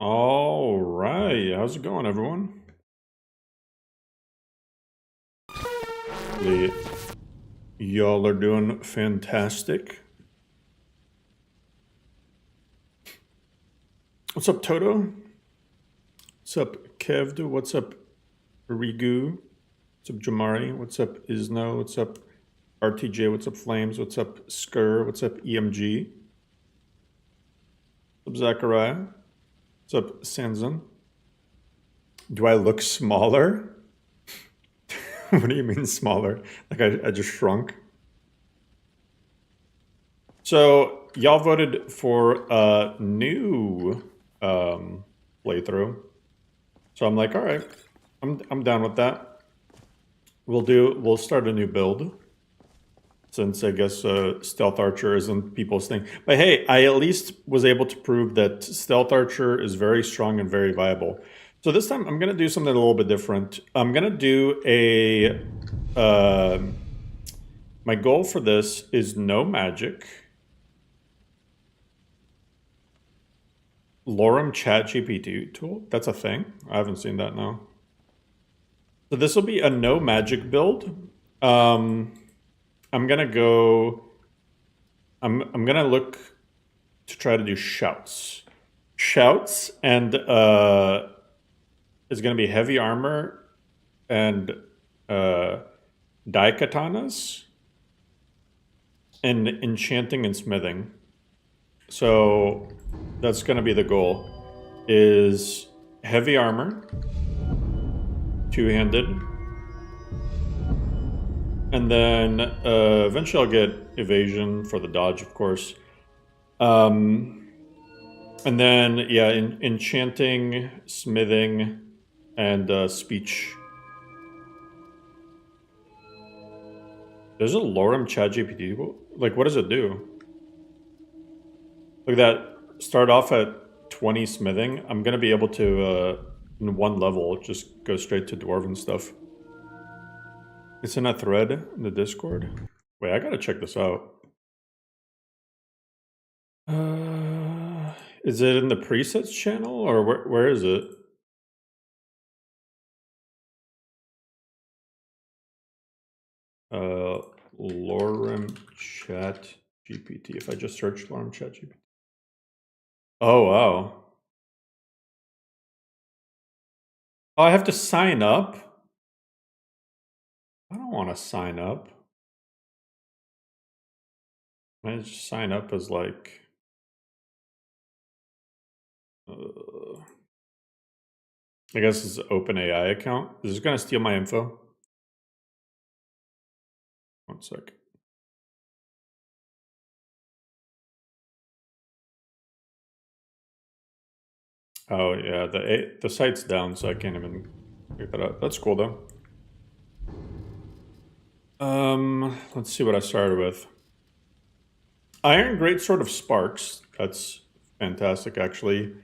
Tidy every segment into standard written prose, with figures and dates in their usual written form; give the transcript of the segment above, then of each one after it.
All right, how's it going, everyone? Y'all are doing fantastic. What's up, Toto? What's up, Kevd? What's up, Rigu? What's up, Jamari? What's up, Isno? What's up, RTJ? What's up, Flames? What's up, Skur? What's up, EMG? What's up, Zachariah? What's up, Sanzan? Do I look smaller? What do you mean smaller? Like I just shrunk? So y'all voted for a new playthrough. So I'm like, all right, I'm down with that. We'll start a new build. Since I guess Stealth Archer isn't people's thing. But hey, I at least was able to prove that Stealth Archer is very strong and very viable. So this time I'm gonna do something a little bit different. I'm gonna do a my goal for this is no magic. LoreRim chat GPT tool. That's a thing. I haven't seen that now. So this will be a no magic build. I'm gonna go. I'm gonna look to try to do shouts. Shouts and it's gonna be heavy armor and daikatanas and enchanting and smithing. So that's gonna be the goal. Is heavy armor, two-handed, and then eventually I'll get evasion for the dodge, of course. And then yeah, enchanting, smithing, and speech. There's a LoreRim chat GPT. Like, what does it do? Look at that. Start off at 20 smithing. I'm gonna be able to in one level just go straight to dwarven stuff. It's in a thread in the Discord. Wait, I gotta check this out. Is it in the presets channel or where is it? LoreRim chat GPT. If I just search LoreRim chat GPT. Oh wow. Oh, I have to sign up? I don't want to sign up. I just sign up as like I guess it's an OpenAI account. Is this gonna steal my info? One sec. Oh yeah, the site's down, so I can't even pick that up. That's cool though. Let's see what I started with. Iron Greatsword of Sparks. That's fantastic, actually.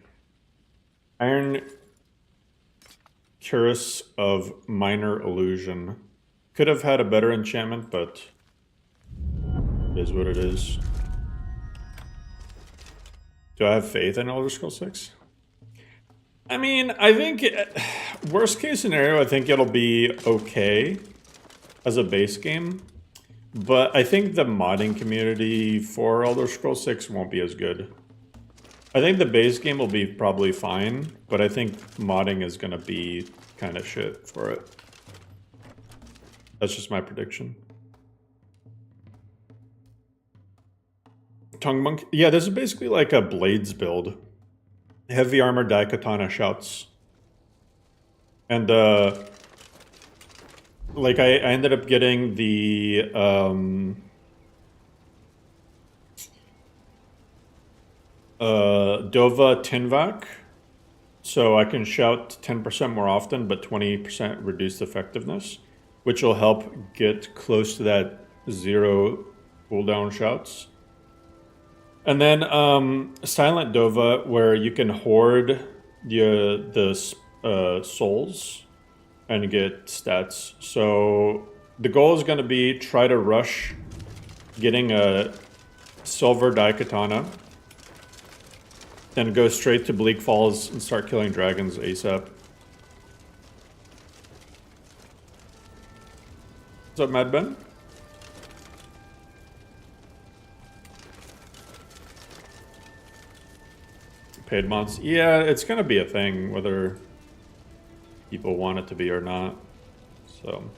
Iron Cuirass of Minor Illusion. Could have had a better enchantment, but it is what it is. Do I have faith in Elder Scrolls 6? I mean, I think worst case scenario, I think it'll be okay as a base game. But I think the modding community for Elder Scrolls 6 won't be as good. I think the base game will be probably fine, but I think modding is going to be kind of shit for it. That's just my prediction. Tongue Monk? Yeah, this is basically like a Blades build. Heavy armor daikatana shouts. And like I ended up getting the Dova Tinvac, so I can shout 10% more often, but 20% reduced effectiveness, which will help get close to that 0 cooldown shouts. And then Silent Dova, where you can hoard the souls and get stats. So the goal is going to be try to rush getting a silver daikatana Then go straight to Bleak Falls and start killing dragons ASAP. What's up, Mad Ben? Paid mods. Yeah, it's gonna be a thing, whether people want it to be or not. So.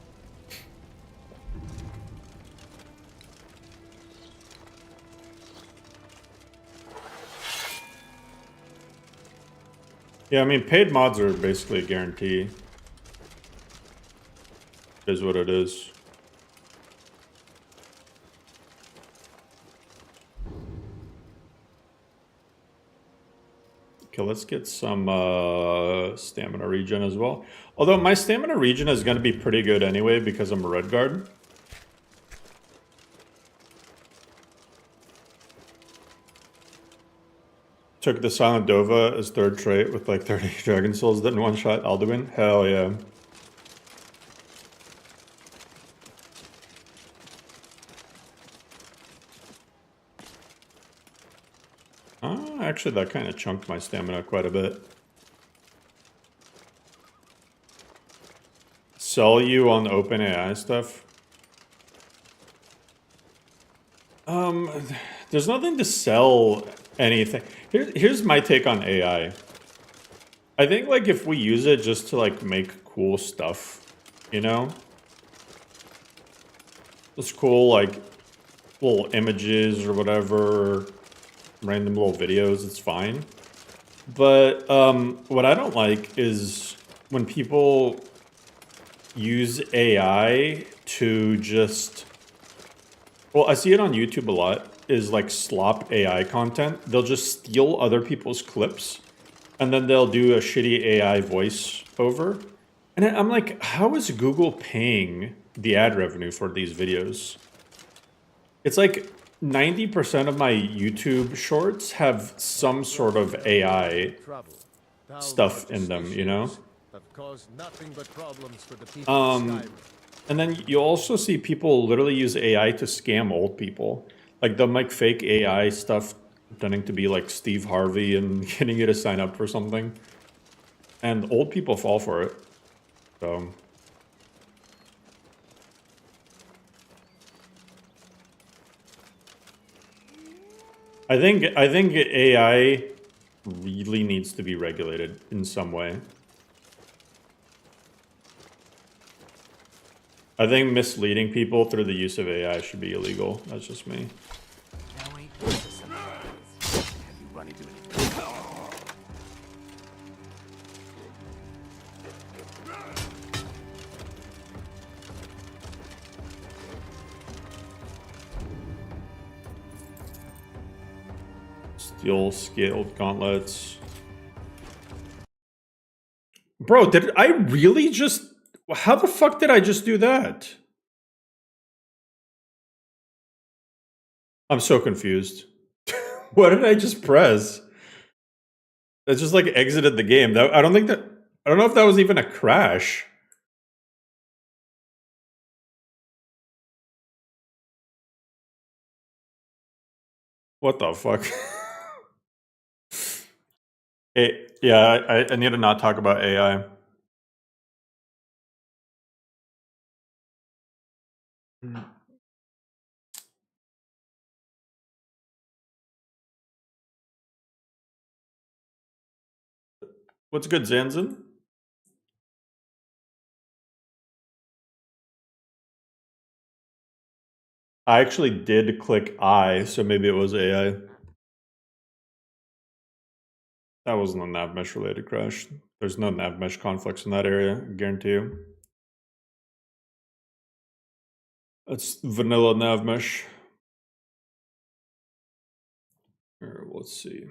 Yeah, I mean, paid mods are basically a guarantee. It is what it is. Okay, let's get some stamina regen as well. Although my stamina regen is going to be pretty good anyway because I'm a red guard. Took the Silent Dova as third trait with like 30 Dragon Souls, then one-shot Alduin. Hell yeah. Actually, that kind of chunked my stamina quite a bit. Sell you on OpenAI stuff? There's nothing to sell anything. Here's my take on AI. I think like if we use it just to like make cool stuff, you know? It's cool, like little images or whatever, random little videos, it's fine. But what I don't like is when people use AI to just... Well, I see it on YouTube a lot, is like slop AI content. They'll just steal other people's clips, and then they'll do a shitty AI voice over. And I'm like, how is Google paying the ad revenue for these videos? It's like 90% of my YouTube shorts have some sort of AI stuff in them, you know? And then you also see people literally use AI to scam old people. Like they'll make fake AI stuff pretending to be like Steve Harvey and getting you to sign up for something. And old people fall for it. So... I think AI really needs to be regulated in some way. I think misleading people through the use of AI should be illegal. That's just me. Steel scaled gauntlets. Bro, did I really just... How the fuck did I just do that? I'm so confused. What did I just press? I just like exited the game. I don't know if that was even a crash. What the fuck? Yeah, I need to not talk about AI. What's good, Zanzin? I actually did click I, so maybe it was AI. That wasn't a nav mesh related crash. There's no nav mesh conflicts in that area, I guarantee you. That's vanilla nav mesh. Here, let's see.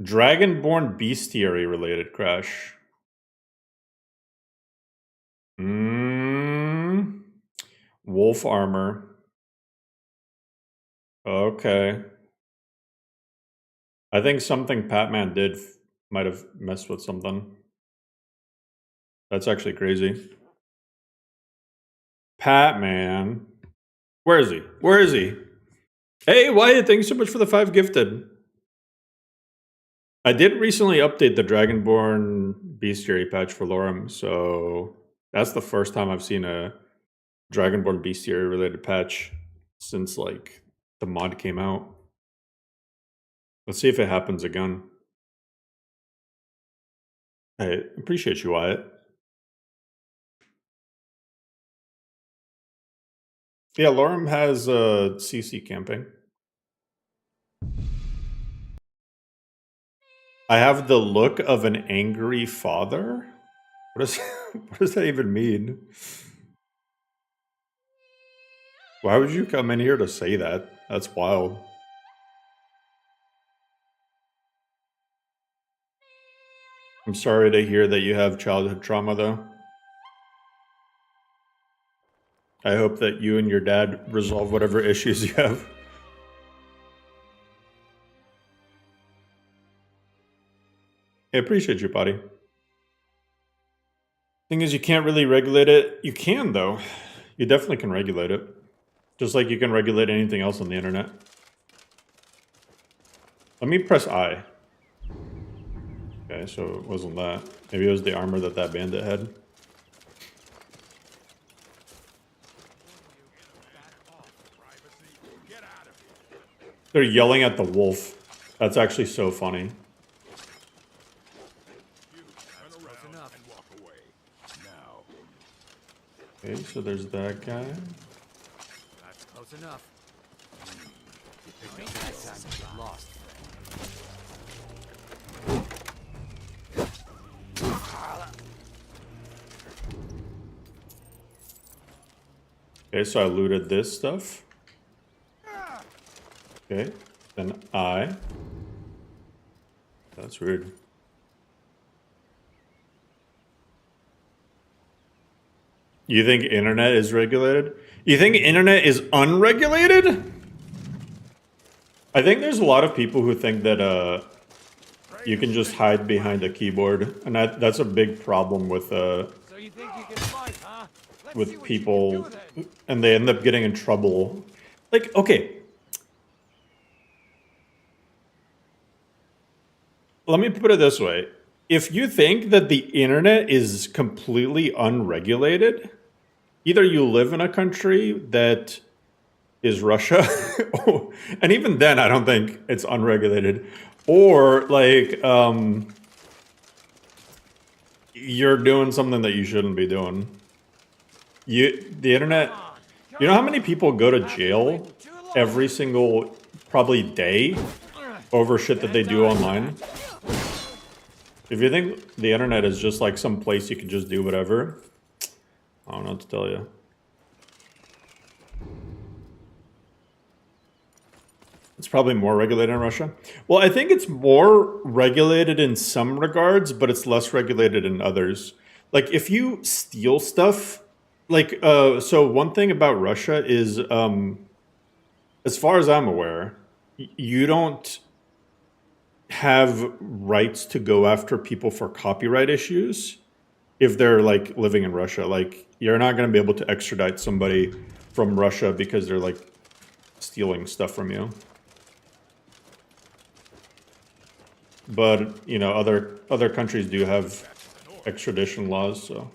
Dragonborn bestiary related crash. Wolf armor. Okay. I think something Patman did might have messed with something. That's actually crazy. Patman. Where is he? Where is he? Hey, Wyatt, thanks so much for the 5 gifted. I did recently update the Dragonborn Bestiary patch for LoreRim, so that's the first time I've seen a Dragonborn Bestiary related patch since, like, the mod came out. Let's see if it happens again. I appreciate you, Wyatt. Yeah, LoreRim has CC camping. I have the look of an angry father? What does that even mean? Why would you come in here to say that? That's wild. I'm sorry to hear that you have childhood trauma, though. I hope that you and your dad resolve whatever issues you have. I appreciate you, buddy. Thing is, you can't really regulate it. You can, though. You definitely can regulate it. Just like you can regulate anything else on the internet. Let me press I. Okay, so it wasn't that. Maybe it was the armor that bandit had. They're yelling at the wolf. That's actually so funny. Okay, so there's that guy. That's close enough. Lost. Okay, so I looted this stuff. Okay, then I. That's weird. You think internet is regulated? You think internet is unregulated? I think there's a lot of people who think that you can just hide behind a keyboard, and that's a big problem with So you think you can fight, huh? with people, and they end up getting in trouble. Like, okay. Let me put it this way. If you think that the internet is completely unregulated, either you live in a country that is Russia, and even then I don't think it's unregulated, or like you're doing something that you shouldn't be doing. The internet, you know how many people go to jail every single probably day over shit that they do online? If you think the internet is just like some place you can just do whatever, I don't know what to tell you. It's probably more regulated in Russia. Well, I think it's more regulated in some regards, but it's less regulated in others. Like if you steal stuff, like so one thing about Russia is as far as I'm aware, you don't have rights to go after people for copyright issues if they're like living in Russia. Like you're not going to be able to extradite somebody from Russia because they're like stealing stuff from you. But, you know, other countries do have extradition laws, so.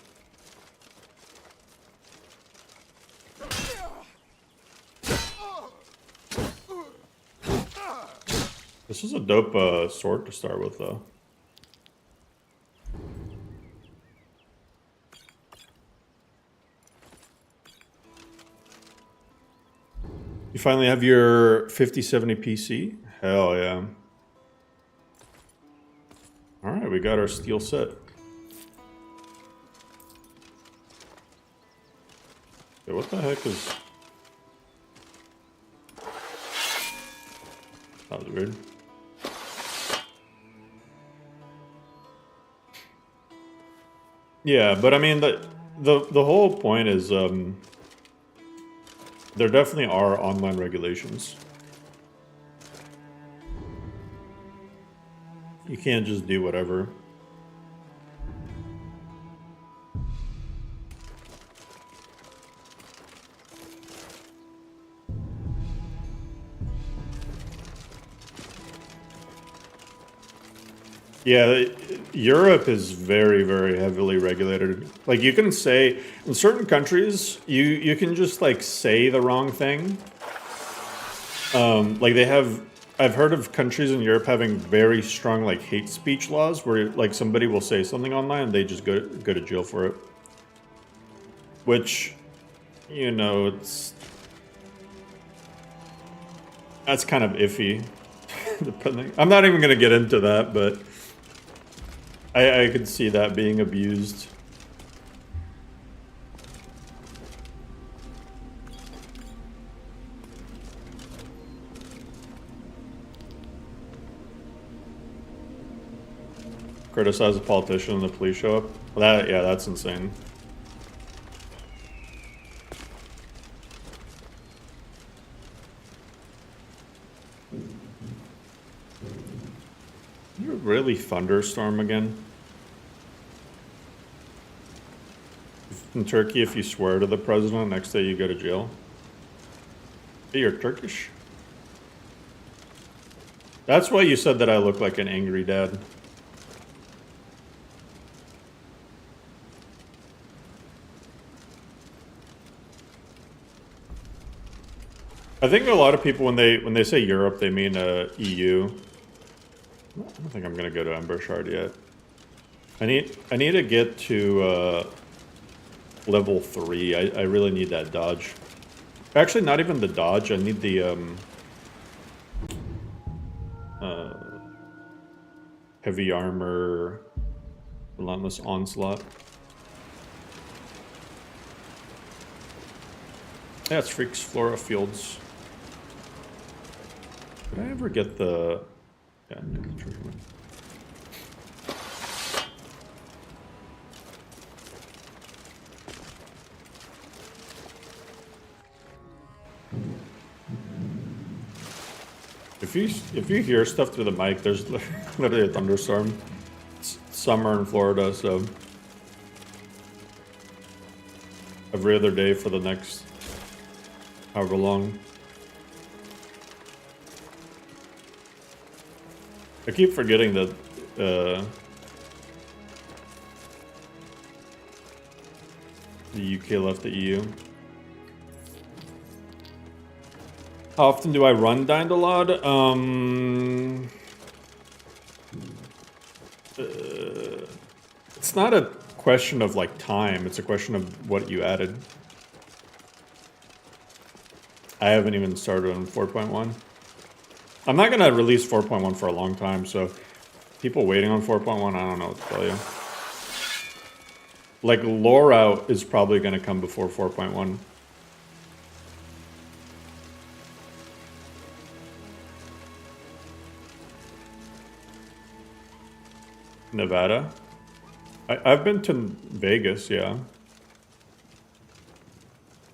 This is a dope sword to start with, though. You finally have your 5070 PC? Hell yeah. Alright, we got our steel set. Okay, what the heck is... That was weird. Yeah, but I mean, the whole point is, there definitely are online regulations. You can't just do whatever. Yeah, Europe is very, very heavily regulated. Like, you can say, in certain countries, you can just, like, say the wrong thing. Like, they have... I've heard of countries in Europe having very strong, like, hate speech laws where, like, somebody will say something online and they just go to jail for it. Which, you know, it's... That's kind of iffy. Depending... I'm not even going to get into that, but... I could see that being abused. Criticize a politician and the police show up. Well, yeah, that's insane. You really thunderstorm again? In Turkey, if you swear to the president, next day you go to jail. Hey, you're Turkish? That's why you said that I look like an angry dad. I think a lot of people, when they say Europe, they mean EU. I don't think I'm gonna go to Ember Shard yet. I need to get to level 3. I really need that dodge. Actually, not even the dodge. I need the heavy armor, relentless onslaught. Yeah, it's Freaks Flora Fields. Did I ever get the... Yeah, if you hear stuff through the mic, there's literally a thunderstorm. It's summer in Florida, so every other day for the next however long. I keep forgetting that the UK left the EU. How often do I run Dindalod? It's not a question of like time, it's a question of what you added. I haven't even started on 4.1. I'm not gonna release 4.1 for a long time, so people waiting on 4.1, I don't know what to tell you. Like, lore out is probably gonna come before 4.1. Nevada? I've been to Vegas, yeah.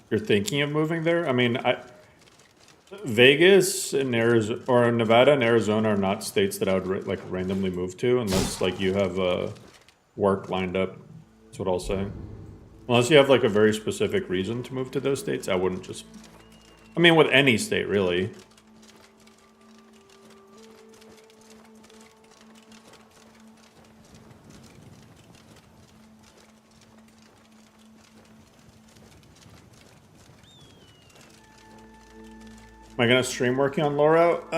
You're thinking of moving there? I mean, Vegas and Arizona, or Nevada and Arizona are not states that I would like randomly move to unless like you have work lined up. That's what I'll say. Unless you have like a very specific reason to move to those states, I wouldn't just... I mean, with any state, really. Am I gonna stream working on lore out?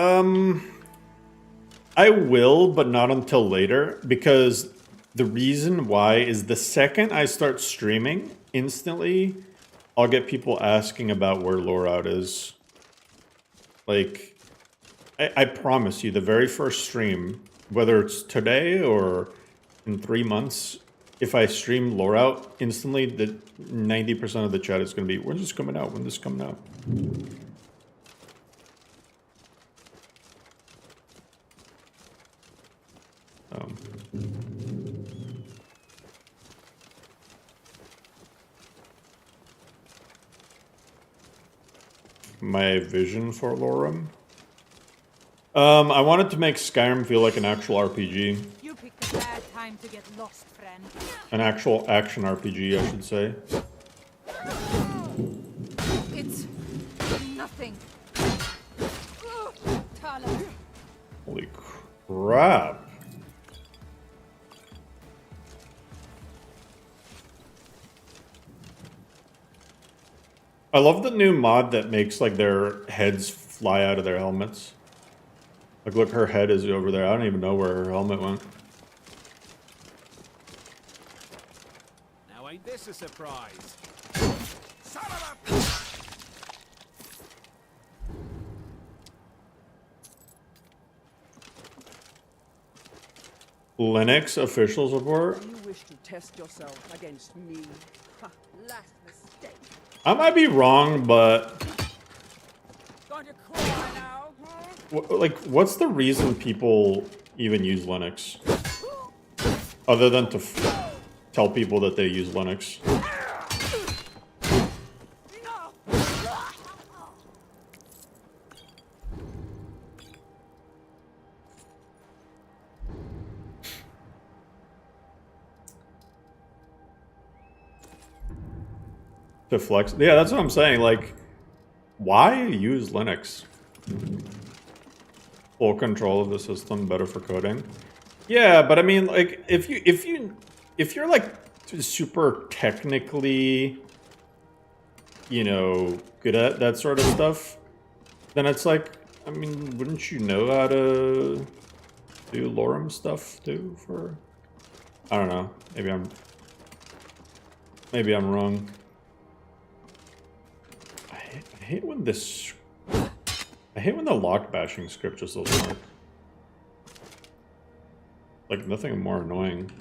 I will, but not until later, because the reason why is the second I start streaming, instantly, I'll get people asking about where lore out is. Like, I promise you, the very first stream, whether it's today or in 3 months, if I stream lore out, instantly, the 90% of the chat is gonna be, when's this coming out? When's this coming out? My vision for LoreRim? I wanted to make Skyrim feel like an actual RPG. You picked a bad time to get lost, friend. An actual action RPG, I should say. It's nothing. Holy crap. I love the new mod that makes like their heads fly out of their helmets. Like, look, her head is over there. I don't even know where her helmet went. Now ain't this a surprise? Linux official support? You wish to test yourself against me? Ha, last mistake. I might be wrong, but Going to cry now? like, what's the reason people even use Linux? Other than to tell people that they use Linux. To flex. Yeah, that's what I'm saying. Like, why use Linux? Full control of the system, better for coding. Yeah, but I mean, like, if you're like super technically, you know, good at that sort of stuff, then it's like, I mean, wouldn't you know how to do LoreRim stuff too? For, I don't know. Maybe I'm wrong. I hate when this. I hate when the lock bashing script just doesn't work. Like, nothing more annoying.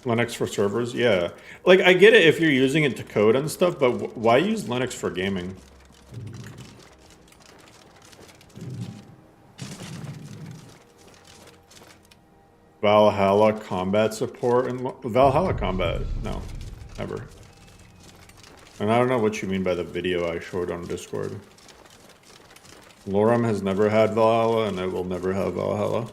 Linux for servers? Yeah. Like, I get it if you're using it to code and stuff, but why use Linux for gaming? Valhalla combat support and Valhalla combat? No, never. And I don't know what you mean by the video I showed on Discord. LoreRim has never had Valhalla, and it will never have Valhalla.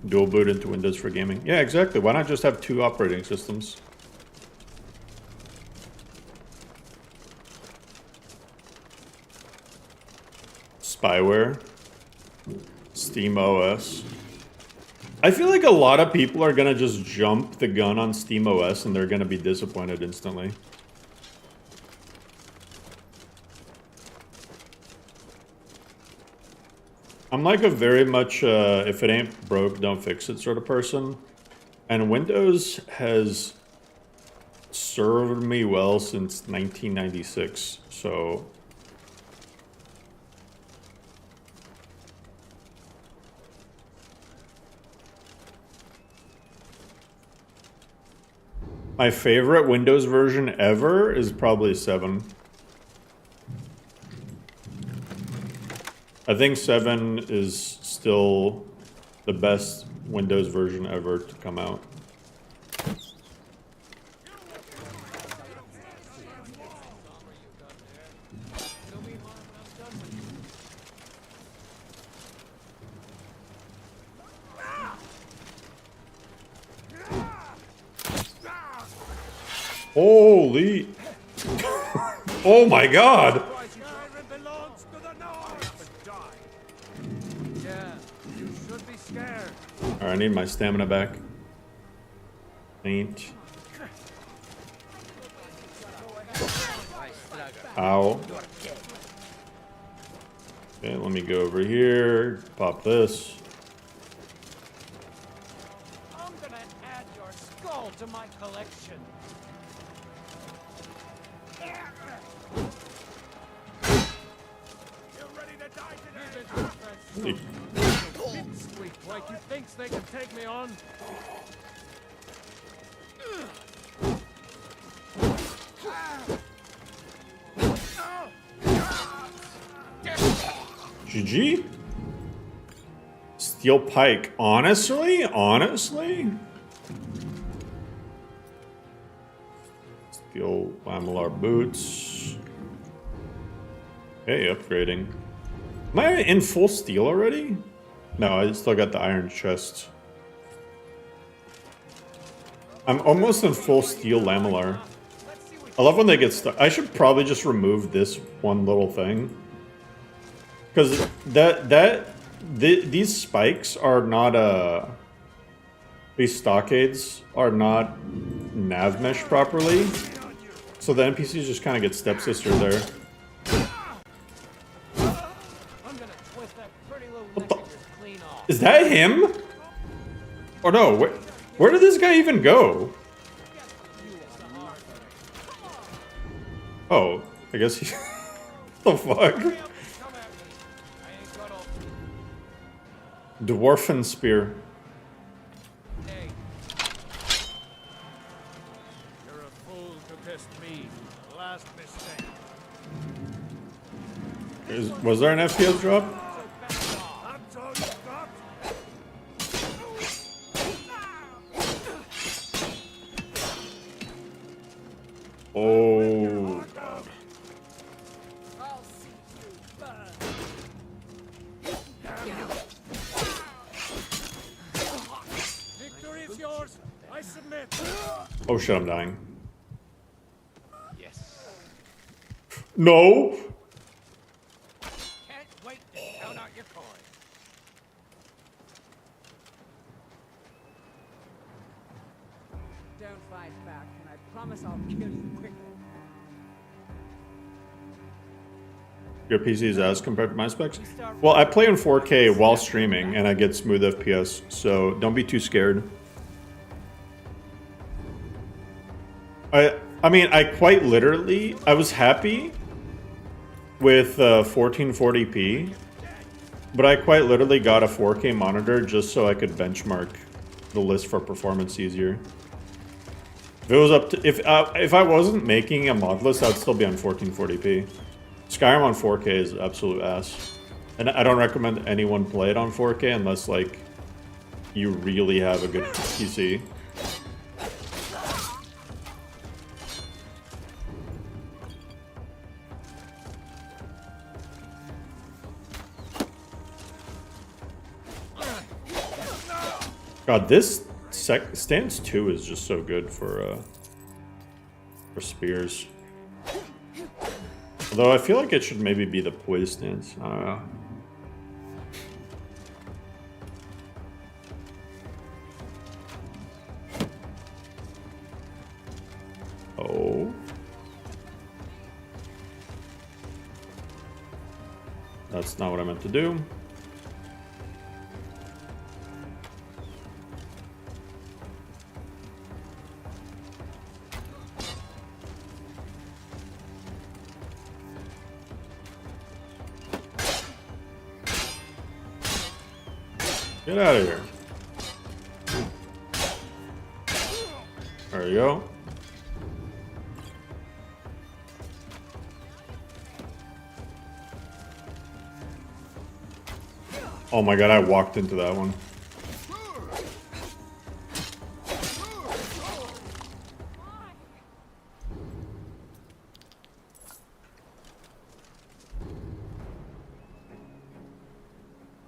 Dual boot into Windows for gaming. Yeah, exactly. Why not just have two operating systems? Spyware. Steam OS. I feel like a lot of people are gonna just jump the gun on Steam OS and they're gonna be disappointed instantly. I'm like a very much, if it ain't broke, don't fix it sort of person. And Windows has served me well since 1996, so... My favorite Windows version ever is probably 7. I think 7 is still the best Windows version ever to come out. Holy! Oh my god! Yeah, you should be scared. Alright, I need my stamina back. Ain't. Ow. Okay, let me go over here. Pop this. I'm gonna add your skull to my collection. You're ready to die today. Squeak like you thinks they can take me on. GG? Steel pike. Honestly? Honestly? Steel lamellar boots. Hey, upgrading. Am I in full steel already? No, I still got the iron chest. I'm almost in full steel lamellar. I love when they get stuck. I should probably just remove this one little thing. Because these spikes are not these stockades are not nav mesh properly, so the NPCs just kind of get stepsister there. I'm gonna twist that pretty little neck of yours clean off. Is that him? Oh no, where did this guy even go? Oh, I guess he... the fuck? Come at me. I ain't got all... Dwarfen spear. Hey. You're a fool to test me. Last mistake. Was there an FPS drop? That's all you got? Oh god. I'll see you burn. Victory is yours. I submit. Oh shit, I'm dying. Yes. No! Can't wait to count out your coin. Don't fight back, and I promise I'll kill you quickly. Your PC is as compared to my specs? Well, I play in 4K while streaming, and I get smooth FPS, so don't be too scared. I mean, I quite literally, I was happy with 1440p, but I quite literally got a 4K monitor just so I could benchmark the list for performance easier. If it was up to, if I wasn't making a mod list, I'd still be on 1440p. Skyrim on 4K is absolute ass. And I don't recommend anyone play it on 4K unless, like, you really have a good PC. God, this stance 2 is just so good for spears. Although I feel like it should maybe be the poise stance. I don't know. Oh. That's not what I meant to do. Get out of here. There you go. Oh my god, I walked into that one.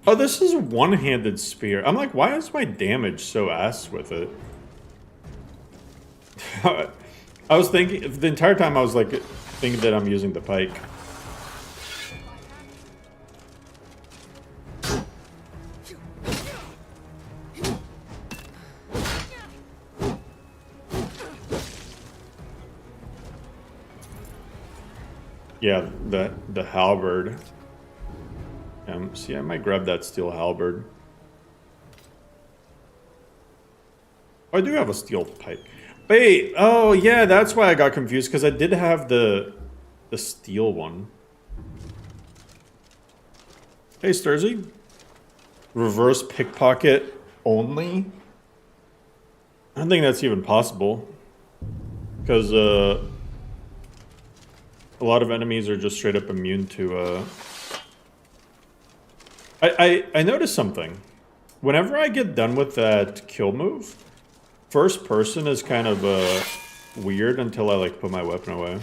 Oh, this is a one-handed spear. I'm like, why is my damage so ass with it? I was thinking, the entire time I was like, thinking that I'm using the pike. Yeah, the halberd. See, I might grab that steel halberd. Oh, I do have a steel pike. Wait, oh yeah, that's why I got confused, because I did have the steel one. Hey, Sturzy. Reverse pickpocket only? I don't think that's even possible. Because, a lot of enemies are just straight up immune to, I noticed something. Whenever I get done with that kill move, first person is kind of weird until I like put my weapon away.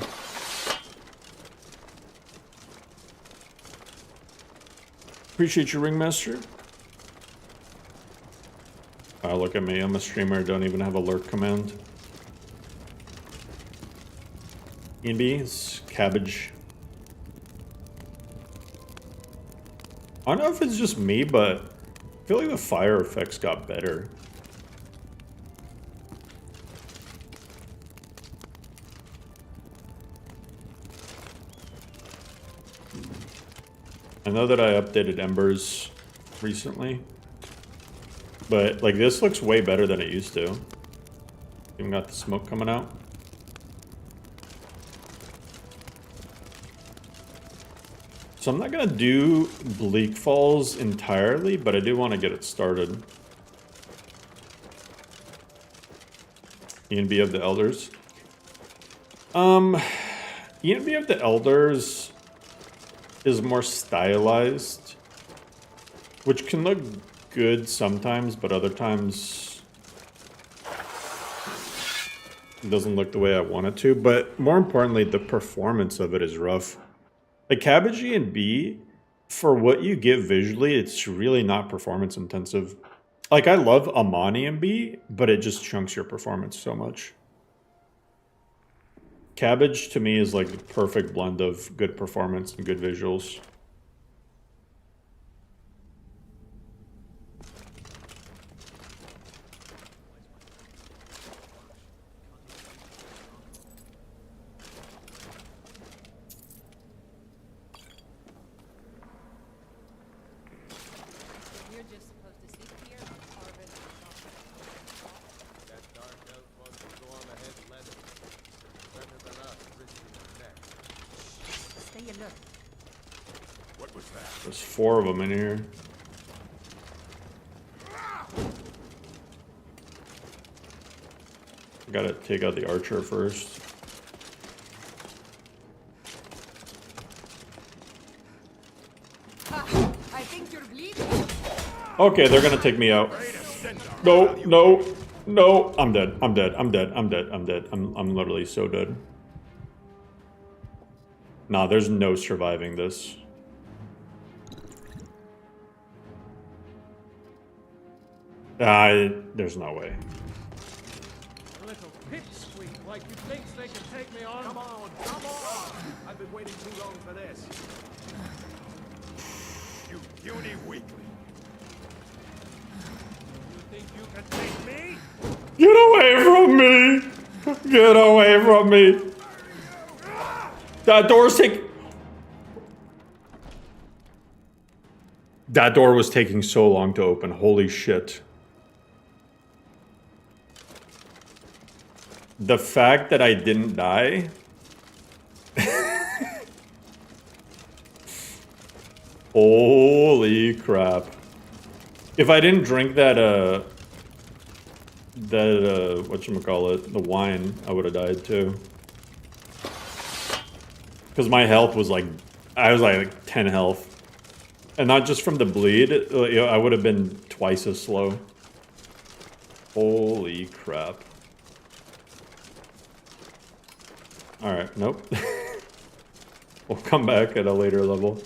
Appreciate your ringmaster. Look at me, I'm a streamer, don't even have a lurk command. Ian B, it's cabbage. I don't know if it's just me, but I feel like the fire effects got better. I know that I updated Embers recently, but like this looks way better than it used to. Even got the smoke coming out. So I'm not gonna do Bleak Falls entirely, but I do want to get it started. E&B of the Elders. E&B of the Elders is more stylized, which can look good sometimes, but other times it doesn't look the way I want it to. But more importantly, the performance of it is rough. Like Cabbage E&B, for what you get visually, it's really not performance intensive. Like I love Amon E&B, but it just chunks your performance so much. Cabbage to me is like the perfect blend of good performance and good visuals. You're just supposed to sleep here and harvest. That dark elf wants to go on ahead and let it. Better than us risking our neck. Stay alert. What was that? There's 4 of them in here. I gotta take out the archer first. I think you're bleeding. Okay, they're gonna take me out. No, no, no. I'm dead. I'm dead. I'm dead. I'm dead. I'm dead. I'm literally so dead. Nah, there's no surviving this. There's no way. A little pipsqueak like you think they can take me on? Come on, come on! I've been waiting too long for this. You puny weakling. You think you can take me? Get away from me! Get away from me! That door's taking... That door was taking so long to open. Holy shit. The fact that I didn't die... Holy crap. If I didn't drink that, whatchamacallit, the wine, I would have died too. Because my health was like, I was like 10 health. And not just from the bleed, I would have been twice as slow. Holy crap. Alright, nope. We'll come back at a later level.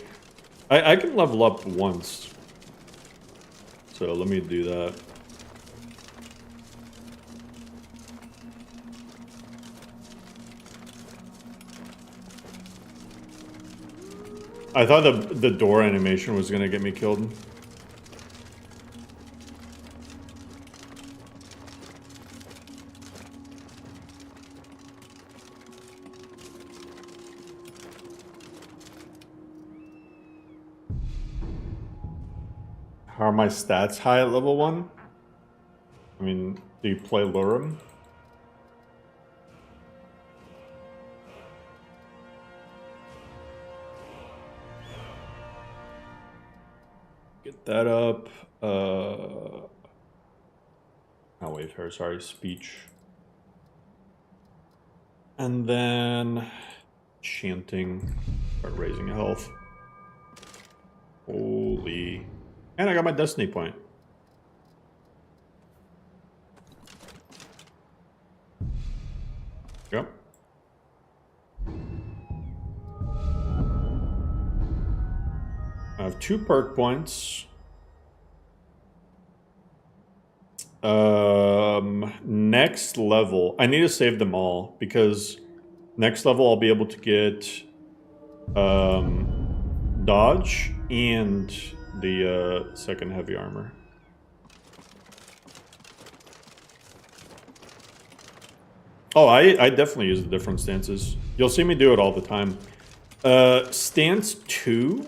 I can level up once. So let me do that. I thought the door animation was gonna get me killed. How are my stats high at level 1? I mean, do you play LoreRim? Get that up. Oh, wait, sorry, speech. And then chanting, start raising health. Holy. And I got my destiny point. Yep. I have 2 perk points. Next level, I need to save them all because next level I'll be able to get dodge and the second heavy armor. Oh, I definitely use the different stances. You'll see me do it all the time. Stance 2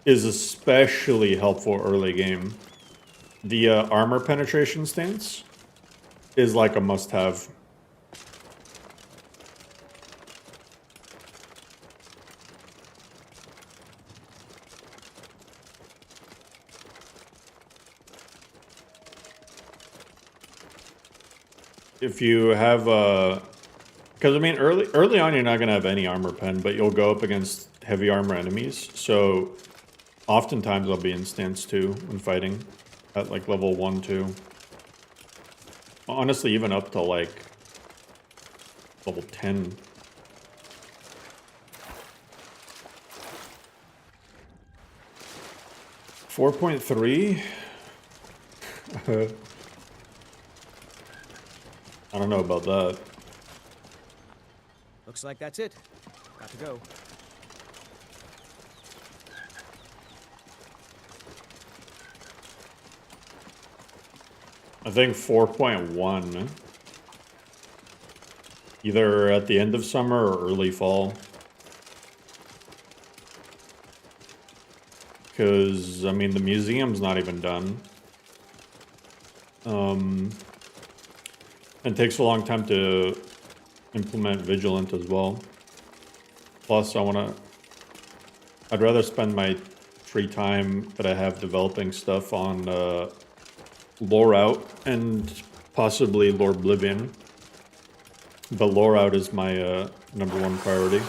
is especially helpful early game. The armor penetration stance is like a must-have. If you have because I mean early on you're not gonna have any armor pen, but you'll go up against heavy armor enemies. So oftentimes I'll be in stance 2 when fighting at like level 1, 2. Honestly, even up to like level 10. .3? I don't know about that. Looks like that's it. Got to go. I think 4.1. Either at the end of summer or early fall. Because, I mean, the museum's not even done. It takes a long time to implement Vigilant as well. Plus, I'd rather spend my free time that I have developing stuff on Lore Out and possibly LoreOblivion. But Lore Out is my #1 priority.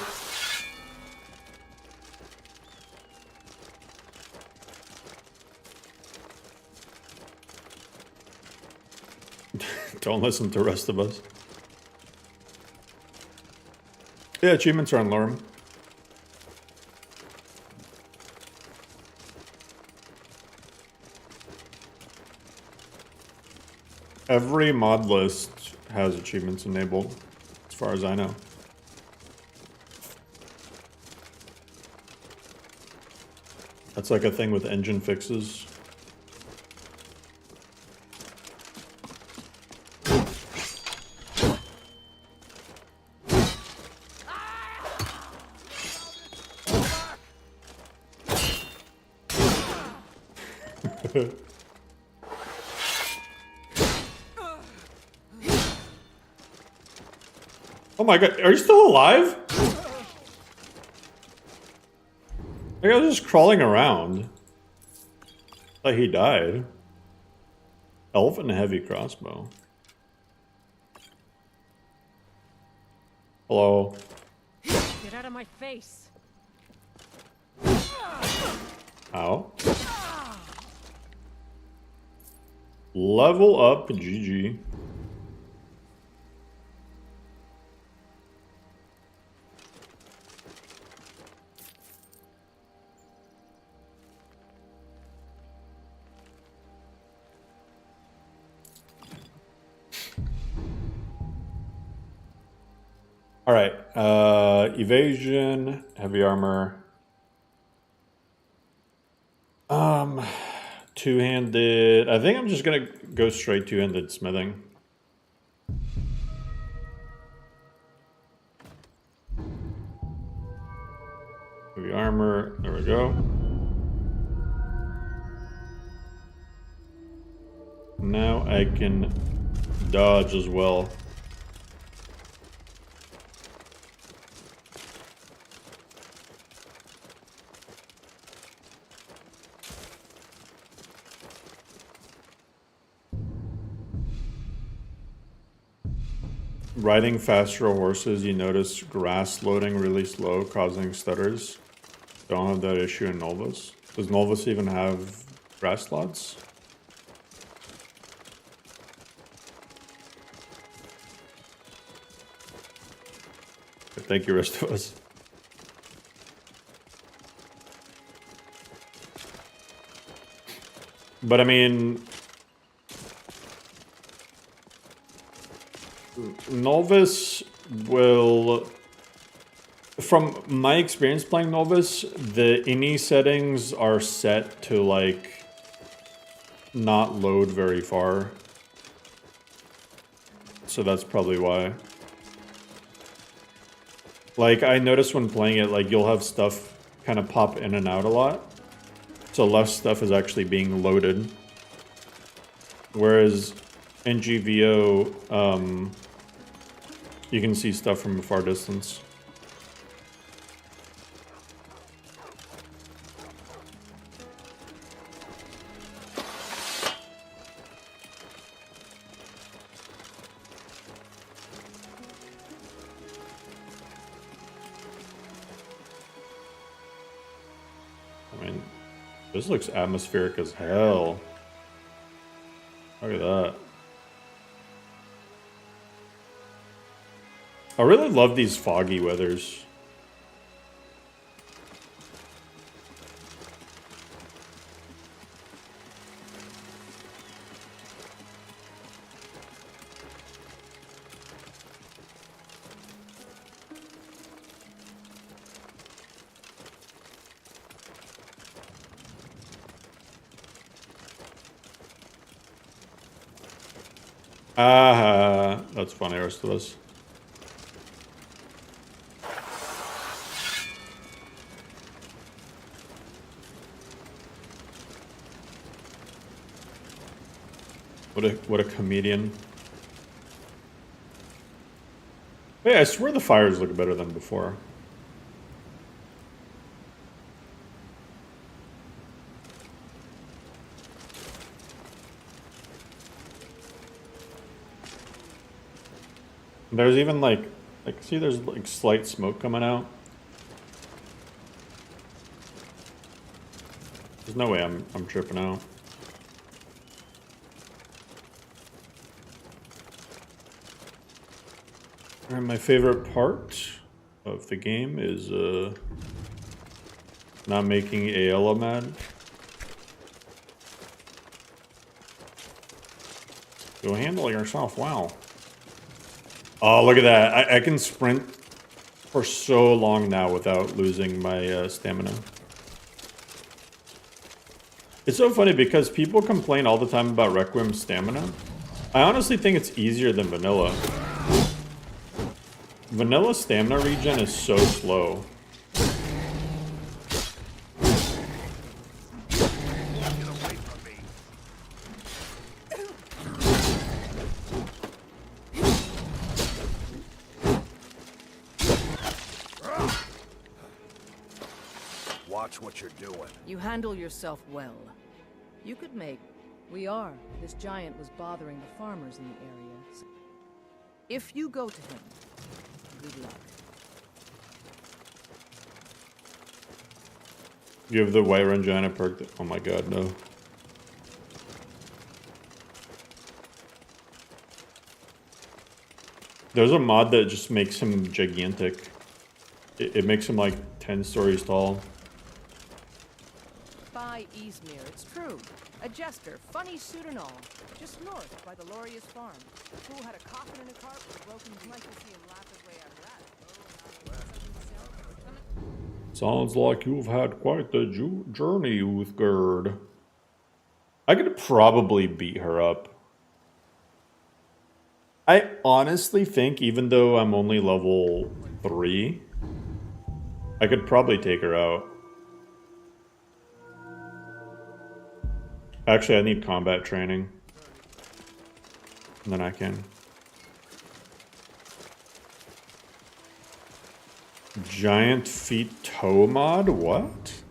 Don't listen to the rest of us. Yeah, achievements are on LoreRim. Every mod list has achievements enabled, as far as I know. That's like a thing with engine fixes. Oh my god, are you still alive? I was just crawling around. Like he died. Elephant and heavy crossbow. Hello. Get out of my face. Ow. Level up, GG. All right, evasion, heavy armor. Two-handed. I think I'm just gonna go straight two-handed smithing. Heavy armor. There we go. Now I can dodge as well. Riding faster horses, you notice grass loading really slow, causing stutters. Don't have that issue in Novus. Does Novus even have grass slots? Thank you, rest of us. But I mean, Novus will From my experience playing Novus, the ini settings are set to like not load very far. So that's probably why. Like I noticed when playing it, like you'll have stuff kind of pop in and out a lot. So less stuff is actually being loaded. Whereas in GVO, you can see stuff from a far distance. I mean, this looks atmospheric as hell. Look at that. I really love these foggy weathers. That's funny, Aristoteles. What a comedian. Hey, I swear the fires look better than before. There's even like see there's like slight smoke coming out. There's no way I'm tripping out. And my favorite part of the game is not making Ayala mad. Go handle yourself, wow. Oh, look at that. I can sprint for so long now without losing my stamina. It's so funny because people complain all the time about Requiem's stamina. I honestly think it's easier than vanilla. Vanilla stamina regen is so slow. Watch what you're doing. You handle yourself well. You could make... We are. This giant was bothering the farmers in the area. So if you go to him, good luck. You have the Whiterun Giant perk. Oh my god, no. There's a mod that just makes him gigantic. It makes him like 10 stories tall. By Izmir, it's true. A jester, funny suit and all. Just north by the Loria's farm. The fool had a coffin in a cart with a broken like to see him laugh his way out of that. Sounds like you've had quite the journey, Uthgerd. I could probably beat her up. I honestly think, even though I'm only level 3, I could probably take her out. Actually, I need combat training. And then I can. Giant feet toe mod? What?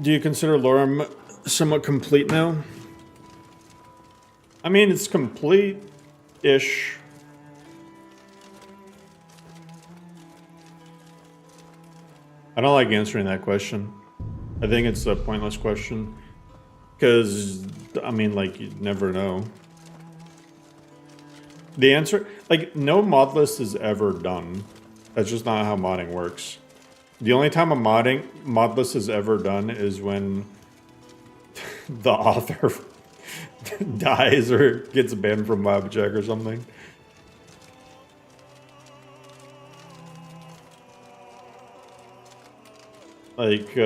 Do you consider LoreRim somewhat complete now? I mean, it's complete-ish. I don't like answering that question. I think it's a pointless question. Because, I mean, like, you never know. The answer, like, no mod list is ever done. That's just not how modding works. The only time a mod list is ever done is when the author dies or gets banned from LabCheck or something. Like,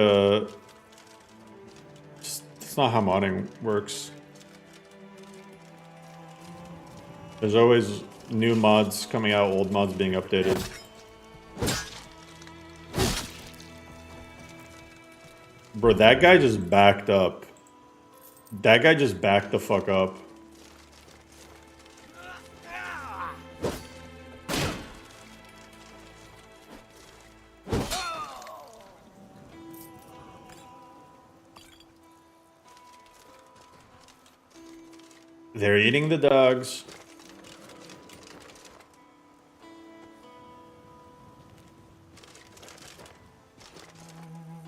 it's not how modding works. There's always new mods coming out, old mods being updated. Bro, that guy just backed up. That guy just backed the fuck up. They're eating the dogs.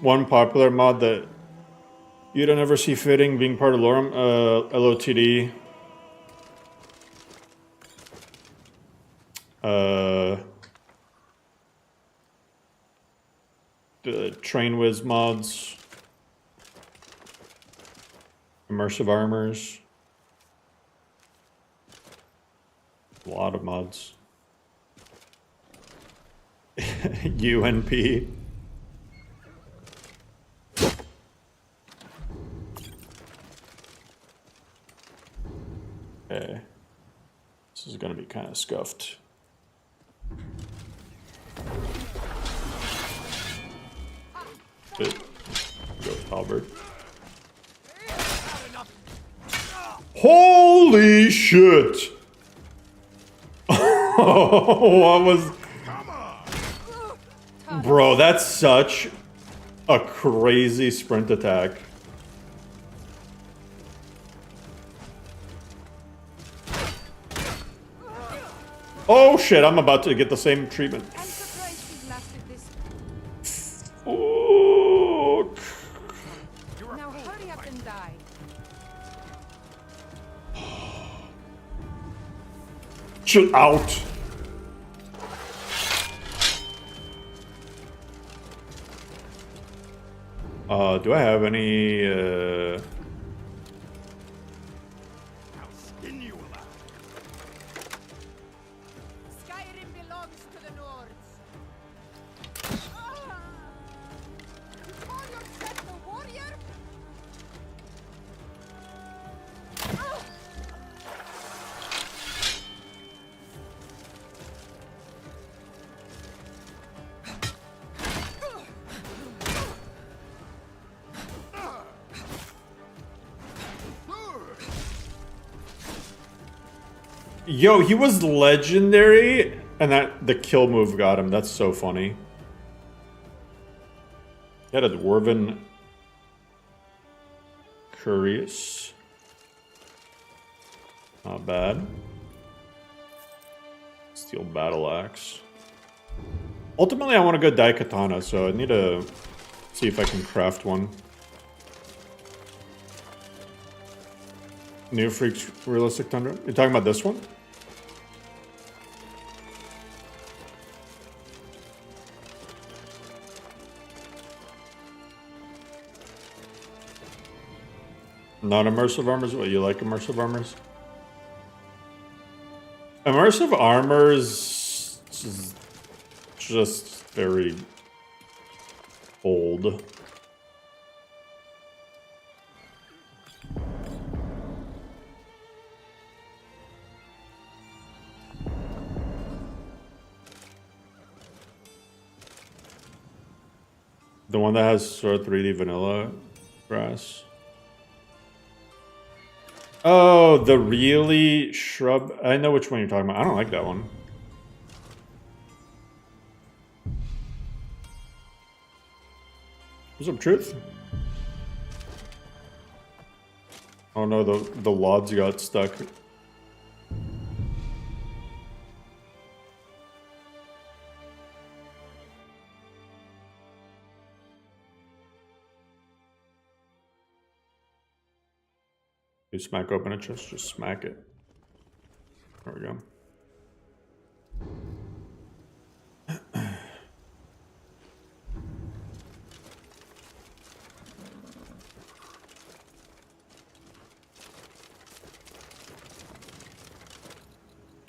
One popular mod that you don't ever see fitting being part of LoreRim, LOTD. The Train Whiz mods. Immersive armors. A lot of mods. UNP. Okay. This is gonna be kind of scuffed. Good. Go Talbert. Holy shit! What was... Bro, that's such a crazy sprint attack. Oh shit, I'm about to get the same treatment. I'm surprised he's lasted this. Oh. Now hurry up and die. Chill out. Do I have any, Skyrim belongs to the Nords. You call yourself a warrior? Yo, he was legendary, and the kill move got him. That's so funny. He had a Dwarven Curious. Not bad. Steel Battle Axe. Ultimately, I want to go Daikatana, so I need to see if I can craft one. New Freaks Realistic Tundra. You're talking about this one? Not immersive armors? What, you like immersive armors? Immersive armors is just very old. The one that has sort of 3D vanilla grass. Oh, the really shrub. I know which one you're talking about. I don't like that one. What's up, Truth? Oh no, the lods got stuck. You smack open a chest, just smack it. There we go.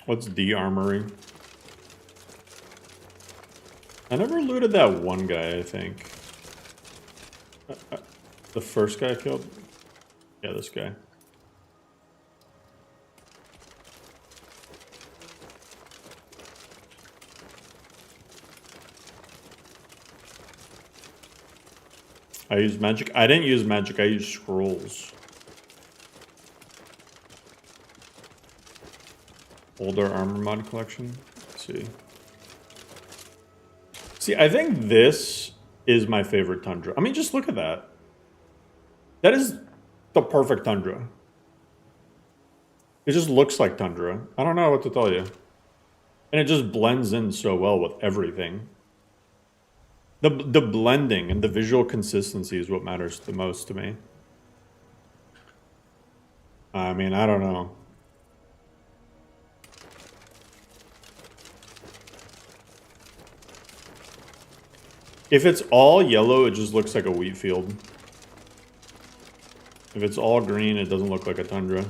What's the armory? I never looted that one guy, I think. The first guy I killed? Yeah, this guy. I use magic. I didn't use magic, I used scrolls. Older armor mod collection. Let's see. See, I think this is my favorite tundra. I mean, just look at that. That is the perfect tundra. It just looks like tundra. I don't know what to tell you. And it just blends in so well with everything. The blending and the visual consistency is what matters the most to me. I mean, I don't know. If it's all yellow, it just looks like a wheat field. If it's all green, it doesn't look like a tundra.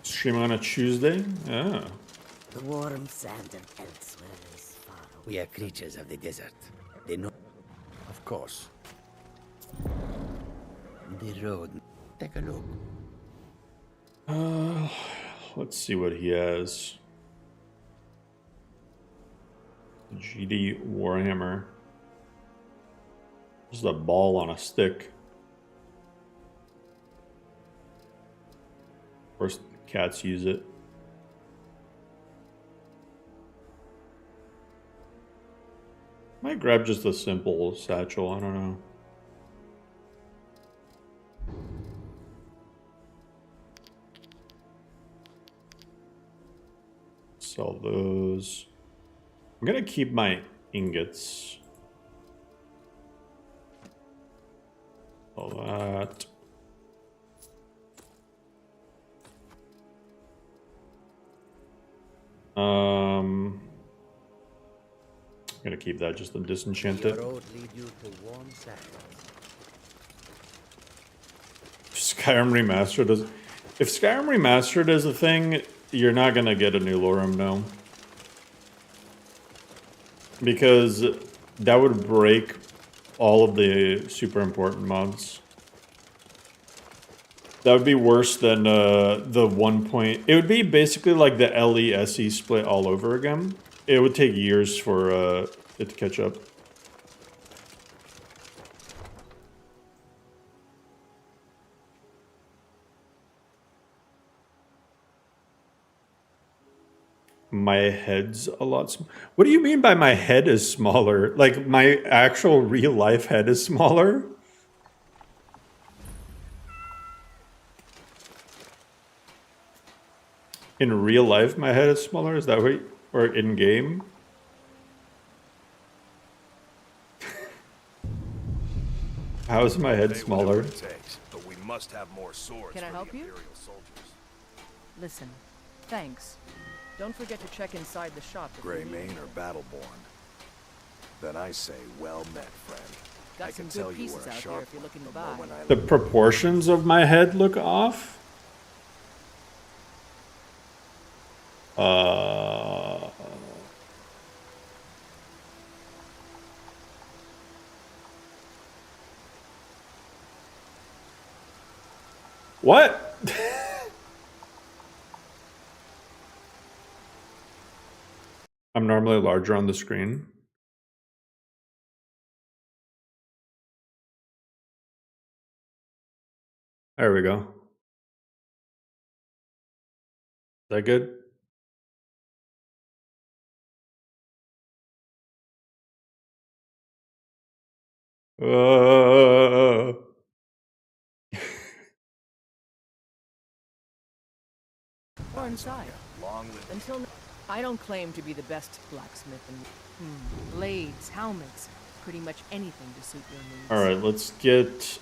Stream on a Tuesday? Yeah. The warm sand and elsewhere is far away. We are creatures of the desert. They know Of course. the road. Take a look. Let's see what he has. GD Warhammer. Just a ball on a stick. Of course, the cats use it. Might grab just a simple satchel, I don't know. Sell those. I'm gonna keep my ingots. All that. I'm gonna keep that just to disenchant The it. road lead you to warm sand. Skyrim Remastered is... If Skyrim Remastered is a thing, you're not gonna get a new LoreRim, no. Because that would break all of the super important mods. That would be worse than the 1 point... It would be basically like the LE-SE split all over again. It would take years for it to catch up. My head's a lot smaller. What do you mean by my head is smaller? Like, my actual real-life head is smaller? In real life, my head is smaller? Is that what... Or in-game? How is my head smaller? But we must have more swords. Can I for help the you? Imperial soldiers. Listen, thanks. Don't forget to check inside the shop. if you Grey need Mane anything. or Battleborn? Then I say, well met, friend. Got I some can good tell you pieces were a out sharp there if you're looking to one, buy. the moment I The proportions of my head look off? What? I'm normally larger on the screen. There we go. Is that good? Or inside. long live. Until now, I don't claim to be the best blacksmith in blades, helmets, pretty much anything to suit your needs. All right, let's get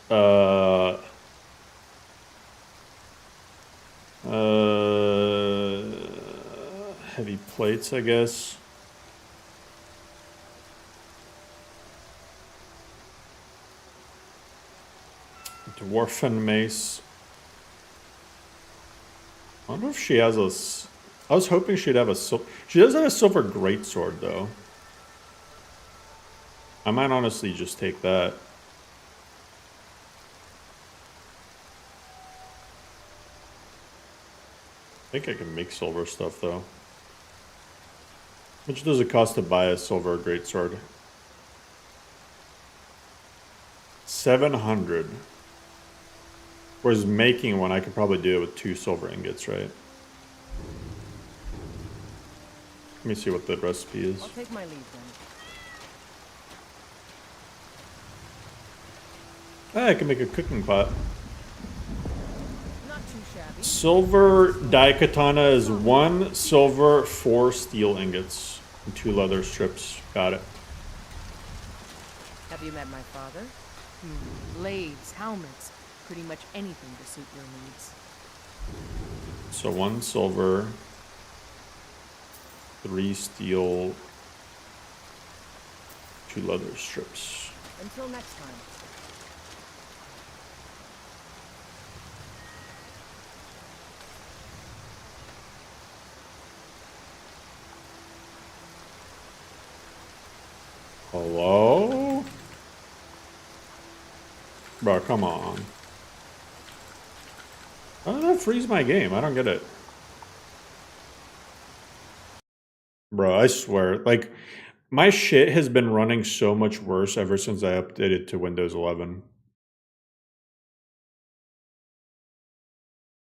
Heavy plates, I guess. Dwarfen mace. I wonder if she has a... I was hoping she'd have a... She does have a silver greatsword, though. I might honestly just take that. I think I can make silver stuff, though. How much does it cost to buy a silver greatsword? 700. Whereas making one, I could probably do it with 2 silver ingots, right? Let me see what the recipe is. I'll take my leave then. Ah, I can make a cooking pot. Not too shabby. Silver daikatana is 1 silver, 4 steel ingots, and 2 leather strips. Got it. Have you met my father? Blades, helmets, pretty much anything to suit your needs. So 1 silver, 3 steel, 2 leather strips. Until next time. Hello? Bro, come on. How did that freeze my game? I don't get it. Bro, I swear. Like, my shit has been running so much worse ever since I updated to Windows 11.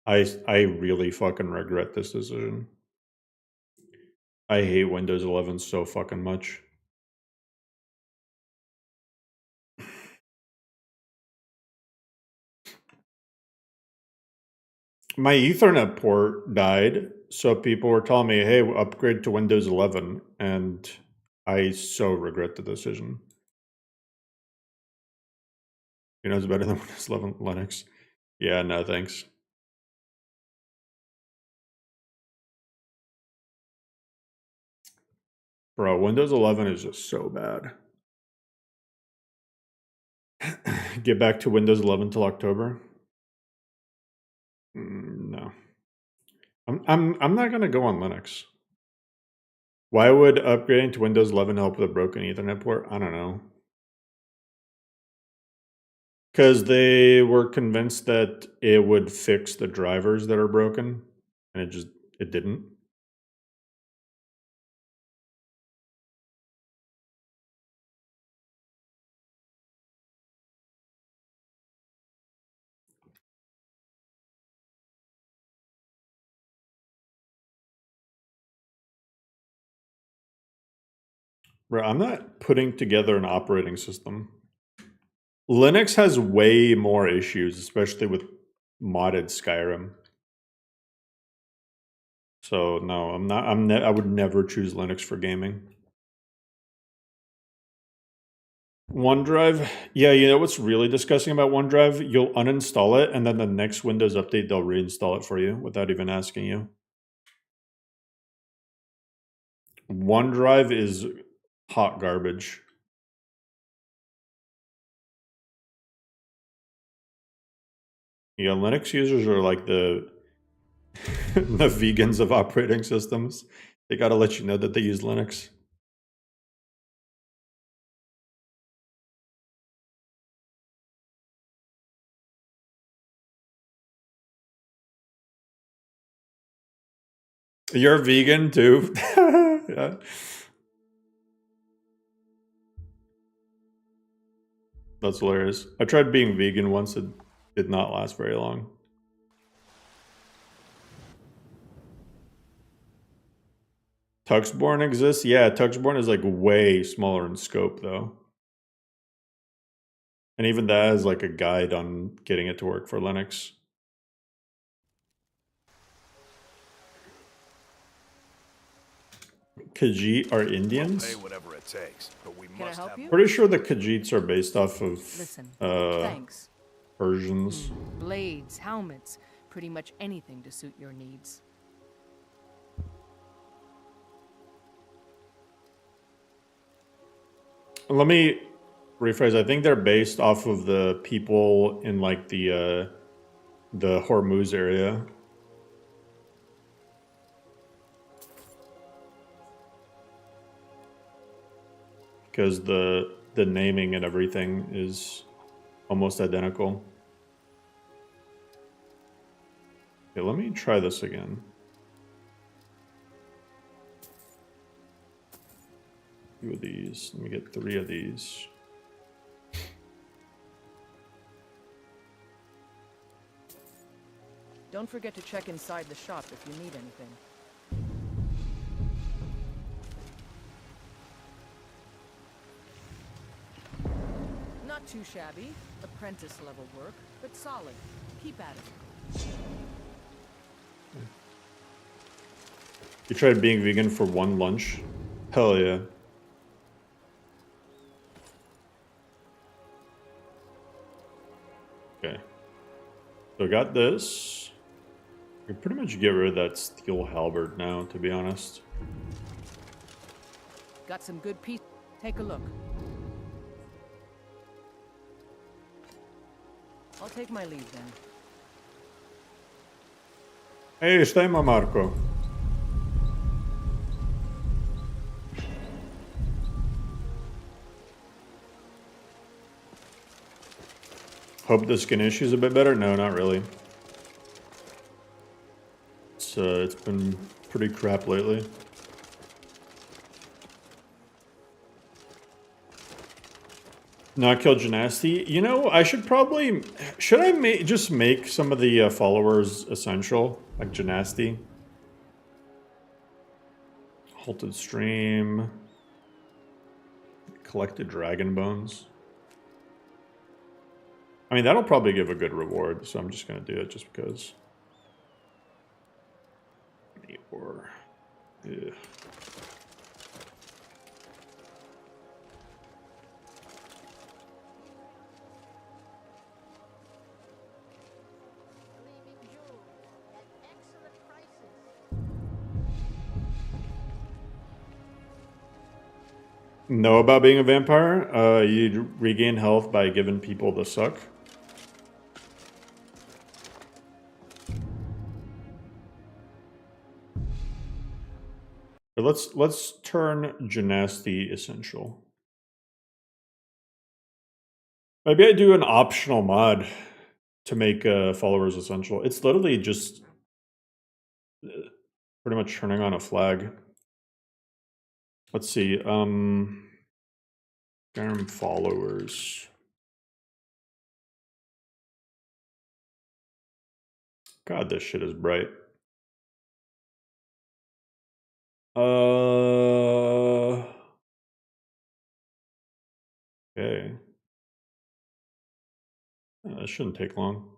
I really fucking regret this decision. I hate Windows 11 so fucking much. My Ethernet port died, so people were telling me, hey, upgrade to Windows 11, and I so regret the decision. You know, it's better than Windows 11 Linux. Yeah, no, thanks. Bro, Windows 11 is just so bad. Get back to Windows 11 till October? No. I'm not gonna go on Linux. Why would upgrading to Windows 11 help with a broken Ethernet port? I don't know. Because they were convinced that it would fix the drivers that are broken, and it didn't. Bro, I'm not putting together an operating system. Linux has way more issues, especially with modded Skyrim. So no, I'm not. I would never choose Linux for gaming. OneDrive, yeah, you know what's really disgusting about OneDrive? You'll uninstall it, and then the next Windows update, they'll reinstall it for you without even asking you. OneDrive is hot garbage. Yeah, Linux users are like the the vegans of operating systems. They gotta let you know that they use Linux. You're vegan too? Yeah. That's hilarious. I tried being vegan once. It did not last very long. Tuxborn exists? Yeah, Tuxborn is like way smaller in scope though. And even that has like a guide on getting it to work for Linux. Khajiit are Indians? Pay whatever it takes, but we Can I must help have you? Pretty sure the Khajiits are based off of Listen, uh, thanks. Persians. Blades, helmets, pretty much anything to suit your needs. Let me rephrase. I think they're based off of the people in like the Hormuz area. Because the naming and everything is almost identical. Okay, let me try this again. Two of these. Let me get 3 of these. Don't forget to check inside the shop if you need anything. Not too shabby. Apprentice level work, but solid. Keep at it. You tried being vegan for one lunch? Hell yeah. Okay. So I got this. I can pretty much get rid of that steel halberd now, to be honest. Got some good pieces. Take a look. I'll take my leave then. Hey, stai Marco. Hope the skin issue's a bit better? No, not really. It's been pretty crap lately. Not kill Genasti. You know, I should probably... Should I just make some of the followers essential? Like Genasti? Halted stream. Collected dragon bones. I mean, that'll probably give a good reward, so I'm just going to do it just because. Or... Yeah. Know about being a vampire? You regain health by giving people the suck. But let's turn Genasti essential. Maybe I do an optional mod to make followers essential. It's literally just pretty much turning on a flag. Let's see. Followers. God, this shit is bright. Okay. That shouldn't take long.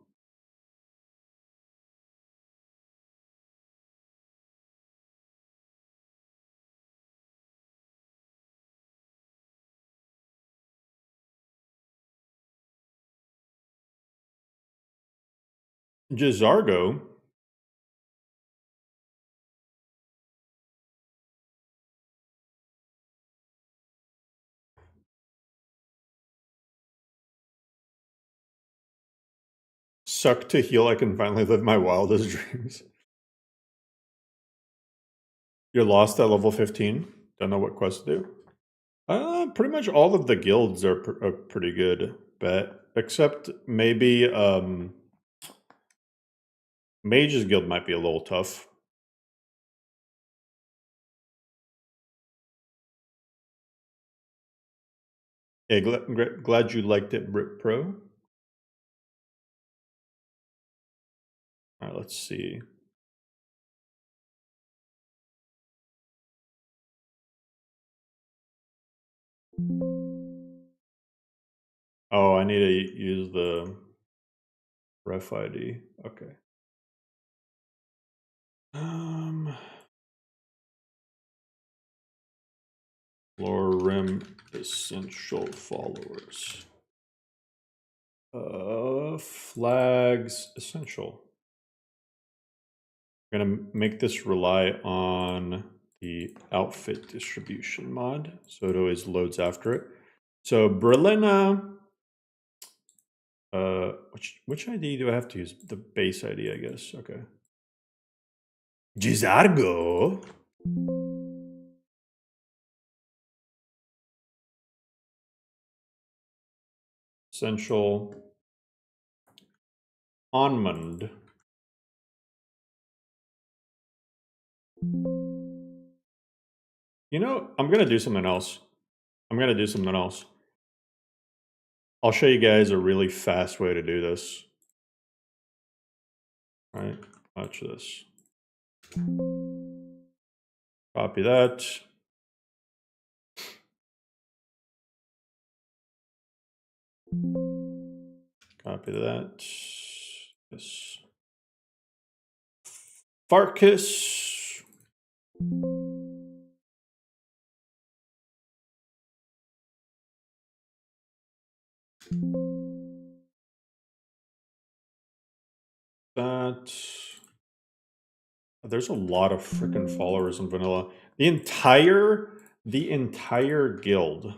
Jizargo. Suck to heal, I can finally live my wildest dreams. You're lost at level 15. Don't know what quest to do. Pretty much all of the guilds are a pretty good bet. Except maybe Mage's Guild might be a little tough. Yeah, glad you liked it, Brit Pro. Alright, let's see. Oh, I need to use the ref ID. Okay. LoreRim essential followers. Flags essential. gonna make this rely on the outfit distribution mod, so it always loads after it. So Berlina, which ID do I have to use? The base ID, I guess. Okay. Gizargo. Essential. Onmund. You know, I'm gonna do something else. I'll show you guys a really fast way to do this. All right, watch this. Copy that. Copy that. This. Farkas. That. There's a lot of freaking followers in vanilla. The entire guild.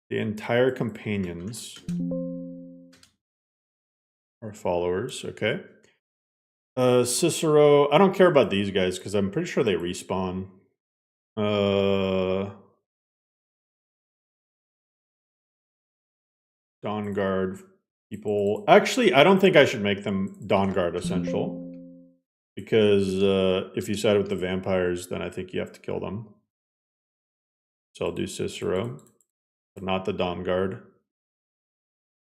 The entire companions are followers, okay. Cicero, I don't care about these guys because I'm pretty sure they respawn. Dawn Guard people. Actually, I don't think I should make them Dawn Guard essential. Because if you side with the vampires, then I think you have to kill them. So I'll do Cicero, but not the Dawn Guard.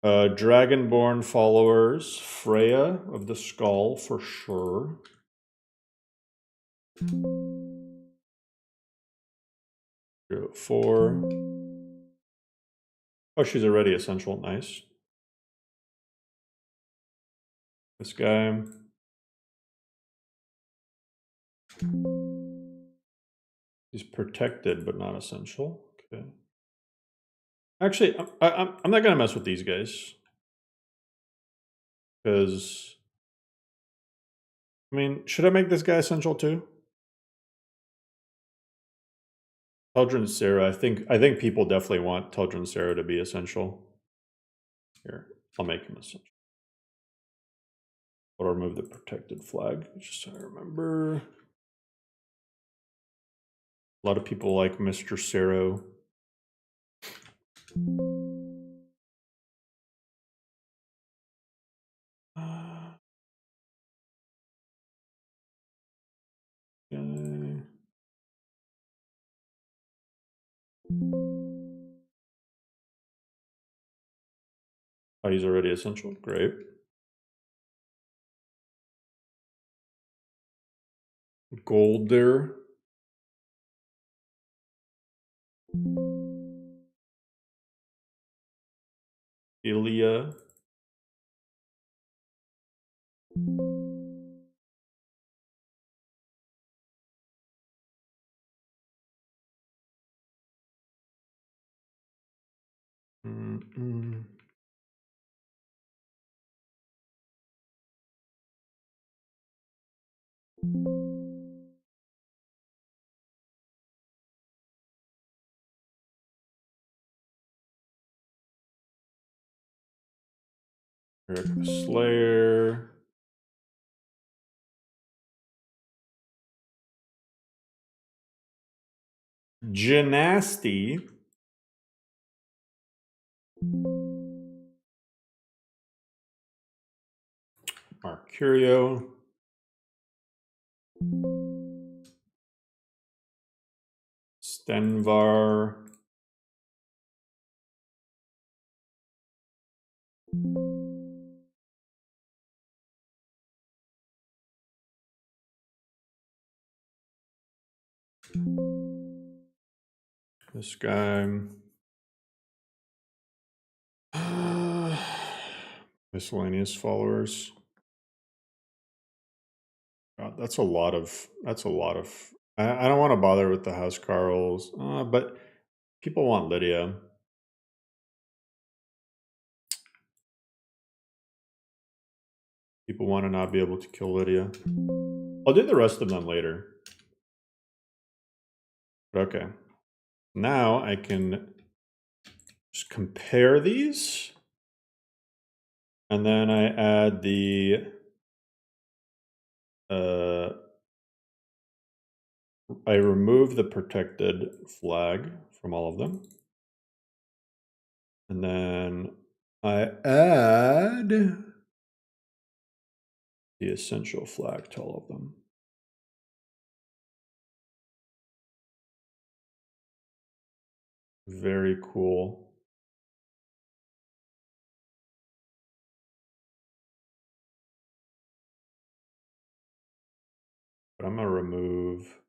Dragonborn followers, Freya of the Skull for sure. 4. Oh, she's already essential. Nice. This guy. He's protected, but not essential. Okay. Actually, I'm not gonna mess with these guys. Because, I mean, should I make this guy essential too? Teldrin Sarah, I think people definitely want Teldrin Sarah to be essential. Here, I'll make him essential. I'll remove the protected flag, just so I remember. A lot of people like Mr. Sero. Okay. Oh, he's already essential. Great. Gold there. Ilya. Eric the Slayer. Gymnasty. Mercurio. Stenvar. This guy. Miscellaneous followers. God, that's a lot of. I don't want to bother with the House Carls, but people want Lydia. People want to not be able to kill Lydia. I'll do the rest of them later. Okay. Now I can just compare these. And then I add the I remove the protected flag from all of them. And then I add the essential flag to all of them. Very cool. But I'm gonna remove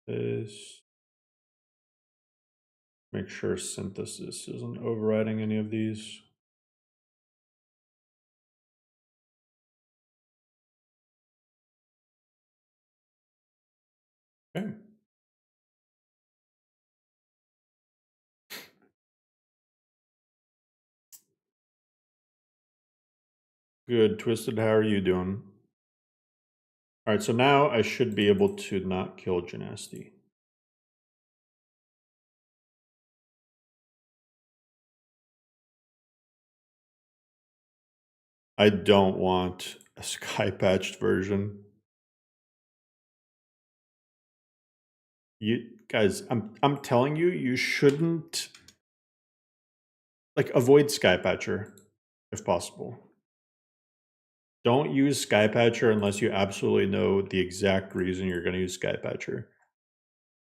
this. Make sure synthesis isn't overriding any of these. Okay. Good. Twisted, how are you doing? All right, so now I should be able to not kill Genasti. I don't want a sky patched version. You guys, I'm telling you, you shouldn't avoid Skypatcher if possible. Don't use Skypatcher unless you absolutely know the exact reason you're going to use Skypatcher.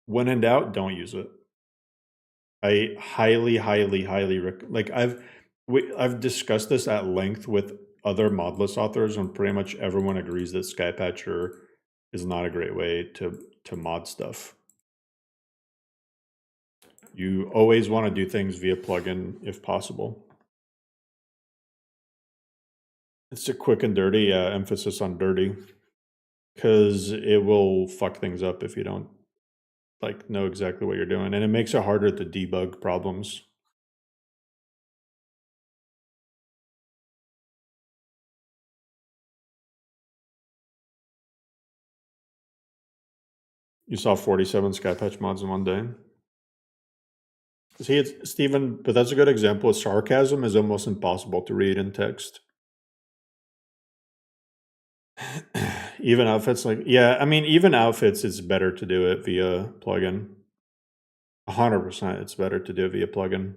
When in doubt, don't use it. I highly I've discussed this at length with other modless authors, and pretty much everyone agrees that Skypatcher is not a great way to mod stuff. You always want to do things via plugin if possible. It's a quick and dirty, emphasis on dirty, because it will fuck things up if you don't know exactly what you're doing, and it makes it harder to debug problems. You saw 47 Skypatch mods in one day. See, it's Stephen, but that's a good example. Sarcasm is almost impossible to read in text. Even outfits, even outfits, it's better to do it via plugin. 100%, it's better to do it via plugin.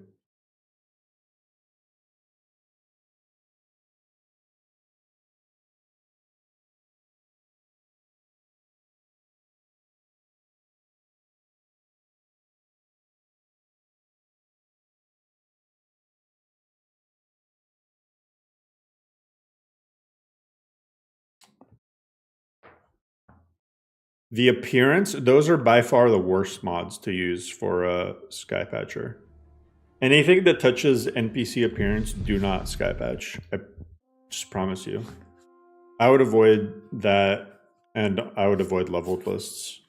The appearance, those are by far the worst mods to use for a Skypatcher. Anything that touches NPC appearance, do not Skypatch. I just promise you. I would avoid that, and I would avoid leveled lists.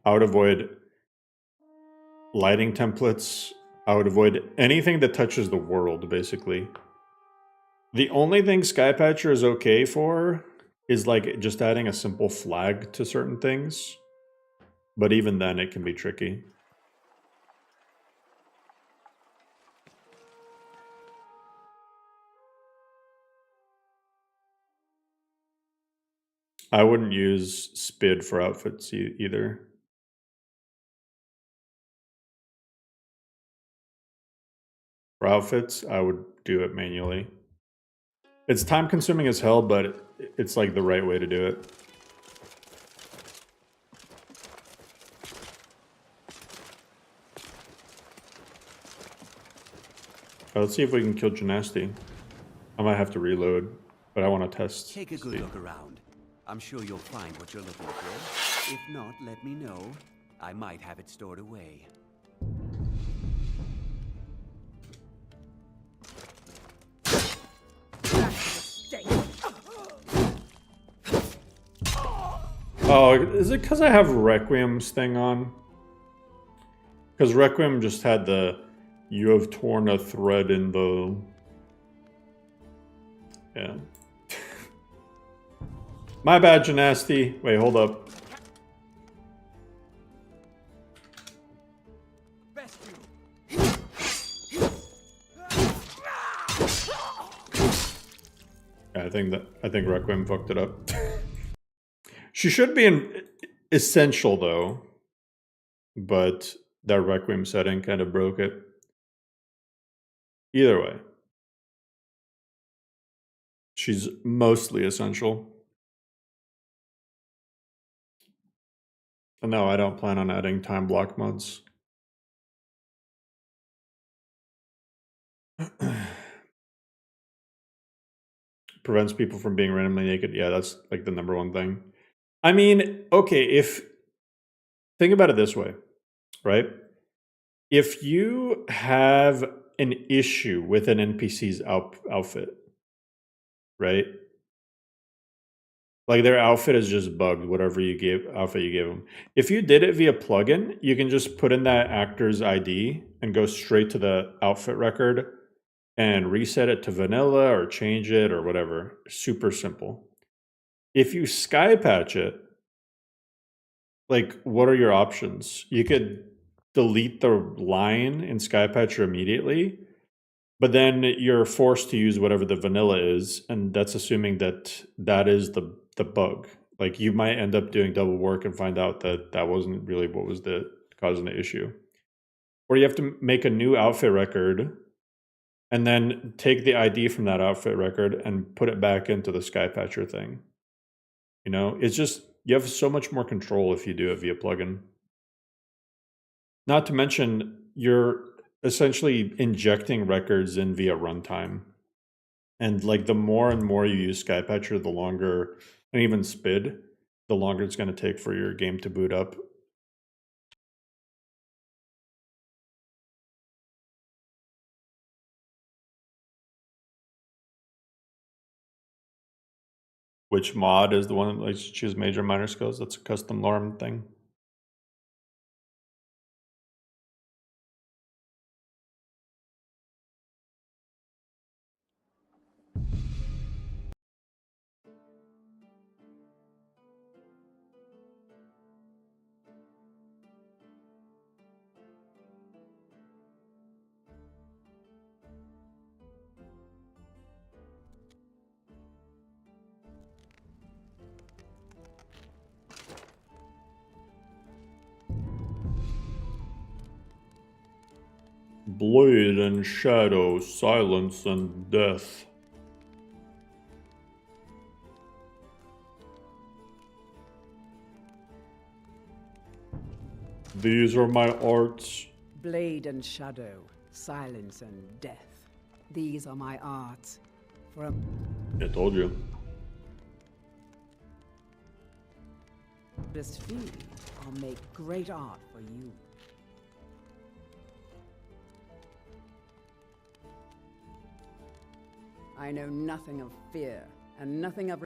I would avoid lighting templates. I would avoid anything that touches the world, basically. The only thing Skypatcher is okay for is just adding a simple flag to certain things. But even then, it can be tricky. I wouldn't use SPID for outfits either. For outfits, I would do it manually. It's time consuming as hell, but it's the right way to do it. Let's see if we can kill Genasti. I might have to reload, but I want to test. Take a good look around. I'm sure you'll find what you're looking for. If not, let me know. I might have it stored away. Oh, is it because I have Requiem's thing on? Because Requiem just had the You have torn a thread in the... Yeah. My bad, Gymnasty. Wait, hold up. Best you. Yeah, I think Requiem fucked it up. She should be an essential though, but that Requiem setting kind of broke it. Either way, she's mostly essential. And no, I don't plan on adding time block mods. Prevents people from being randomly naked. Yeah, that's like the #1 thing. I mean, okay, think about it this way, right? If you have an issue with an NPC's outfit, right? Like their outfit is just bugged, whatever outfit you gave them. If you did it via plugin, you can just put in that actor's ID and go straight to the outfit record and reset it to vanilla or change it or whatever. Super simple. If you sky patch it, like what are your options? You could delete the line in Skypatcher immediately, but then you're forced to use whatever the vanilla is, and that's assuming that that is the bug. Like you might end up doing double work and find out that that wasn't really what was causing the issue. Or you have to make a new outfit record and then take the ID from that outfit record and put it back into the Skypatcher thing. You know, it's just, you have so much more control if you do it via plugin. Not to mention, you're essentially injecting records in via runtime. And like the more and more you use Skypatcher, the longer, and even SPID, the longer it's going to take for your game to boot up. Which mod is the one that lets you choose major minor skills? That's a custom LoreRim thing. Blade and shadow, silence and death. These are my arts. Blade and shadow, silence and death. These are my arts. For a I told you. modest fee, I'll make great art for you. I know nothing of fear, and nothing of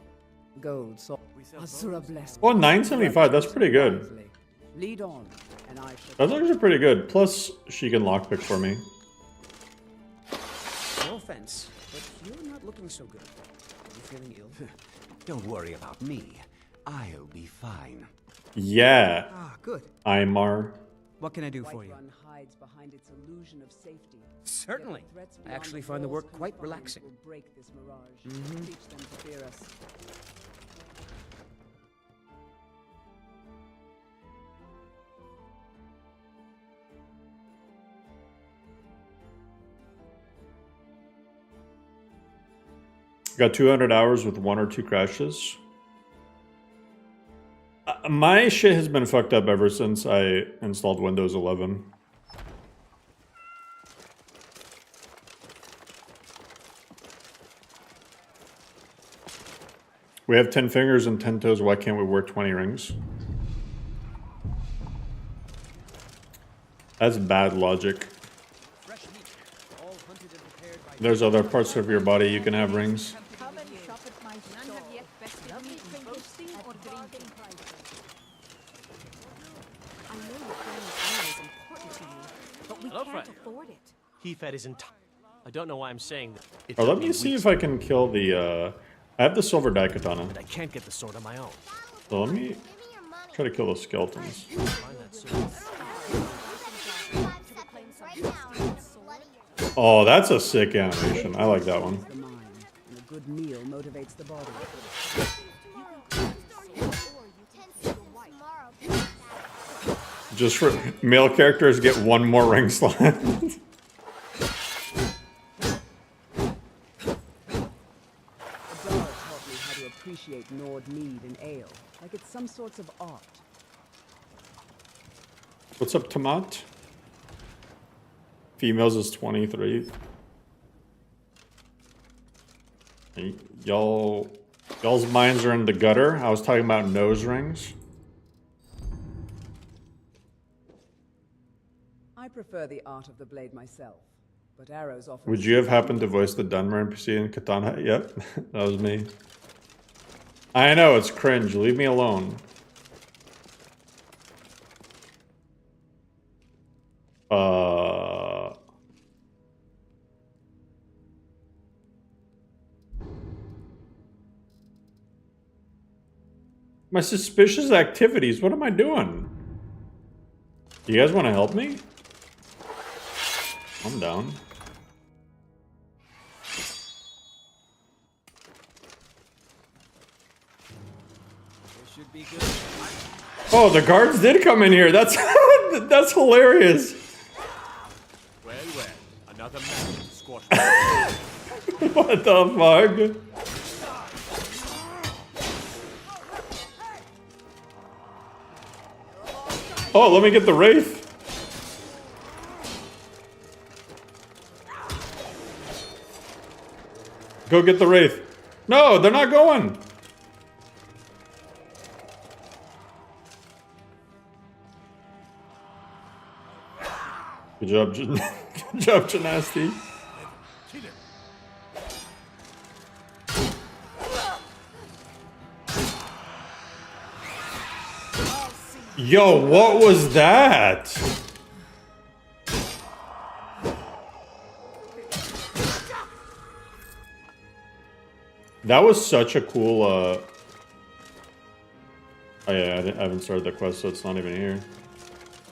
gold, so Azura bless. Oh, 975, that's pretty good. Lead on, and I shall. That's actually pretty good. Plus, she can lockpick for me. No offense, but you're not looking so good. Are you feeling ill? Don't worry about me. I'll be fine. Yeah, Ah, good. Aymar. What can I do for you? Whiterun hides behind its illusion of safety. Certainly. Yet the threats I beyond actually find the walls work quite confined relaxing. Will break this mirage. Teach them to fear us. Got 200 hours with 1 or 2 crashes. My shit has been fucked up ever since I installed Windows 11. We have 10 fingers and 10 toes. Why can't we wear 20 rings? That's bad logic. Fresh meat, all hunted and prepared by There's other parts of your body you can have rings. Come and shop at my store. None have yet bested me in boasting or drinking. I know your family's honor is important to you, but we Hello, can't friend. afford it. He fed his entire. I don't know why I'm saying that. It Oh, took let me me see weeks, if I can kill the, I have the silver dye katana. but I can't get the sword on my own. So let me try to kill the skeletons. Find that sword. Oh, that's a sick animation. I like that one. The mind, and a good meal motivates the body. Just for male characters get one more ring slot. The Dars taught me how to appreciate Nord mead and ale, like it's some sorts of art. What's up, Tomat? Females is 23. Y'all's minds are in the gutter. I was talking about nose rings. I prefer the art of the blade myself, but arrows often. Would you have happened to voice the Dunmer NPC in Katana? Yep, that was me. I know, it's cringe. Leave me alone. My suspicious activities. What am I doing? Do you guys want to help me? I'm down. Should be good. Oh, the guards did come in here. That's that's hilarious. Well, another man to squash. What the fuck? Oh, let me get the wraith. Go get the wraith. No, they're not going. Good job, good job, Janasti. Yo, what was that? That was such a cool, oh yeah, I haven't started the quest, so it's not even here.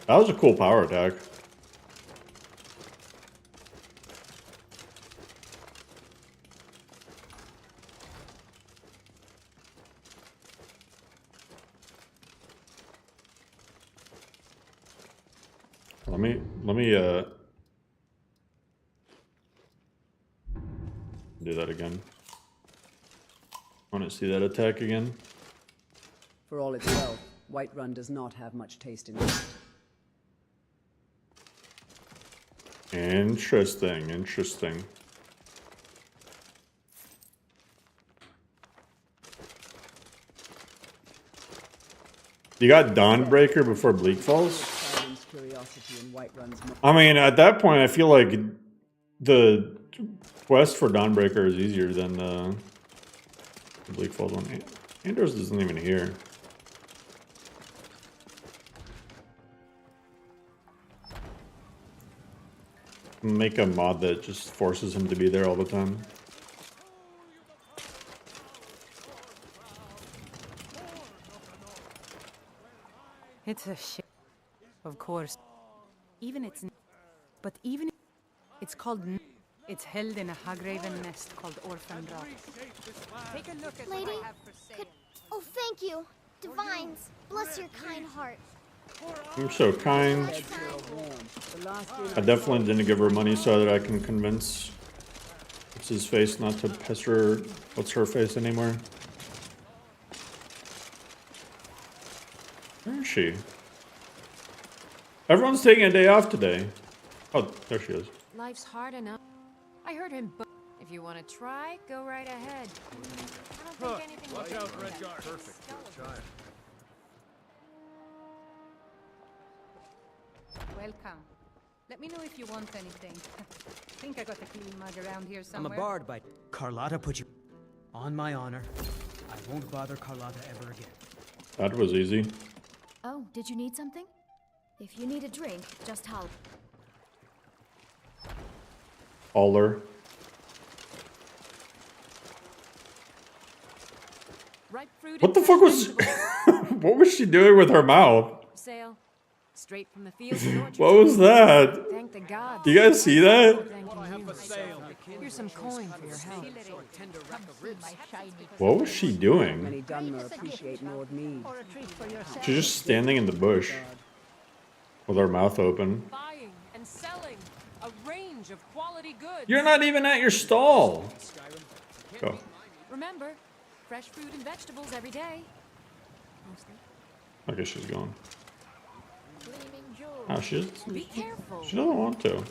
That was a cool power attack. Let me do that again. Want to see that attack again? For all its wealth, Whiterun does not have much taste in it. Interesting, interesting. You got Dawnbreaker before Bleak Falls? I mean, at that point, I feel like the quest for Dawnbreaker is easier than the Bleak Falls one. Andros isn't even here. Make a mod that just forces him to be there all the time. It's a shit. Of course. Even it's called. It's held in a Hagraven nest called Orphan Rock. Take a look at Lady, what I have for sale. oh, thank you. Divines, bless your kind heart. I'm so kind. I definitely didn't give her money so that I can convince what's his face not to pester what's her face anymore. Where is she? Everyone's taking a day off today. Oh, there she is. Life's hard enough. I heard him. If you want to try, go right ahead. I don't think anything. Watch out, Red Guard. Perfect for a giant. Welcome. Let me know if you want anything. I think I got a clean mug around here I'm somewhere. a bard by... Carlotta put you... On my honor, I won't bother Carlotta ever again. That was easy. Oh, did you need something? If you need a drink, just howl. Aller. Ripe fruit What and the fuck fresh was? vegetables. What was she doing with her mouth? Sale. Straight from the fields and orchards. What was that? Thank the gods. Do you guys see that? Thanking you. Here's some coin for your help. What was she doing? Many Dunmer appreciate Nord mead. She's just standing in the bush with her mouth open. Buying and selling a range of quality goods. You're not even at your stall. Go. Remember, fresh fruit and vegetables every day. Mostly. I guess she's gone. Oh, Be careful. she doesn't want to.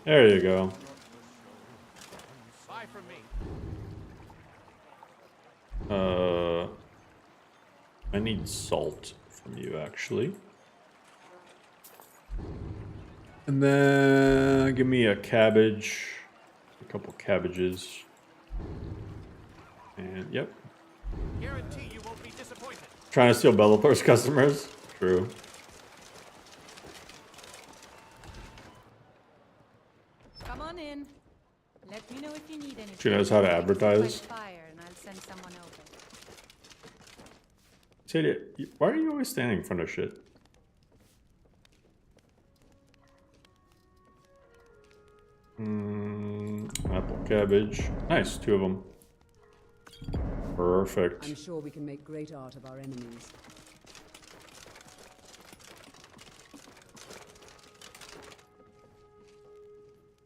There you go. Buy from me. I need salt from you, actually. And then give me a cabbage, a couple cabbages. And yep. Guarantee you won't be disappointed. Trying to steal Bellator's customers? True. Come on in. Let me know if you need anything. She knows how to advertise. Fire and I'll send someone over. Sadie, why are you always standing in front of shit? Apple cabbage. Nice, 2 of them. Perfect. I'm sure we can make great art of our enemies.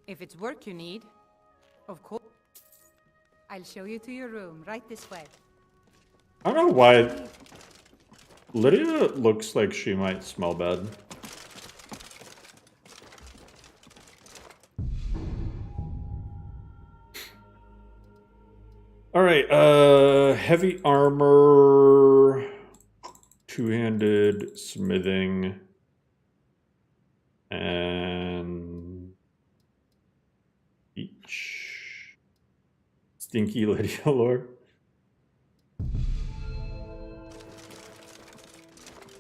If it's work you need, of course. I'll show you to your room, right this way. I don't know why Lydia looks like she might smell bad. Alright, heavy armor, two-handed smithing, and each stinky Lydia lore.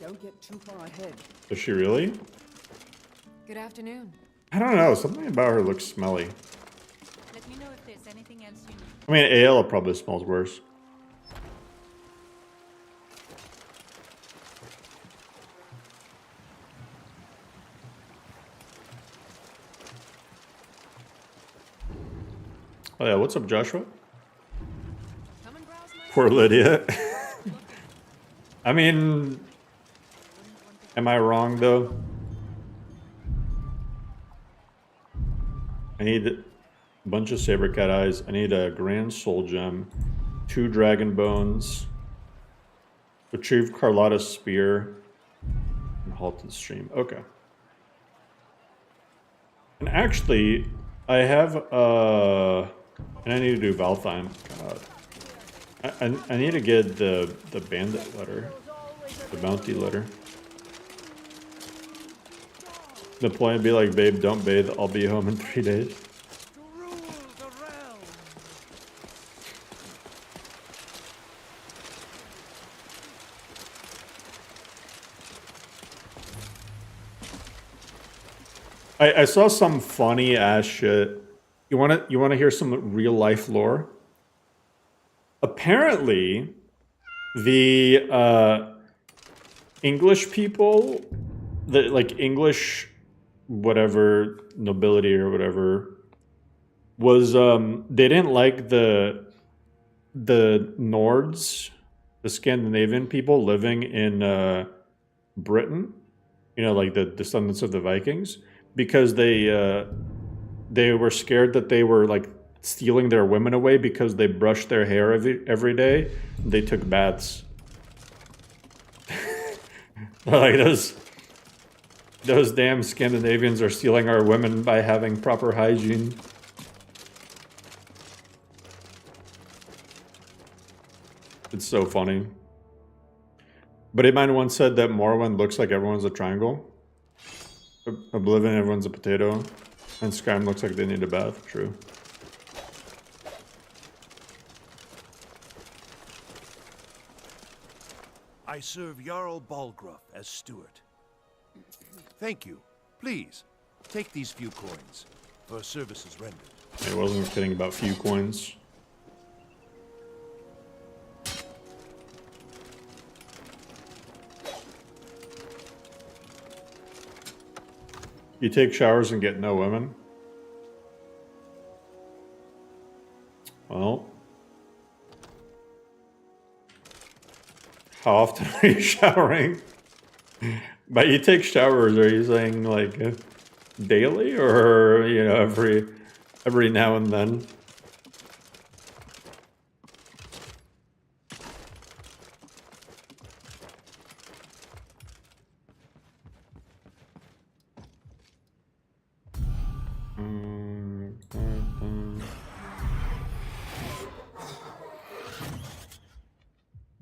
Don't get too far ahead. Is she really? Good afternoon. I don't know, something about her looks smelly. Let me know if there's anything else you need. I mean, Ayla probably smells worse. Oh yeah, what's up, Joshua? Come and browse my Poor Lydia. I mean, am I wrong though? I need a bunch of saber cat eyes. I need a grand soul gem, 2 dragon bones, retrieve Carlotta's spear, and halt the stream. Okay. And actually, I have and I need to do Valtheim. God. I need to get the bandit letter, the bounty letter. The point would be like, babe, don't bathe. I'll be home in 3 days. Rule the realm. I saw some funny ass shit. You wanna hear some real life lore? Apparently, the English people, the like English whatever nobility or whatever, was they didn't like the Nords, the Scandinavian people living in Britain, you know, like the descendants of the Vikings, because they were scared that they were like stealing their women away because they brushed their hair every day. They took baths. Like those damn Scandinavians are stealing our women by having proper hygiene. It's so funny. Buddy mine once said that Morrowind looks like everyone's a triangle. Oblivion, everyone's a potato. And Skyrim looks like they need a bath. True. I serve Jarl Balgruuf as steward. Thank you. Please, take these few coins for services rendered. I wasn't kidding about few coins. You take showers and get no women? Well, how often are you showering? But you take showers, are you saying like daily or, you know, every now and then?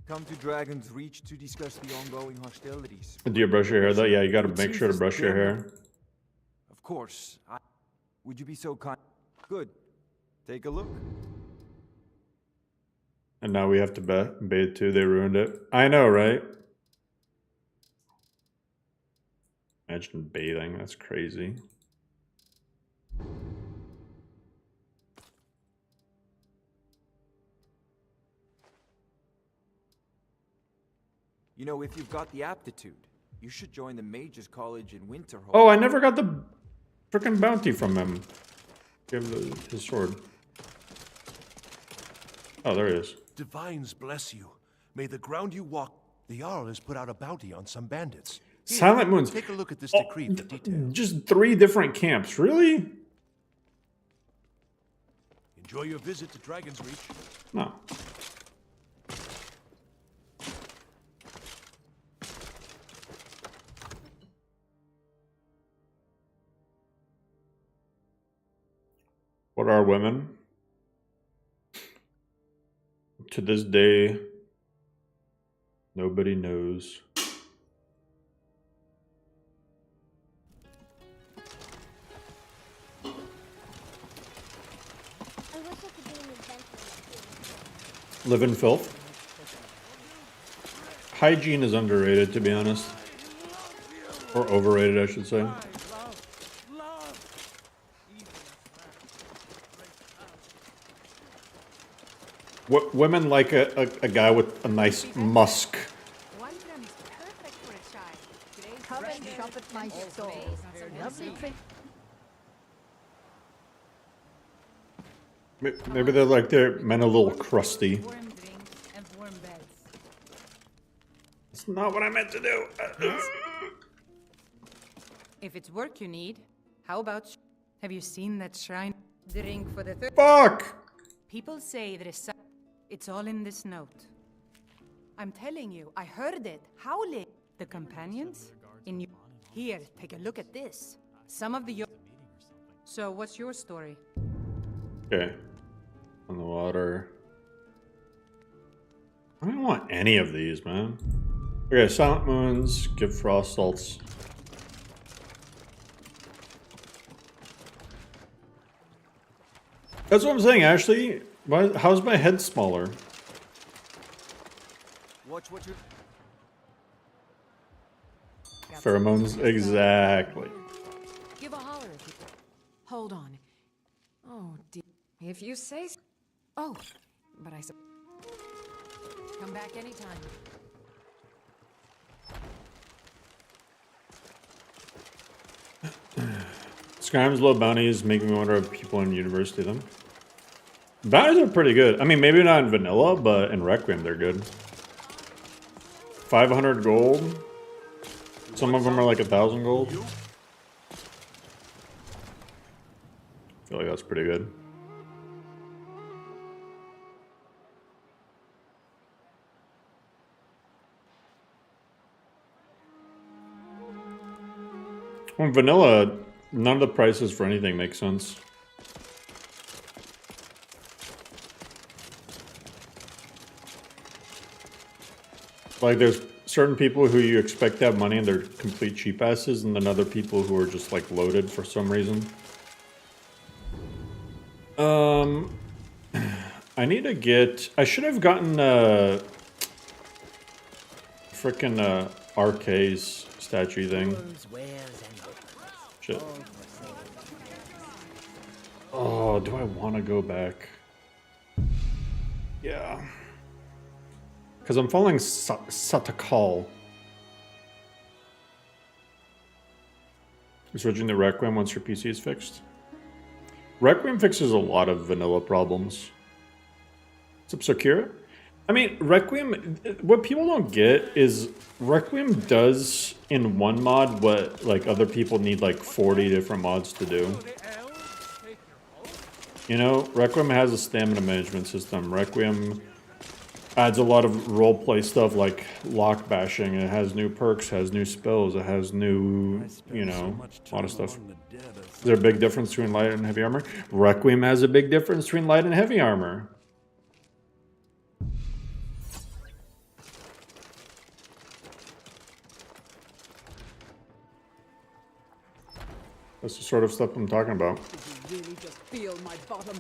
Come to Dragon's Reach to discuss the ongoing hostilities. Do you brush your hair though? Yeah, you gotta make sure to brush your hair. Of course. Would you be so kind? Good. Take a look. And now we have to bathe too. They ruined it. I know, right? Imagine bathing. That's crazy. You know, if you've got the aptitude, you should join the Mages College in Winterhold. Oh, I never got the freaking bounty from him. Give his sword. Oh, there he is. Divines bless you. May the ground you walk. The Jarl has put out a bounty on some bandits. Here, Silent Moons. Take a look at this decree for details. Just 3 different camps. Really? Enjoy your visit to Dragon's Reach. No. What are women? To this day, nobody knows. Live in filth. Hygiene is underrated, to be honest. Or overrated, I should say. Women like a guy with a nice musk. Come and shop at my store. Lovely drink. Maybe they're like their men a little crusty. That's not what I meant to do. If it's work you need, how about... Have you seen that shrine? Drink for the third... Fuck! People say there is some... It's all in this note. I'm telling you, I heard it. Howling. The companions? In you. Here, take a look at this. Some of the... So, what's your story? Okay. On the water. I don't want any of these, man. Okay, Silent Moons, give frost salts. That's what I'm saying, Ashley. How's my head smaller? Watch what you're... Pheromones, exactly. Give a holler if you... Hold on. Oh, dear. If you say so. Oh, but I... Come back anytime. Skyrim's low bounties make me wonder if people in university them. Bounties are pretty good. I mean, maybe not in vanilla, but in Requiem they're good. 500 gold. Some of them are like 1,000 gold. I feel like that's pretty good. Well, vanilla, none of the prices for anything make sense. Like, there's certain people who you expect to have money and they're complete cheap asses, and then other people who are just, like, loaded for some reason. I need to get... I should have gotten, frickin', RKs statue thing. Tools, wares, and weapons. Shit. All for sale. Oh, do I want to go back? Yeah. Because I'm following Satakal. Switching to Requiem once your PC is fixed. Requiem fixes a lot of vanilla problems. What's up, Sakura? I mean, Requiem, what people don't get is Requiem does in one mod what like other people need like 40 different mods to do. You know, Requiem has a stamina management system. Requiem adds a lot of roleplay stuff like lock bashing. It has new perks, has new spells, it has new, you know, a lot of stuff. Is there a big difference between light and heavy armor? Requiem has a big difference between light and heavy armor. That's the sort of stuff I'm talking about. Did you really just feel my bottom?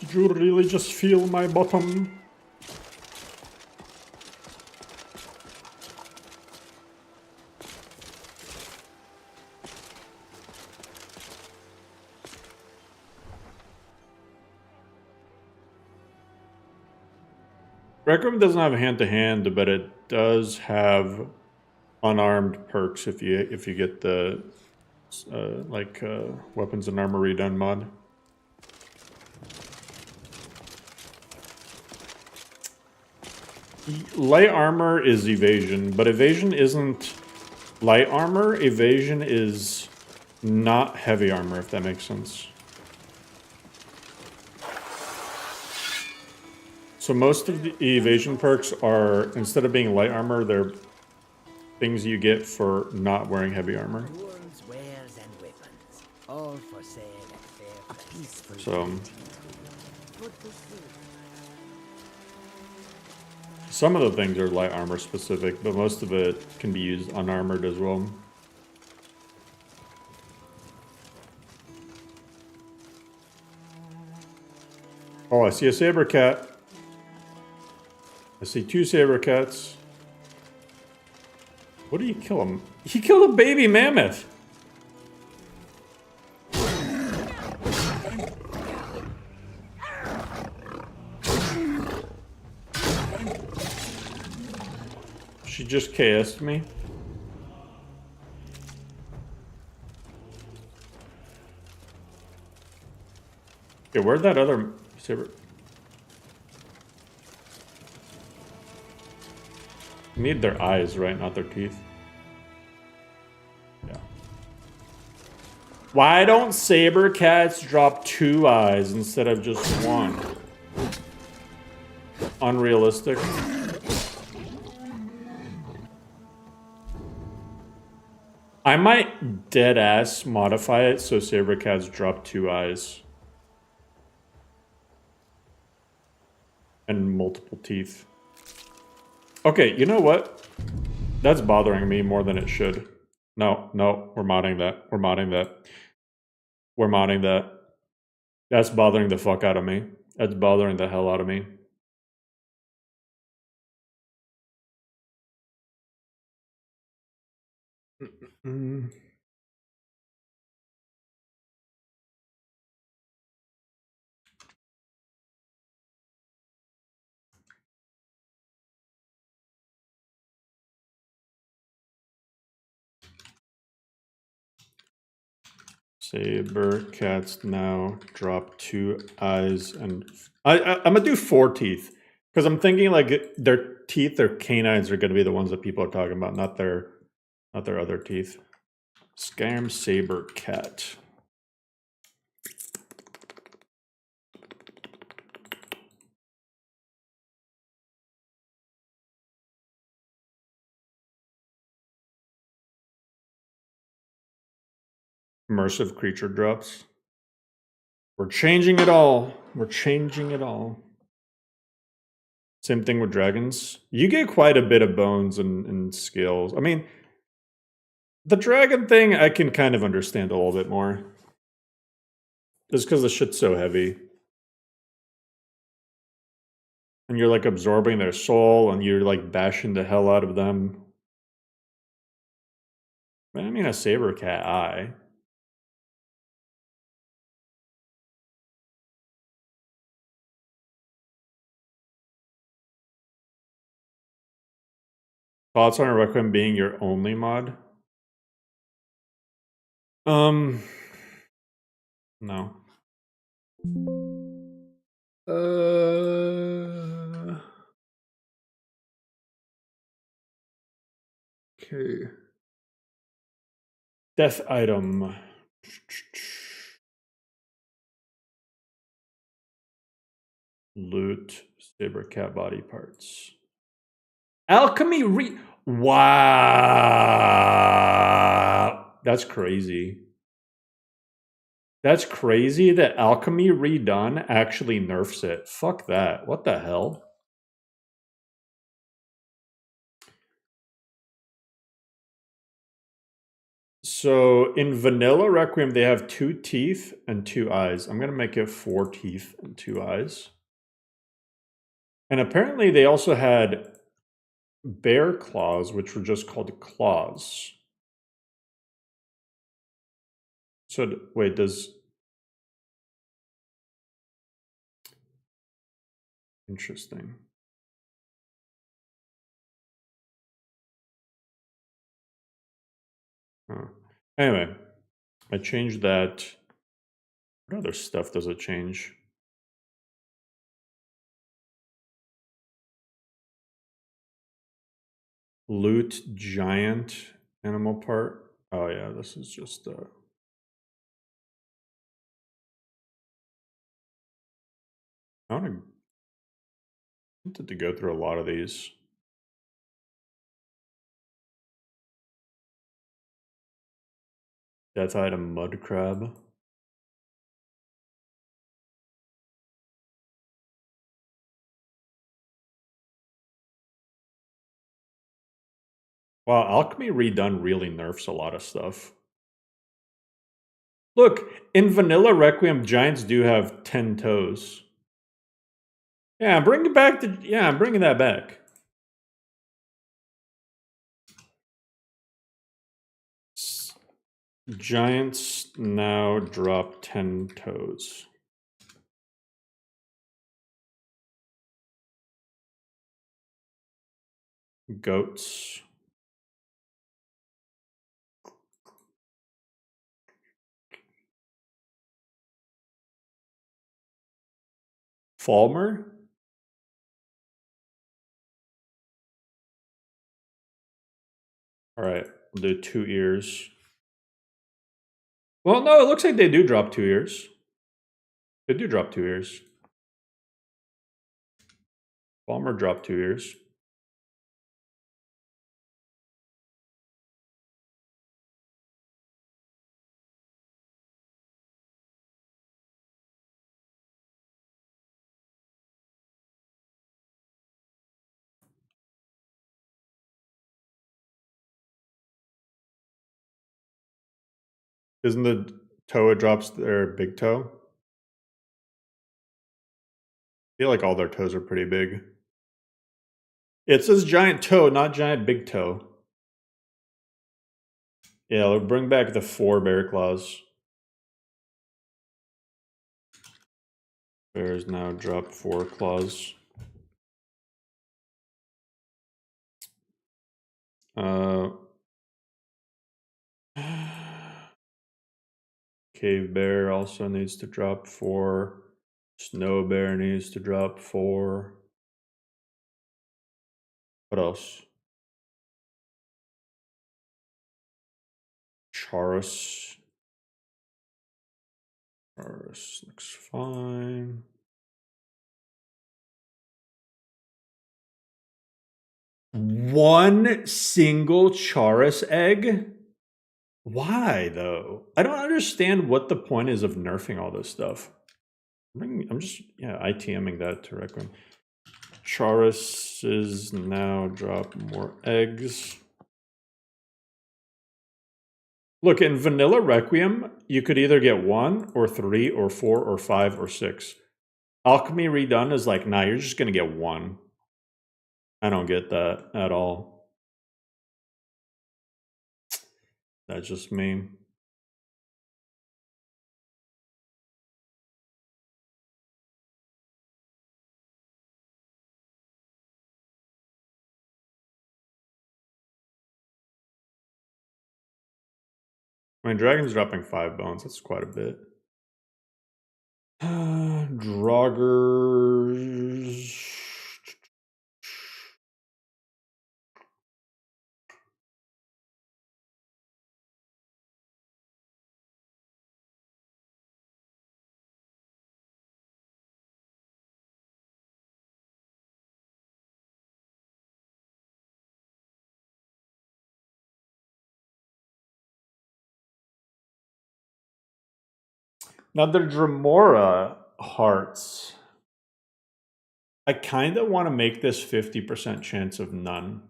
Did you really just feel my bottom? Requiem doesn't have hand-to-hand, but it does have unarmed perks if you get the weapons and armor redone mod. Light armor is evasion, but evasion isn't light armor. Evasion is not heavy armor, if that makes sense. So most of the evasion perks are, instead of being light armor, they're things you get for not wearing heavy armor. Tools, wares, and weapons. All for sale at fair price. Peaceful. So some of the things are light armor specific, but most of it can be used unarmored as well. Oh, I see a saber cat. I see 2 saber cats. What did he kill him? He killed a baby mammoth. She just KS'd me. Okay, where'd that other saber? Need their eyes, right? Not their teeth. Yeah. Why don't saber cats drop 2 eyes instead of just 1? Unrealistic. I might dead ass modify it so saber cats drop 2 eyes. And multiple teeth. Okay, you know what? That's bothering me more than it should. No, we're modding that. We're modding that. We're modding that. That's bothering the fuck out of me. That's bothering the hell out of me. Saber cats now drop 2 eyes, and I'm gonna do 4 teeth because I'm thinking like their teeth, their canines are gonna be the ones that people are talking about, not their other teeth. Scam saber cat. Immersive creature drops. We're changing it all. We're changing it all. Same thing with dragons. You get quite a bit of bones and skills. I mean, the dragon thing I can kind of understand a little bit more. Just because the shit's so heavy. And you're like absorbing their soul and you're like bashing the hell out of them. I mean a saber cat eye. Thoughts on a Requiem being your only mod? No. Okay. Death item. Loot. Saber cat body parts. Alchemy Wow. That's crazy. That's crazy that Alchemy Redone actually nerfs it. Fuck that. What the hell? So in Vanilla Requiem, they have 2 teeth and 2 eyes. I'm going to make it 4 teeth and 2 eyes. And apparently they also had bear claws, which were just called claws. So wait, does... Interesting. Huh. Anyway, I changed that. What other stuff does it change? Loot giant animal part. Oh yeah, this is just I wanted to go through a lot of these. Death item mud crab. Wow, Alchemy Redone really nerfs a lot of stuff. Look, in Vanilla Requiem, giants do have 10 toes. Yeah, bring it back to... Yeah, I'm bringing that back. Giants now drop 10 toes. Goats. Falmer? All right, we'll do 2 ears. Well, no, it looks like they do drop 2 ears. They do drop 2 ears. Falmer dropped 2 ears. Isn't the toe it drops their big toe? I feel like all their toes are pretty big. It says giant toe, not giant big toe. Yeah, we'll bring back the 4 bear claws. Bears now drop 4 claws. Cave bear also needs to drop 4. Snow bear needs to drop 4. What else? Chaurus. Chaurus looks fine. One single Chaurus egg? Why, though? I don't understand what the point is of nerfing all this stuff. I'm just, yeah, ITMing that to Requiem. Chauruses now drop more eggs. Look, in Vanilla Requiem, you could either get 1 or 3 or 4 or 5 or 6. Alchemy Redone is like, nah, you're just going to get 1. I don't get that at all. That's just me. I mean, dragon's dropping 5 bones. That's quite a bit. Draugrs. Now the Dremora hearts. I kind of want to make this 50% chance of none.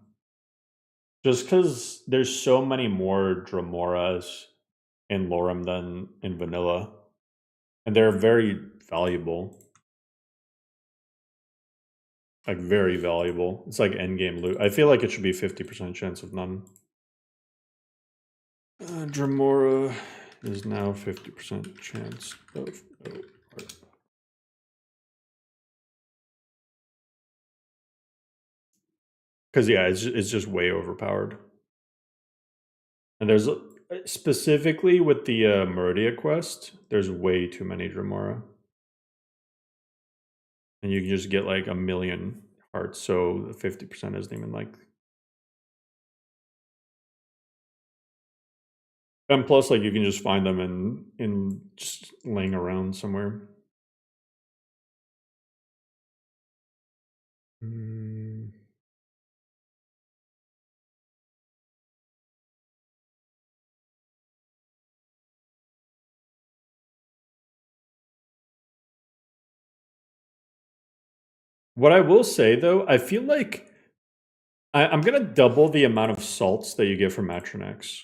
Just because there's so many more Dremoras in LoreRim than in vanilla. And they're very valuable. Like, very valuable. It's like endgame loot. I feel like it should be 50% chance of none. Dremora is now 50% chance of... Because, yeah, it's just way overpowered. And there's... Specifically with the Meridia quest, there's way too many Dremora. And you can just get like 1,000,000 hearts, so 50% isn't even like... And plus, like, you can just find them in just laying around somewhere. What I will say, though, I feel like I'm going to double the amount of salts that you get from Matronex.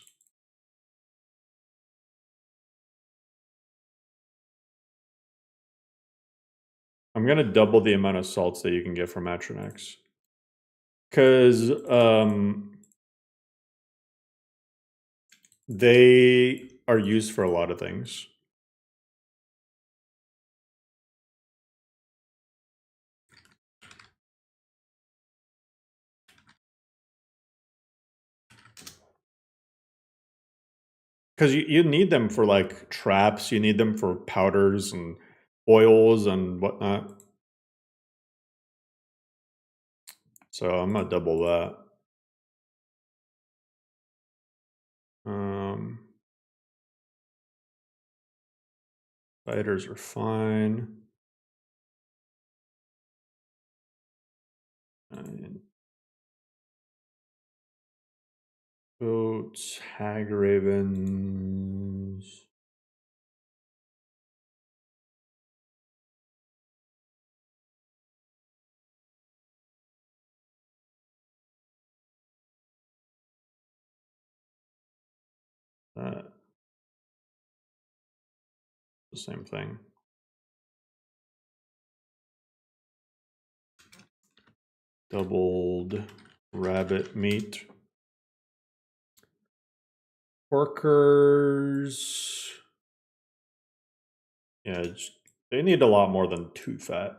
I'm going to double the amount of salts that you can get from Matronex. Because they are used for a lot of things. Because you need them for, like, traps. You need them for powders and oils and whatnot. So I'm going to double that. Spiders are fine. Goats, hag ravens. The same thing. Doubled rabbit meat. Porkers. Yeah, they need a lot more than 2 fat.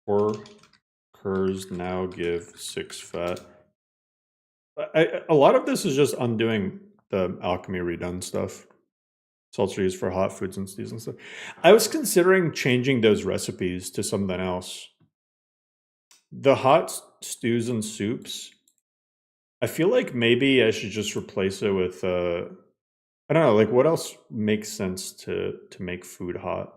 Porkers now give 6 fat. A lot of this is just undoing the alchemy redone stuff. Salts are used for hot foods and stews and stuff. I was considering changing those recipes to something else. The hot stews and soups, I feel like maybe I should just replace it with, I don't know, like, what else makes sense to make food hot?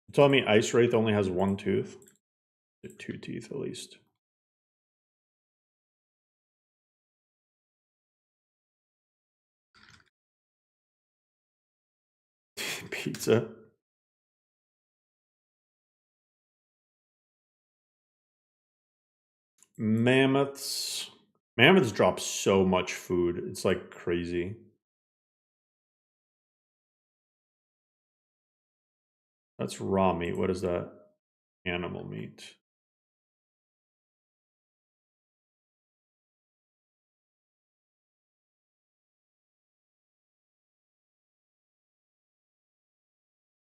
You telling me Ice Wraith only has 1 tooth? 2 teeth, at least. Pizza. Mammoths. Mammoths drop so much food. It's like crazy. That's raw meat. What is that? animal meat.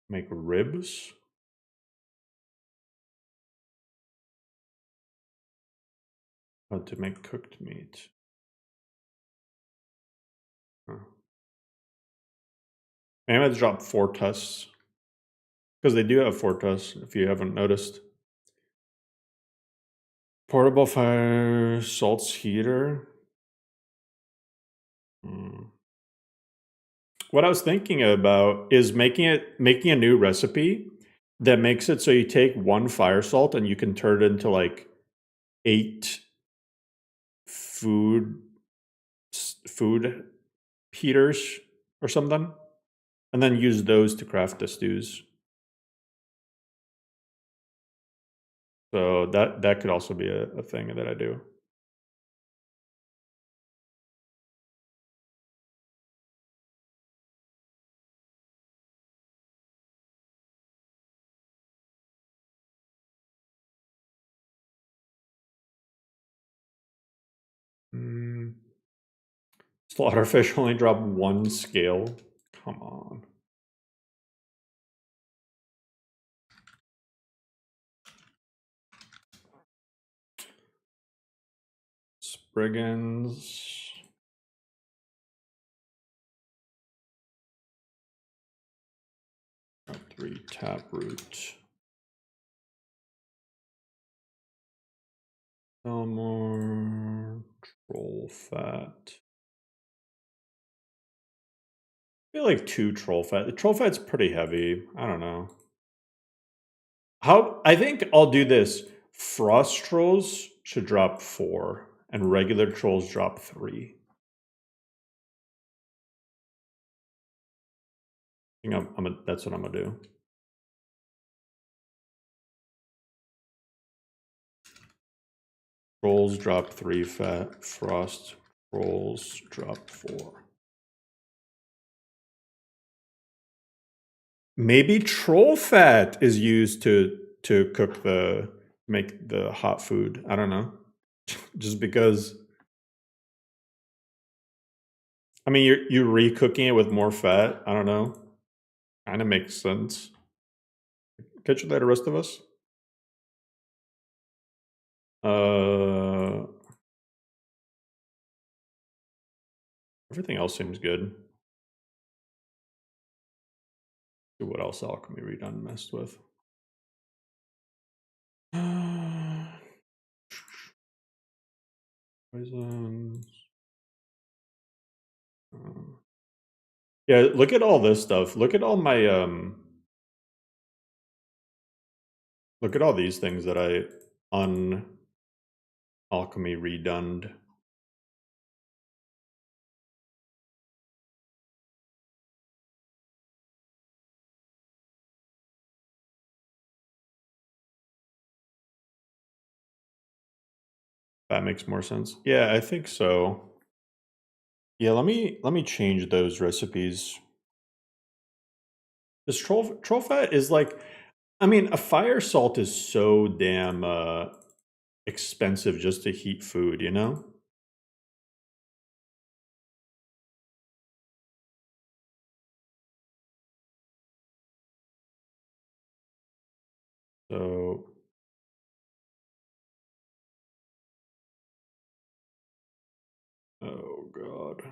Make ribs. How to make cooked meat. Huh. Maybe I have to drop 4 tusks. Because they do have 4 tusks, if you haven't noticed. Portable fire salts heater. What I was thinking about is making a new recipe that makes it so you take 1 fire salt and you can turn it into like 8 food heaters or something, and then use those to craft the stews. So that could also be a thing that I do. Slaughterfish only drop 1 scale. Come on. Spriggans. Got 3 taproot. More troll fat. I feel like 2 troll fat. The troll fat's pretty heavy. I don't know. I think I'll do this. Frost trolls should drop 4, and regular trolls drop 3. I think that's what I'm gonna do. Trolls drop 3 fat. Frost trolls drop 4. Maybe troll fat is used to make the hot food. I don't know. Just because. I mean, you're re-cooking it with more fat. I don't know. Kind of makes sense. Catch you later, rest of us. Everything else seems good. See what else alchemy redone messed with. Poisons. Yeah, look at all this stuff. Look at all my look at all these things that I alchemy redone. That makes more sense. Yeah, I think so. Yeah, let me change those recipes. This troll fat is like, I mean, a fire salt is so damn expensive just to heat food, you know? So oh god.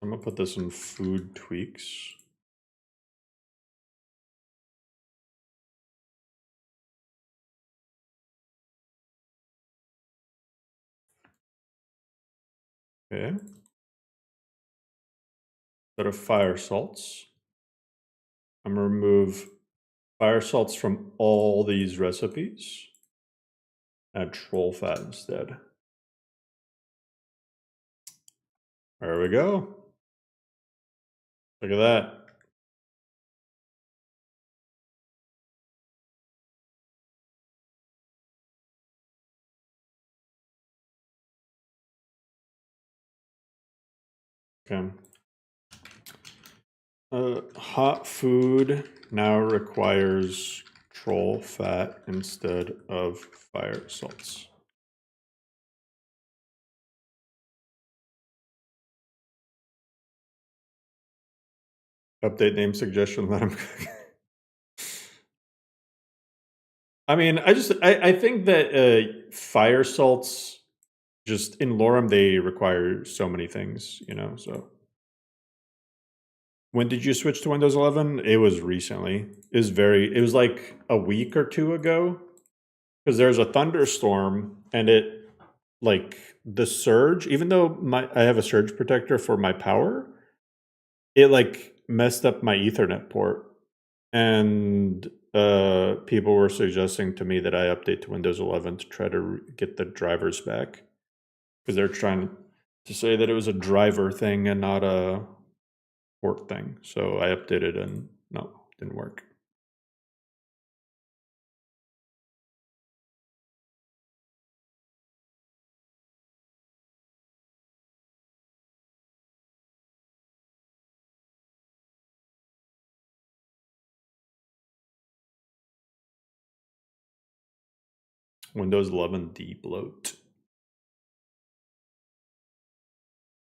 I'm gonna put this in food tweaks. Okay. Instead of fire salts, I'm gonna remove fire salts from all these recipes. Add troll fat instead. There we go. Look at that. Okay. Hot food now requires troll fat instead of fire salts. Update name suggestion. Let him cook. I mean, I think that fire salts, just in LoreRim, they require so many things, you know, so. When did you switch to Windows 11? It was recently. It was like a week or two ago. Because there's a thunderstorm and it, like, the surge, even though I have a surge protector for my power, it like messed up my Ethernet port. And people were suggesting to me that I update to Windows 11 to try to get the drivers back. Because they're trying to say that it was a driver thing and not a port thing. So I updated and no, didn't work. Windows 11 debloat.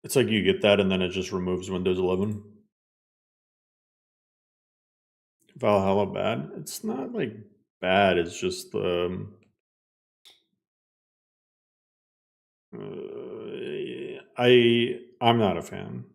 It's like you get that and then it just removes Windows 11. Valhalla bad? It's not like bad, it's just I'm not a fan.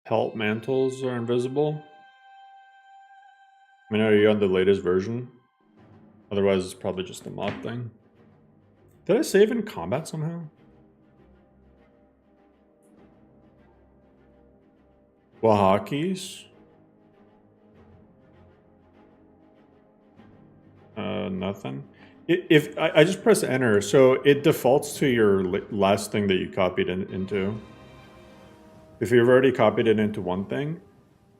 Pelt mantles are invisible. I mean, are you on the latest version? Otherwise, it's probably just a mod thing. Did I save in combat somehow? Oaxaquis? Nothing. If I just press enter, so it defaults to your last thing that you copied into. If you've already copied it into one thing,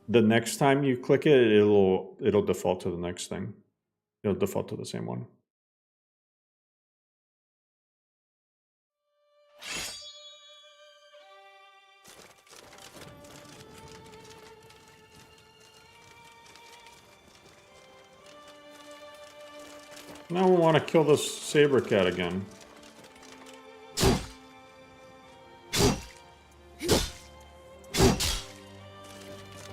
the next time you click it, it'll default to the next thing. It'll default to the same one. Now we want to kill this saber cat again.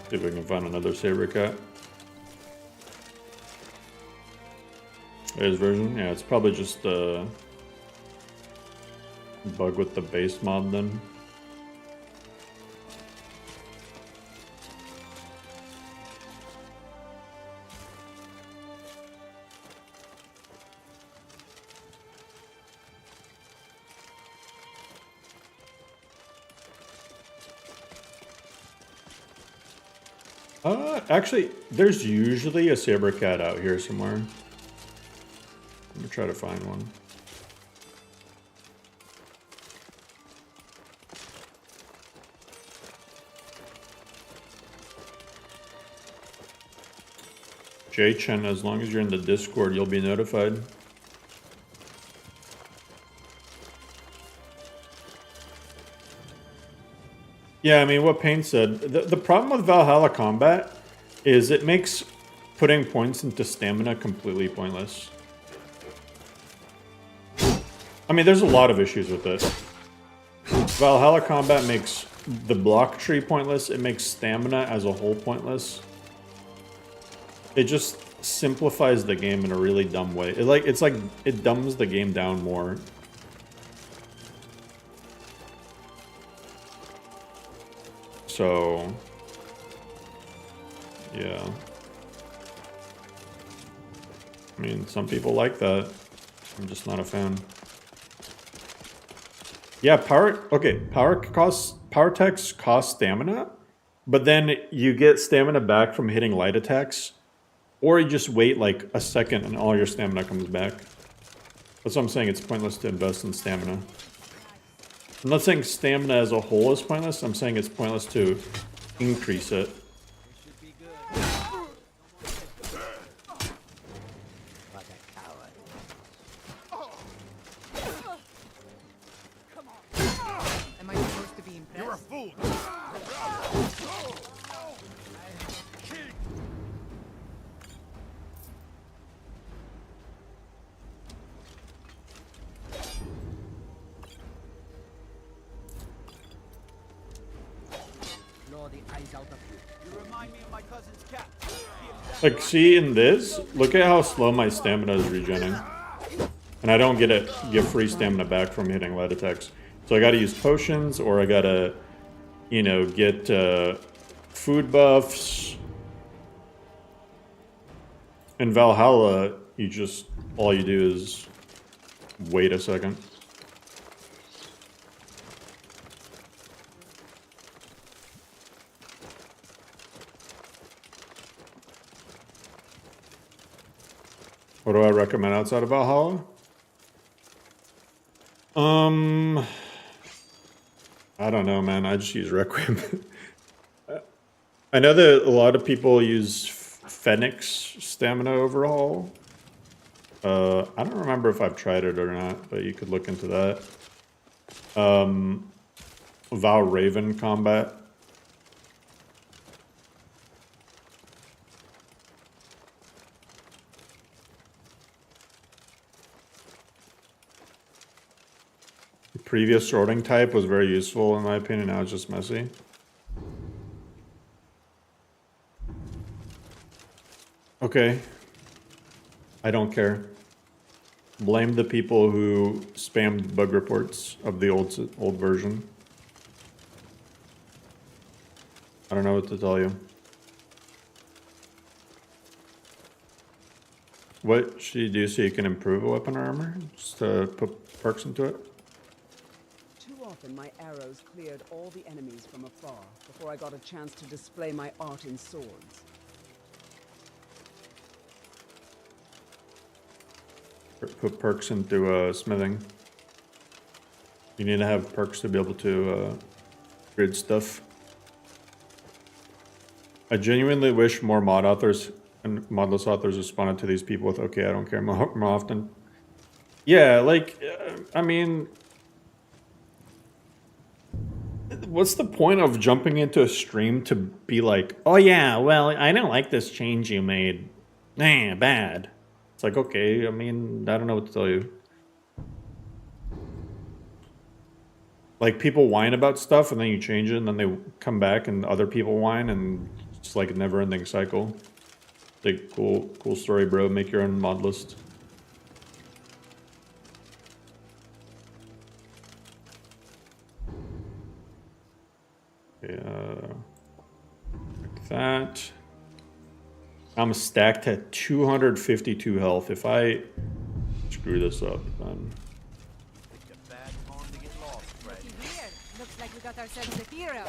See if we can find another saber cat. There's version. Yeah, it's probably just a bug with the base mod then. Actually, there's usually a saber cat out here somewhere. Let me try to find one. J-Chen, as long as you're in the Discord, you'll be notified. Yeah, I mean, what Payne said, the problem with Valhalla combat is it makes putting points into stamina completely pointless. I mean, there's a lot of issues with it. Valhalla combat makes the block tree pointless. It makes stamina as a whole pointless. It just simplifies the game in a really dumb way. It's like it dumbs the game down more. So, yeah. I mean, some people like that. I'm just not a fan. Yeah, power attacks cost stamina, but then you get stamina back from hitting light attacks, or you just wait like a second and all your stamina comes back. That's what I'm saying, it's pointless to invest in stamina. I'm not saying stamina as a whole is pointless, I'm saying it's pointless to increase it. Am I supposed to be impressed? You're a fool! You remind me of my cousin's cat. Like, see in this, look at how slow my stamina is regenerating. And I don't get free stamina back from hitting light attacks. So I gotta use potions, or I gotta, you know, get food buffs. In Valhalla, all you do is wait a second. What do I recommend outside of Valhalla? I don't know, man. I just use Requiem. I know that a lot of people use Phoenix Stamina Overhaul. I don't remember if I've tried it or not, but you could look into that. Val Raven Combat. Previous sorting type was very useful in my opinion, now it's just messy. Okay. I don't care. Blame the people who spammed bug reports of the old version. I don't know what to tell you. What should you do so you can improve a weapon or armor? Just put perks into it? Often my arrows cleared all the enemies from afar before I got a chance to display my art in swords. Put perks into smithing. You need to have perks to be able to grid stuff. I genuinely wish more mod authors and modless authors responded to these people with, okay, I don't care more often. Yeah, like, I mean... What's the point of jumping into a stream to be like, oh yeah, well, I don't like this change you made. Nah, bad. It's like, okay, I mean, I don't know what to tell you. Like, people whine about stuff and then you change it and then they come back and other people whine and it's like a never-ending cycle. Like, cool story, bro. Make your own mod list. Like that. I'm stacked at 252 health. If I screw this up, then... Looks like we got ourselves a hero.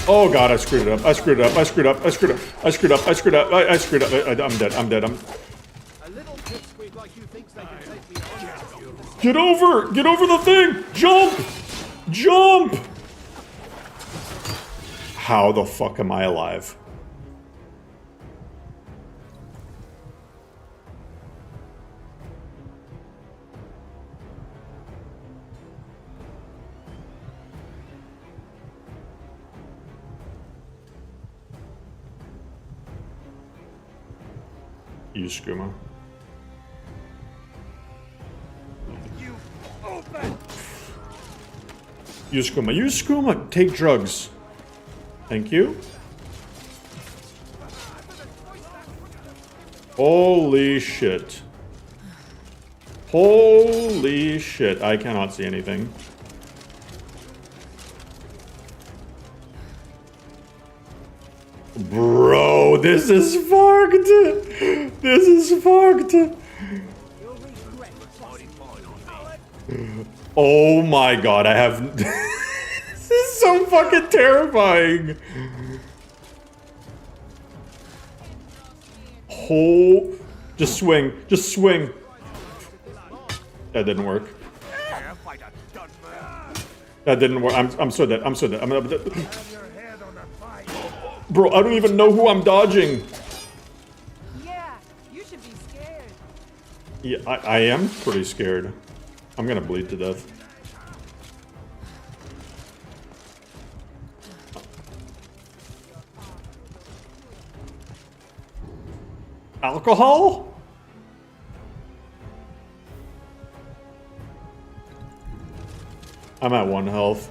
Oh god, I screwed it up. I screwed it up. I screwed up. I screwed up. I screwed up. I screwed up. I screwed up. I'm dead. I'm dead. A little pipsqueak like you thinks they can take me on. Get over! Get over the thing! Jump! Jump! How the fuck am I alive? Use skooma. Use skooma. Use skooma. Take drugs. Thank you. Holy shit. Holy shit. I cannot see anything. Bro, this is fucked. This is fucked. Oh my god, I have... This is so fucking terrifying. Oh, just swing. Just swing. That didn't work. That didn't work. I'm so dead. I'm so dead. I'm dead. Bro, I don't even know who I'm dodging. Yeah, you should be scared. Yeah, I am pretty scared. I'm gonna bleed to death. Alcohol? I'm at 1 health.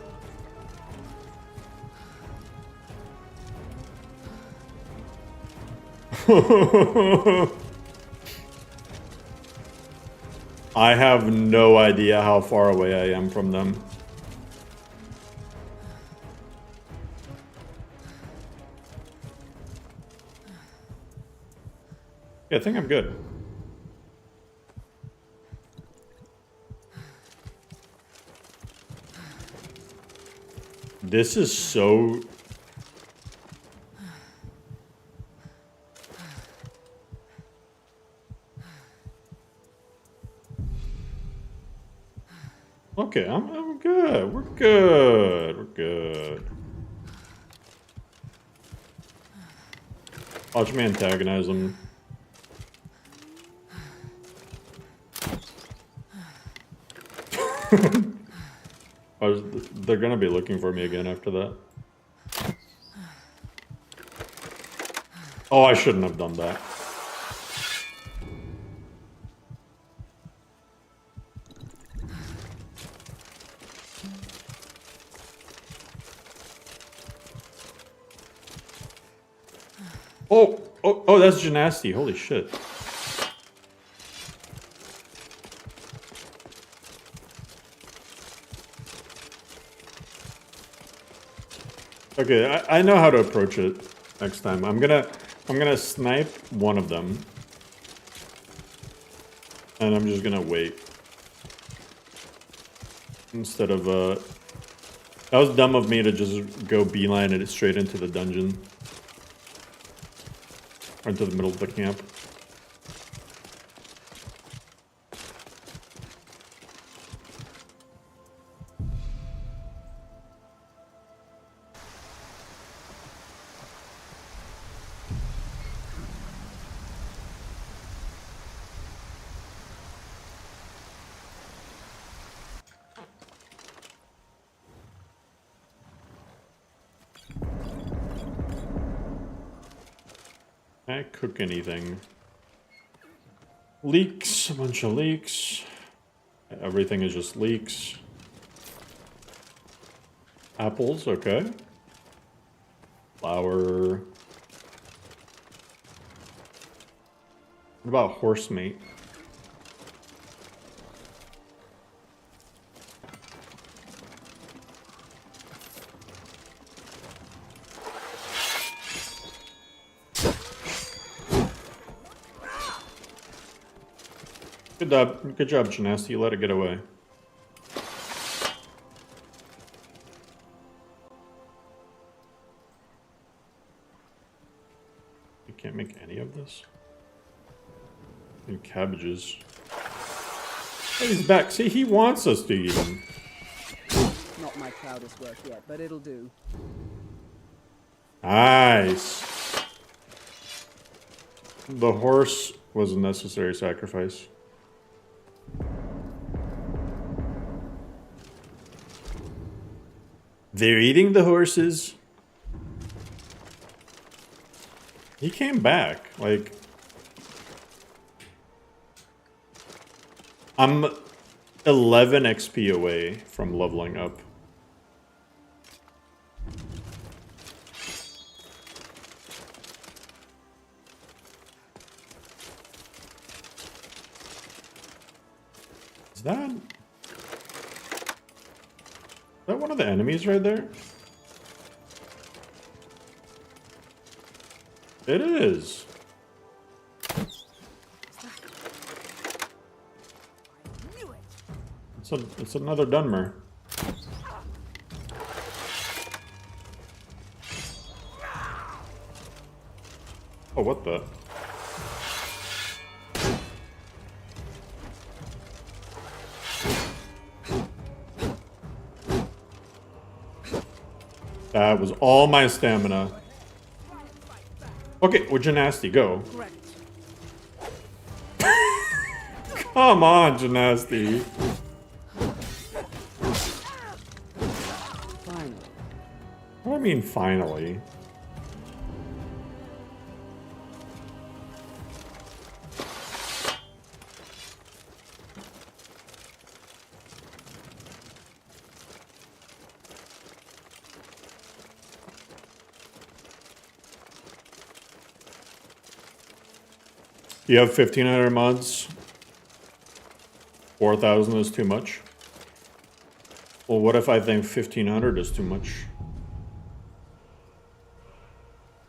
I have no idea how far away I am from them. Yeah, I think I'm good. This is so... Okay, I'm good. We're good. We're good. Watch me antagonize them. They're gonna be looking for me again after that. Oh, I shouldn't have done that. Oh, that's Gymnasty. Holy shit. Okay, I know how to approach it next time. I'm gonna snipe one of them. And I'm just gonna wait. Instead of, that was dumb of me to just go beeline it straight into the dungeon. Or into the middle of the camp. Can I cook anything? Leeks, a bunch of leeks. Everything is just leeks. Apples, okay. Flour. What about horse meat? Good job, Gymnasty. You let it get away. You can't make any of this? And cabbages. Oh, he's back. See, he wants us to eat him. Not my proudest work yet, but it'll do. Nice. The horse was a necessary sacrifice. They're eating the horses. He came back. Like, I'm 11 XP away from leveling up. Is that one of the enemies right there? It is. It's another Dunmer. Oh, what the? That was all my stamina. Okay, well, Gymnasty, go. Come on, Gymnasty. Finally. What do I mean, finally? You have 1,500 mods? 4,000 is too much? Well, what if I think 1,500 is too much?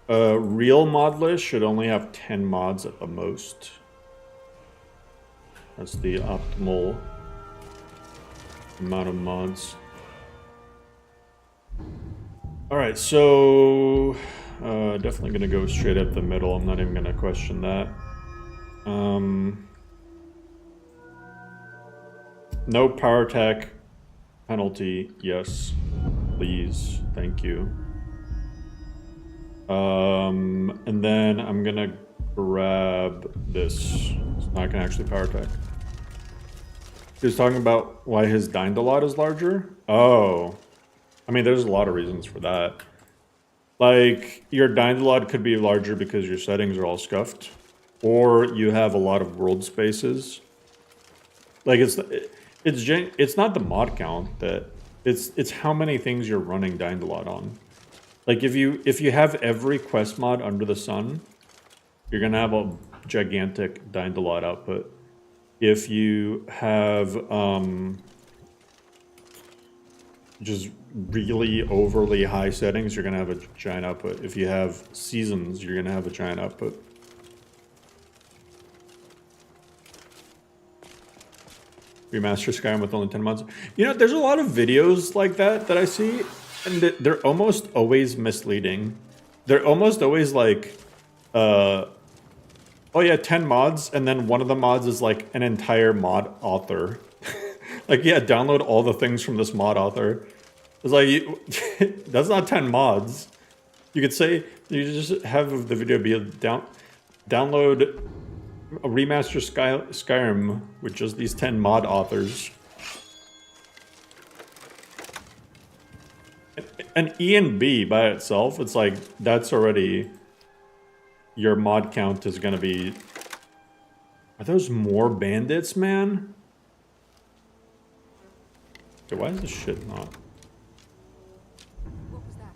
Real mod list should only have 10 mods at the most. That's the optimal amount of mods. Alright, so... definitely gonna go straight up the middle. I'm not even gonna question that. No power attack penalty. Yes, please. Thank you. And then I'm gonna grab this. It's not gonna actually power attack. He was talking about why his Dynalot is larger. Oh, I mean, there's a lot of reasons for that. Like, your Dynalot could be larger because your settings are all scuffed. Or you have a lot of world spaces. Like it's not the mod count that it's how many things you're running Dynalot on. Like if you have every quest mod under the sun, you're gonna have a gigantic Dynalot output. If you have just really overly high settings, you're gonna have a giant output. If you have seasons, you're gonna have a giant output. Remaster Skyrim with only 10 mods. You know, there's a lot of videos like that I see, and they're almost always misleading. They're almost always like, oh yeah, 10 mods, and then one of the mods is like an entire mod author. Like, yeah, download all the things from this mod author. It's like, that's not 10 mods. You could say, you just have the video be download a remaster Skyrim with just these 10 mod authors. An E and B by itself, it's like, that's already... Your mod count is gonna be... Are those more bandits, man? Okay, why is this shit not... What was that?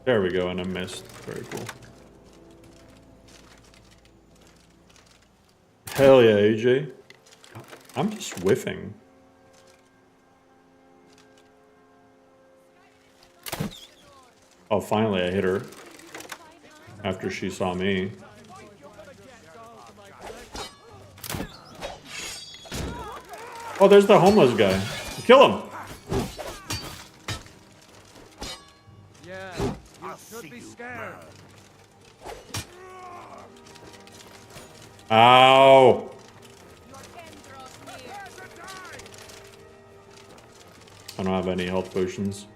There we go, and I missed. Very cool. Hell yeah, AJ. I'm just whiffing. Oh, finally I hit her. After she saw me. Oh, there's the homeless guy. Kill him! Yeah, you should be scared. Ow! I don't have any health potions.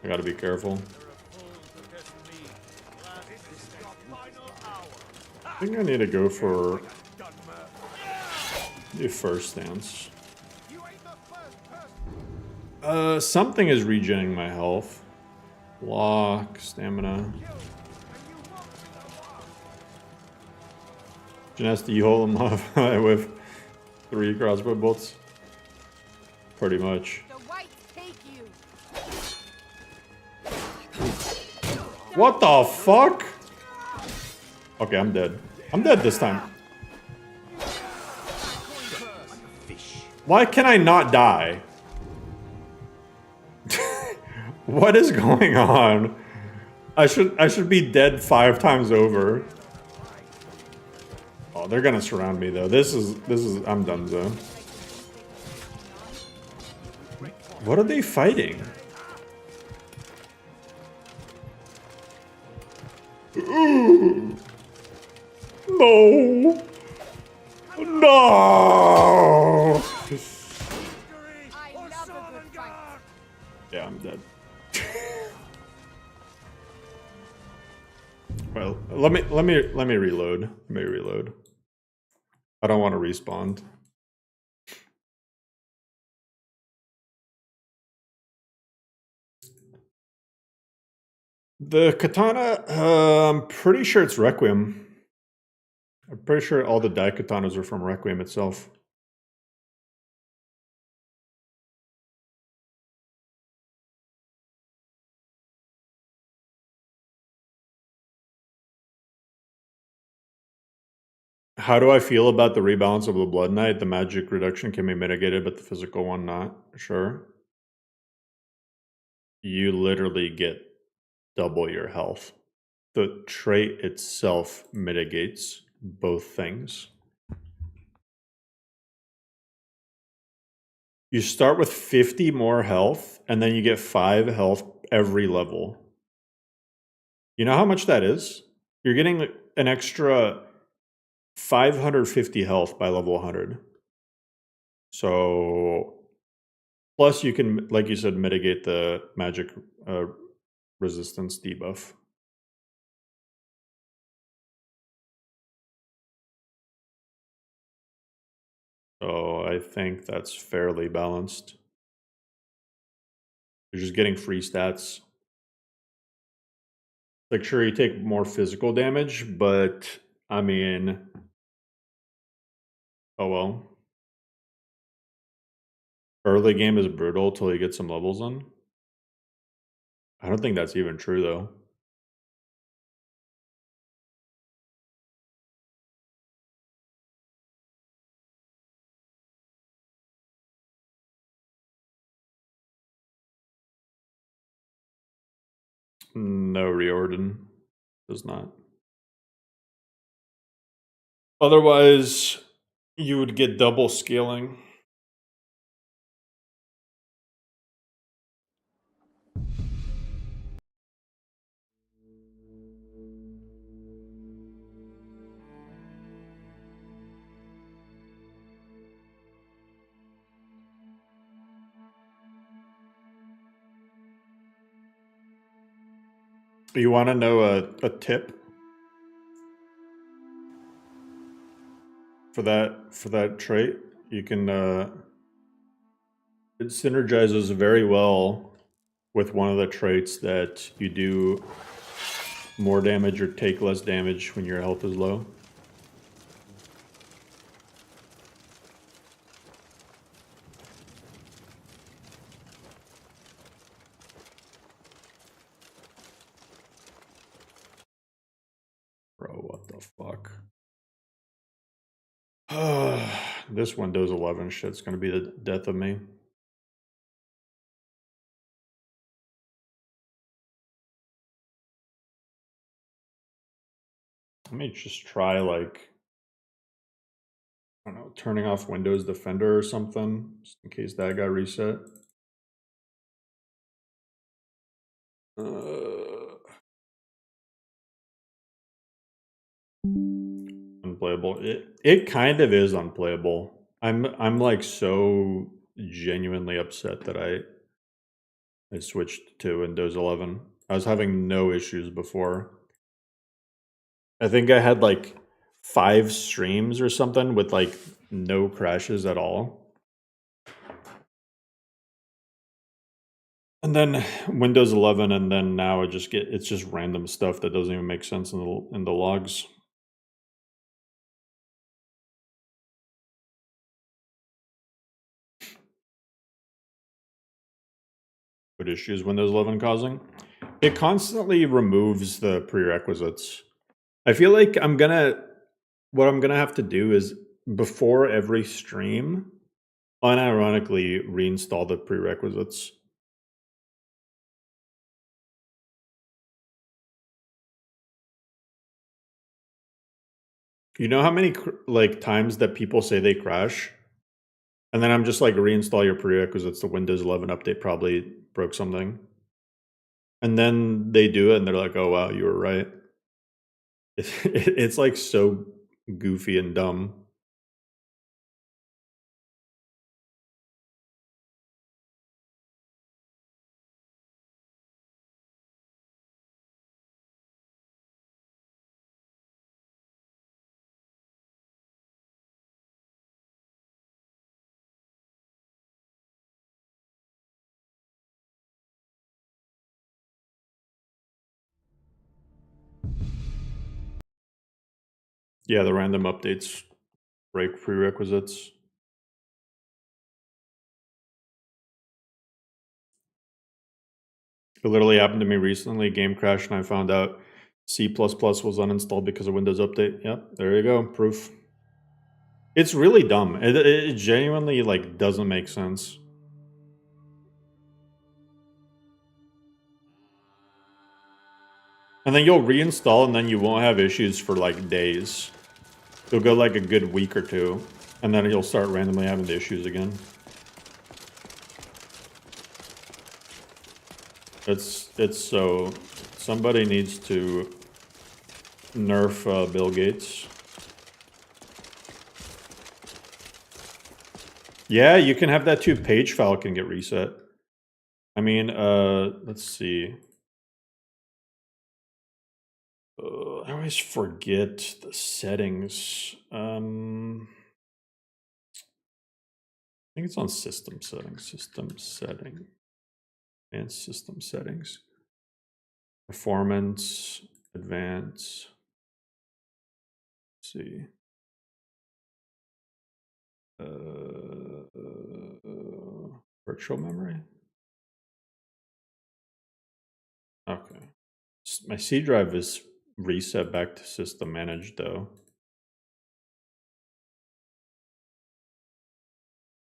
I gotta be careful. I think I need to go for the first stance. Something is regenerating my health. Block, stamina. Nasty, you hold him off with 3 crossbow bolts. Pretty much. The whites take you. What the fuck? Okay, I'm dead. I'm dead this time. Why can I not die? What is going on? I should be dead 5 times over. Oh, they're gonna surround me though. This is I'm done though. What are they fighting? No. No. Yeah, I'm dead. Well, let me reload. Let me reload. I don't want to respawn. The katana, I'm pretty sure it's Requiem. I'm pretty sure all the die katanas are from Requiem itself. How do I feel about the rebalance of the Blood Knight? The magic reduction can be mitigated, but the physical one not. Sure. You literally get double your health. The trait itself mitigates both things. You start with 50 more health, and then you get 5 health every level. You know how much that is? You're getting an extra 550 health by level 100. So, plus you can, like you said, mitigate the magic resistance debuff. So I think that's fairly balanced. You're just getting free stats. Like, sure, you take more physical damage, but I mean, oh well. Early game is brutal till you get some levels on. I don't think that's even true though. No, Riordan does not. Otherwise, you would get double scaling. You want to know a tip for that trait? You can it synergizes very well with one of the traits that you do more damage or take less damage when your health is low. Bro, what the fuck? This Windows 11 shit's gonna be the death of me. Let me just try, like, I don't know, turning off Windows Defender or something, just in case that got reset. Unplayable. It kind of is unplayable. I'm like so genuinely upset that I switched to Windows 11. I was having no issues before. I think I had like 5 streams or something with like no crashes at all. And then Windows 11, and then now it's just random stuff that doesn't even make sense in the logs. What issues Windows 11 causing? It constantly removes the prerequisites. I feel like what I'm gonna have to do is before every stream, unironically reinstall the prerequisites. You know how many like times that people say they crash? And then I'm just like, reinstall your prerequisites. The Windows 11 update probably broke something. And then they do it and they're like, oh, wow, you were right. It's like so goofy and dumb. Yeah, the random updates break prerequisites. It literally happened to me recently. Game crashed and I found out C++ was uninstalled because of Windows Update. Yep, there you go. Proof. It's really dumb. It genuinely like doesn't make sense. And then you'll reinstall and then you won't have issues for like days. You'll go like a good week or two, and then you'll start randomly having the issues again. It's so... Somebody needs to nerf Bill Gates. Yeah, you can have that too. Page file can get reset. I mean, let's see. I always forget the settings. I think it's on system settings. System setting. Advanced system settings. Performance. Advanced. Let's see. Virtual memory. Okay. My C drive is reset back to system managed though.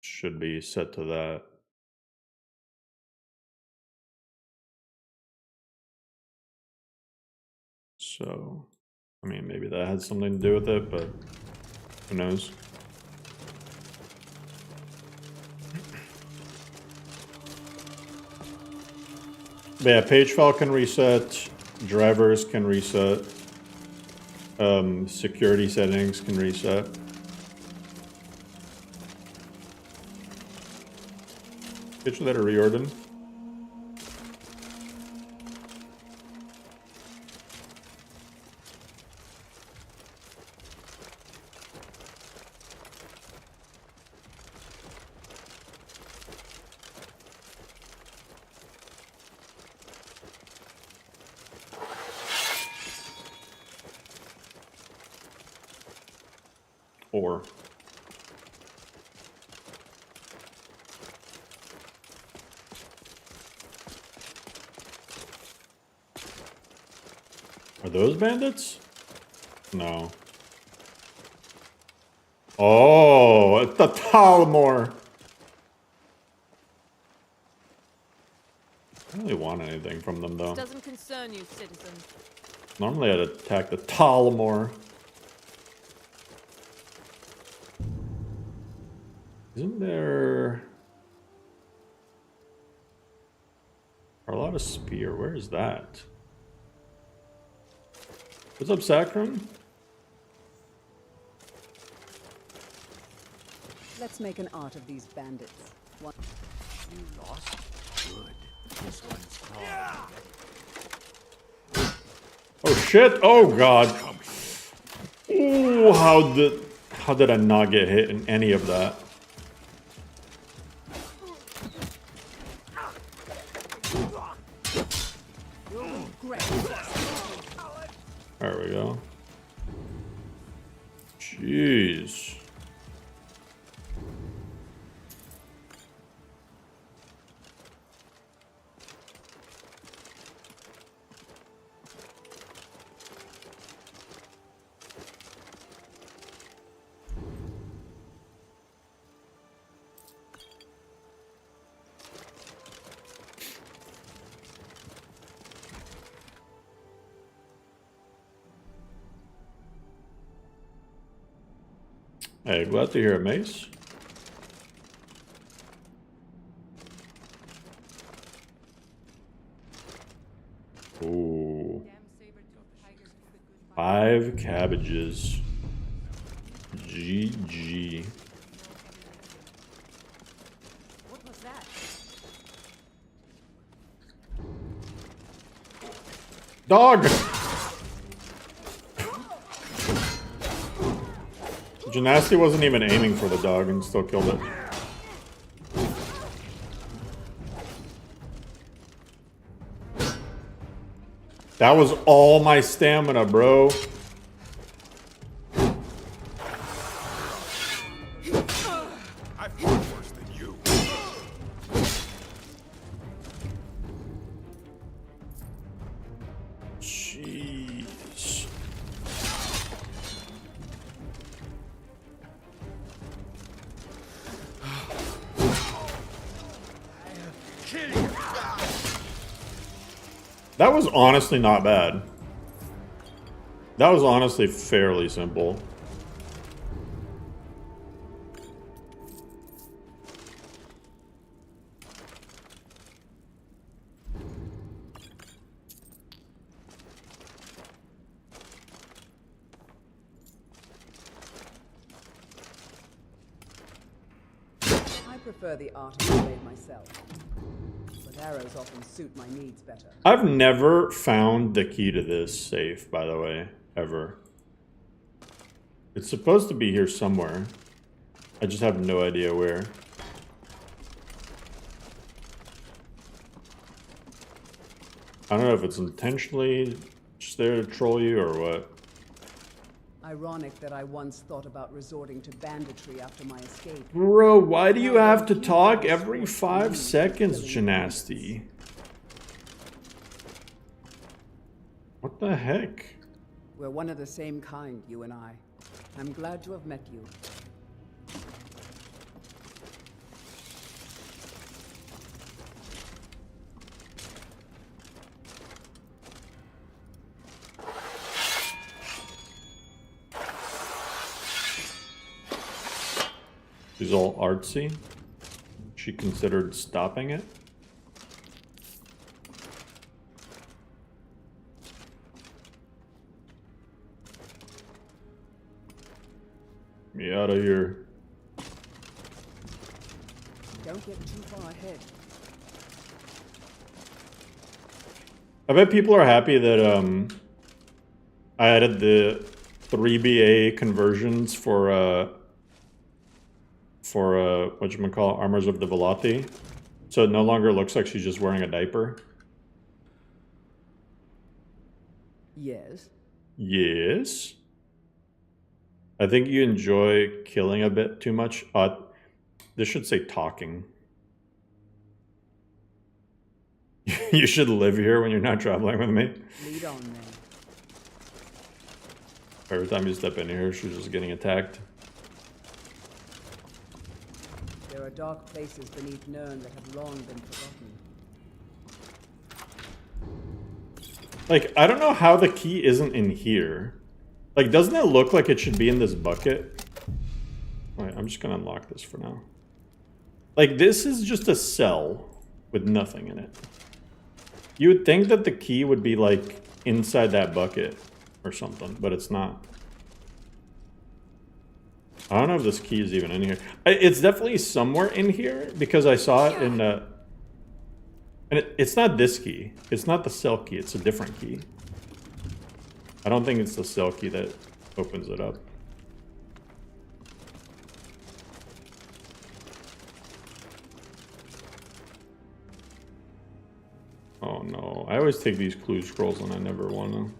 Should be set to that. So, I mean, maybe that had something to do with it, but who knows? But yeah, page file can reset, drivers can reset, security settings can reset. Get you that reordered. Or are those bandits? No. Oh, it's the Talmor. I don't really want anything from them though. Doesn't concern you, citizen. Normally I'd attack the Talmor. Isn't there a lot of spear? Where is that? What's up, Saccharin? Let's make an art of these bandits. One. You lost? Good. This one's gone. Oh shit! Oh god! Ooh, how did I not get hit in any of that? There we go. Jeez. Hey, glad to hear it, Mace. Ooh. 5 cabbages. GG. What was that? Dog! Gymnasty wasn't even aiming for the dog and still killed it. That was all my stamina, bro. I fought worse than you. Jeez. That was honestly not bad. That was honestly fairly simple. I prefer the art of the blade myself, but arrows often suit my needs better. I've never found the key to this safe, by the way, ever. It's supposed to be here somewhere. I just have no idea where. I don't know if it's intentionally just there to troll you or what. Ironic that I once thought about resorting to banditry after my escape. Bro, why do you have to talk every 5 seconds, Gymnasty? What the heck? We're one of the same kind, you and I. I'm glad to have met you. She's all artsy. She considered stopping it. Me out of here. Don't get too far ahead. I bet people are happy that I added the 3BA conversions for whatchamacallit, Armors of the Velati. So it no longer looks like she's just wearing a diaper. Yes. Yes. I think you enjoy killing a bit too much. This should say talking. You should live here when you're not traveling with me. Lead on then. Every time you step in here, she's just getting attacked. There are dark places beneath Nirn that have long been forgotten. Like, I don't know how the key isn't in here. Like, doesn't it look like it should be in this bucket? Alright, I'm just gonna unlock this for now. Like, this is just a cell with nothing in it. You would think that the key would be, like, inside that bucket or something, but it's not. I don't know if this key is even in here. It's definitely somewhere in here because I saw it in the... And it's not this key. It's not the cell key. It's a different key. I don't think it's the cell key that opens it up. Oh no. I always take these clue scrolls and I never want to.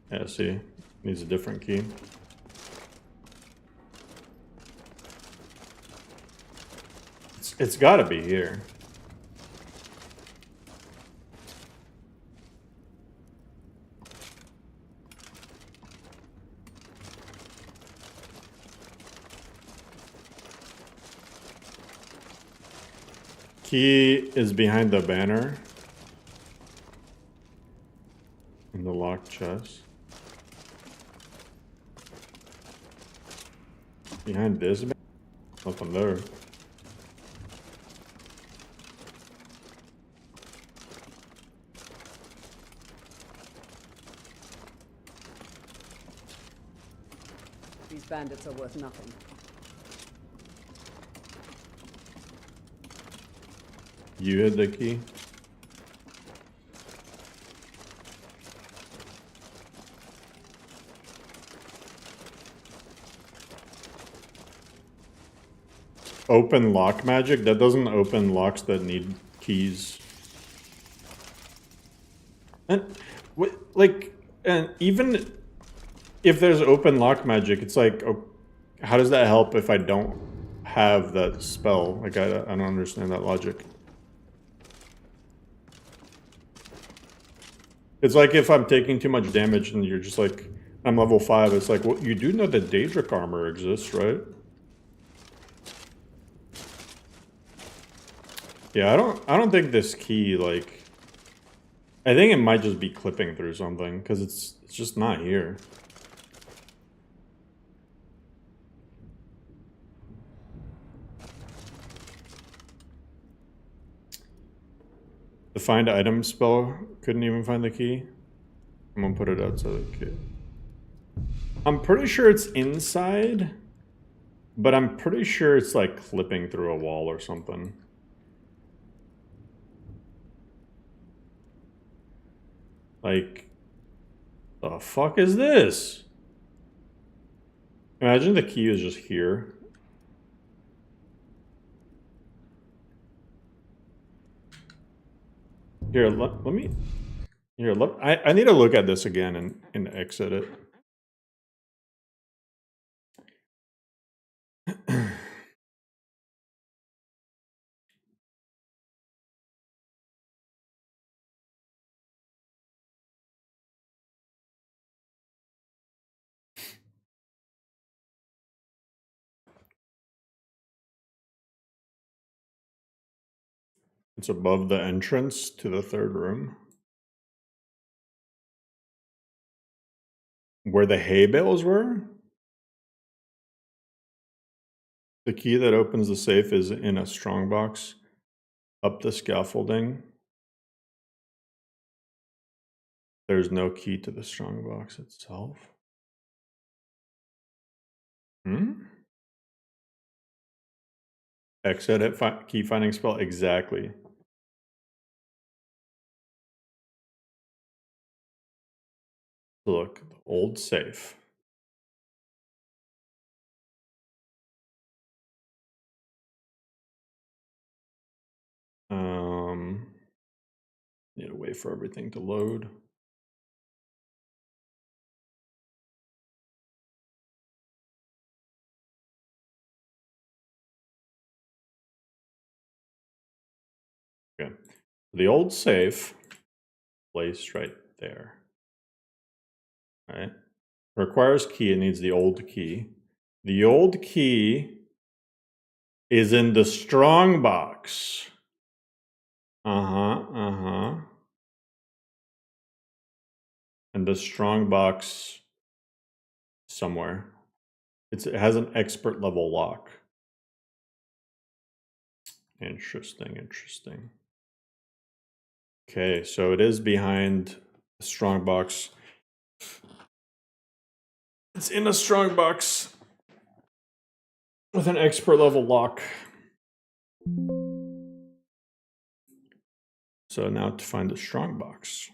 Yeah, see, needs a different key. It's gotta be here. Key is behind the banner. In the locked chest. Behind this banner? Nothing there. These bandits are worth nothing. You hid the key? Open lock magic? That doesn't open locks that need keys. And and even if there's open lock magic, it's like, how does that help if I don't have that spell? Like, I don't understand that logic. It's like if I'm taking too much damage and you're just like, I'm level 5, it's like, well, you do know that Daedric armor exists, right? Yeah, I don't think this key, like, I think it might just be clipping through something, because it's just not here. The find item spell couldn't even find the key. I'm gonna put it outside the key. I'm pretty sure it's inside, but I'm pretty sure it's like clipping through a wall or something. Like, the fuck is this? Imagine the key is just here. Here, let me... Here, I need to look at this again and exit it. It's above the entrance to the third room. Where the hay bales were? The key that opens the safe is in a strongbox. Up the scaffolding. There's no key to the strongbox itself. Exit at key finding spell, exactly. Look, the old safe. Need to wait for everything to load. Okay. The old safe placed right there. All right. Requires key, it needs the old key. The old key is in the strong box. And the strong box somewhere. It has an expert level lock. Interesting. Okay, so it is behind the strong box. It's in a strong box with an expert level lock. So now to find the strong box.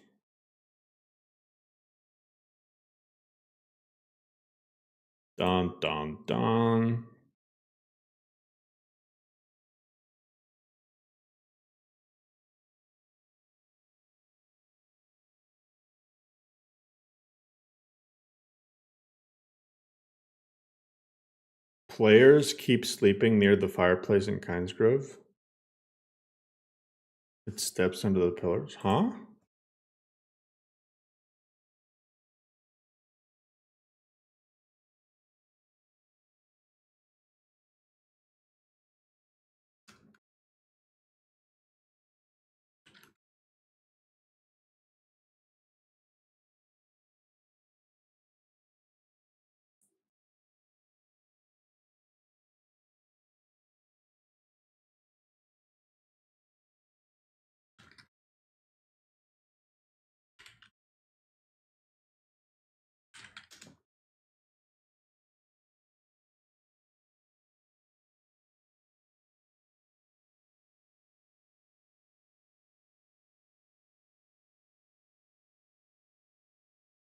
Dun, dun, dun. Players keep sleeping near the fireplace in Kinesgrove. It steps under the pillars. Huh?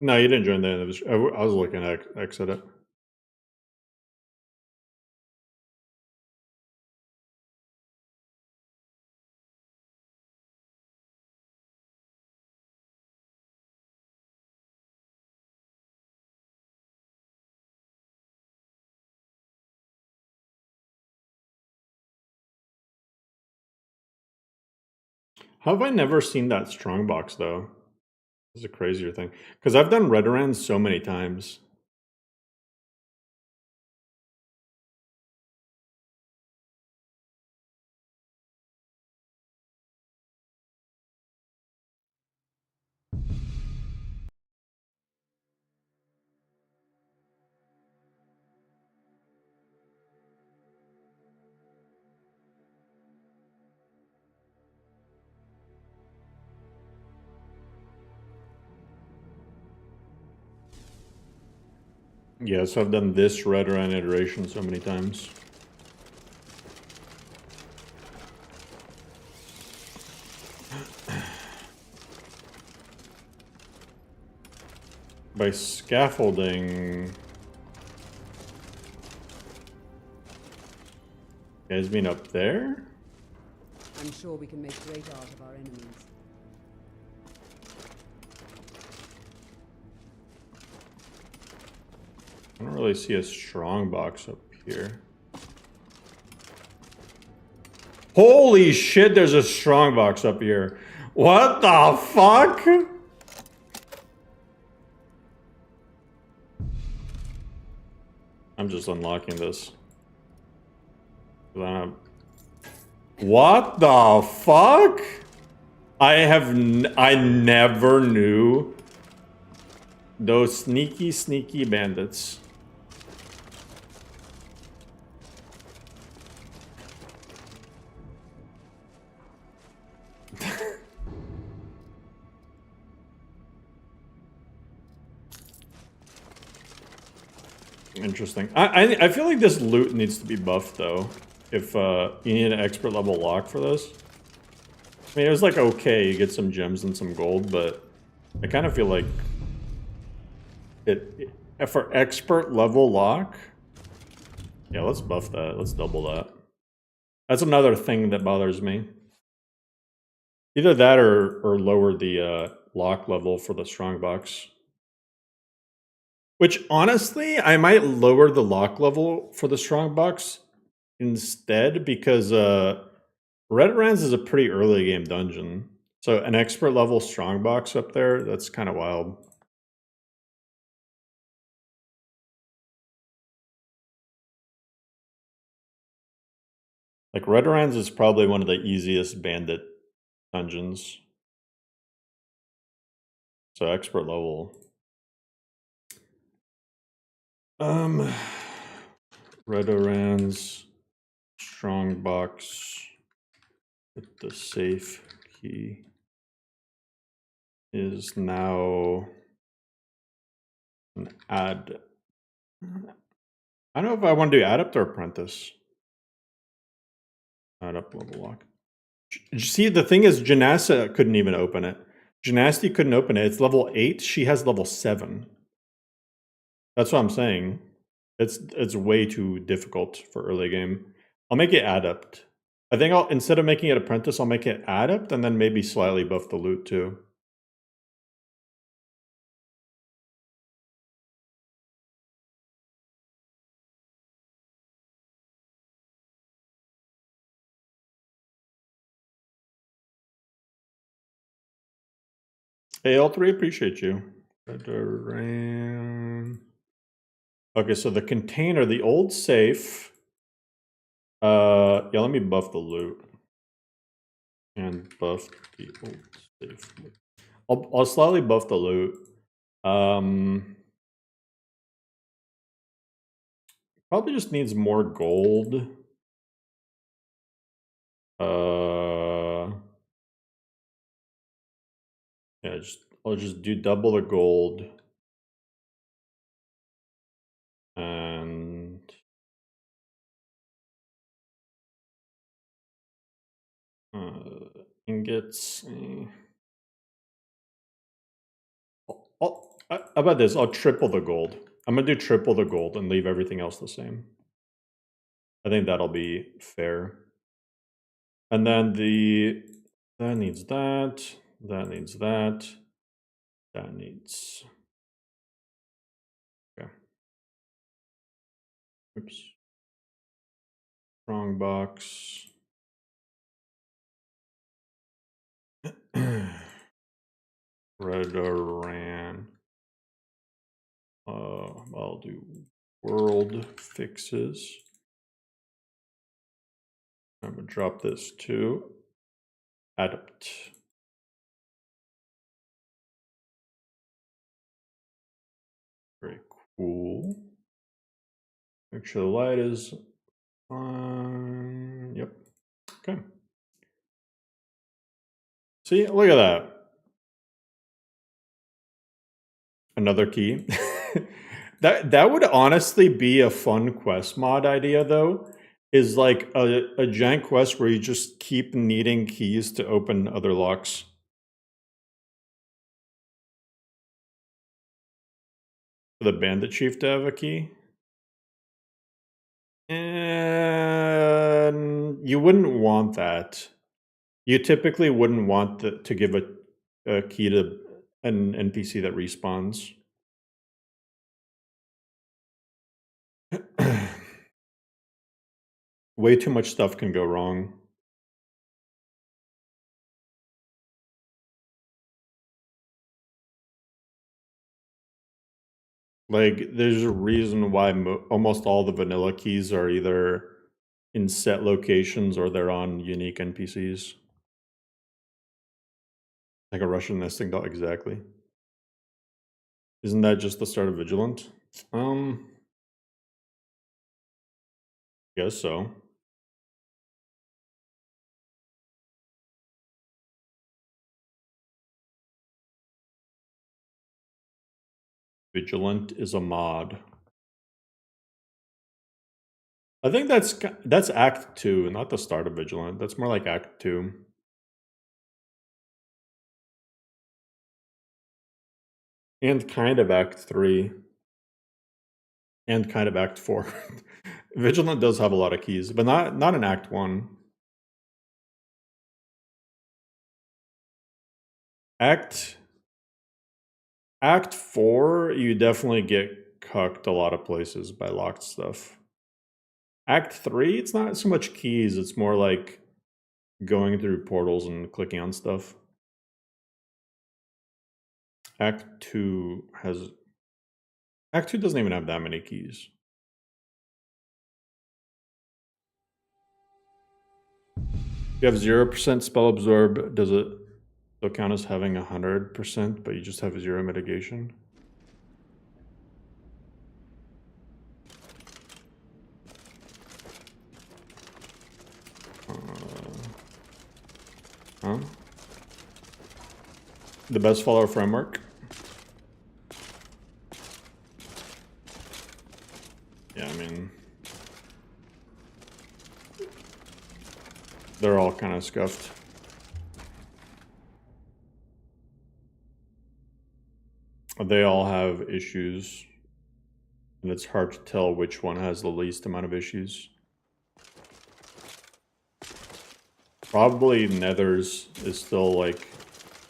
No, you didn't join the end of this. I was looking at exit it. How have I never seen that strongbox though? This is a crazier thing because I've done Redorans so many times. Yeah, so I've done this Redoran iteration so many times. By scaffolding... You guys mean up there? I'm sure we can make great art of our enemies. I don't really see a strong box up here. Holy shit, there's a strong box up here. What the fuck? I'm just unlocking this. What the fuck? I never knew those sneaky bandits. Interesting. I feel like this loot needs to be buffed though. If you need an expert level lock for this. I mean, it was like okay, you get some gems and some gold, but I kind of feel like it for expert level lock. Yeah, let's buff that. Let's double that. That's another thing that bothers me. Either that or lower the lock level for the strongbox. Which honestly, I might lower the lock level for the strongbox instead because Redorans is a pretty early game dungeon. So an expert level strongbox up there, that's kind of wild. Like Redorans is probably one of the easiest bandit dungeons. So expert level. Redorans strongbox with the safe key is now an add. I don't know if I want to do adept or apprentice. Adept level lock. See, the thing is, Janassa couldn't even open it. Janasti couldn't open it. It's level 8. She has level 7. That's what I'm saying. It's way too difficult for early game. I'll make it adept. I think I'll instead of making it apprentice, I'll make it adept and then maybe slightly buff the loot too. Hey, L3, appreciate you. Okay, so the container, the old safe. Yeah, let me buff the loot. And buff the old safe. I'll slightly buff the loot. Probably just needs more gold. Yeah, I'll just do double the gold. And ingots. How about this? I'll triple the gold. I'm gonna do triple the gold and leave everything else the same. I think that'll be fair. And then that needs that. That needs that. That needs. Okay. Oops. Strong box. Red ran. I'll do world fixes. I'm gonna drop this to adapt. Very cool. Make sure the light is on. Yep. Okay. See, look at that. Another key. That would honestly be a fun quest mod idea, though. Is like a giant quest where you just keep needing keys to open other locks. For the bandit chief to have a key. And you wouldn't want that. You typically wouldn't want to give a key to an NPC that respawns. Way too much stuff can go wrong. Like, there's a reason why almost all the vanilla keys are either in set locations or they're on unique NPCs. Like a Russian nesting doll, exactly. Isn't that just the start of Vigilant? Guess so. Vigilant is a mod. I think that's Act 2, not the start of Vigilant. That's more like Act 2. And kind of Act 3. And kind of Act 4. Vigilant does have a lot of keys, but not in Act 1. Act 4, you definitely get cucked a lot of places by locked stuff. Act 3, it's not so much keys, it's more like going through portals and clicking on stuff. Act 2 doesn't even have that many keys. You have 0% spell absorb, does it still count as having 100%, but you just have 0 mitigation? Huh? The best follower framework? Yeah, I mean, they're all kind of scuffed. They all have issues, and it's hard to tell which one has the least amount of issues. Probably Nethers is still like,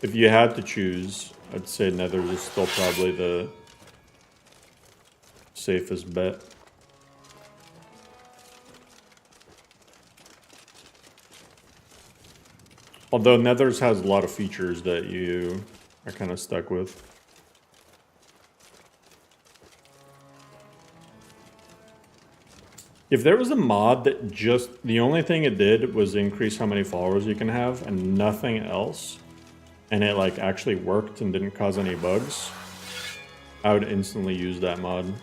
if you had to choose, I'd say Nethers is still probably the safest bet. Although Nethers has a lot of features that you are kind of stuck with. If there was a mod that just, the only thing it did was increase how many followers you can have and nothing else, and it like actually worked and didn't cause any bugs, I would instantly use that mod.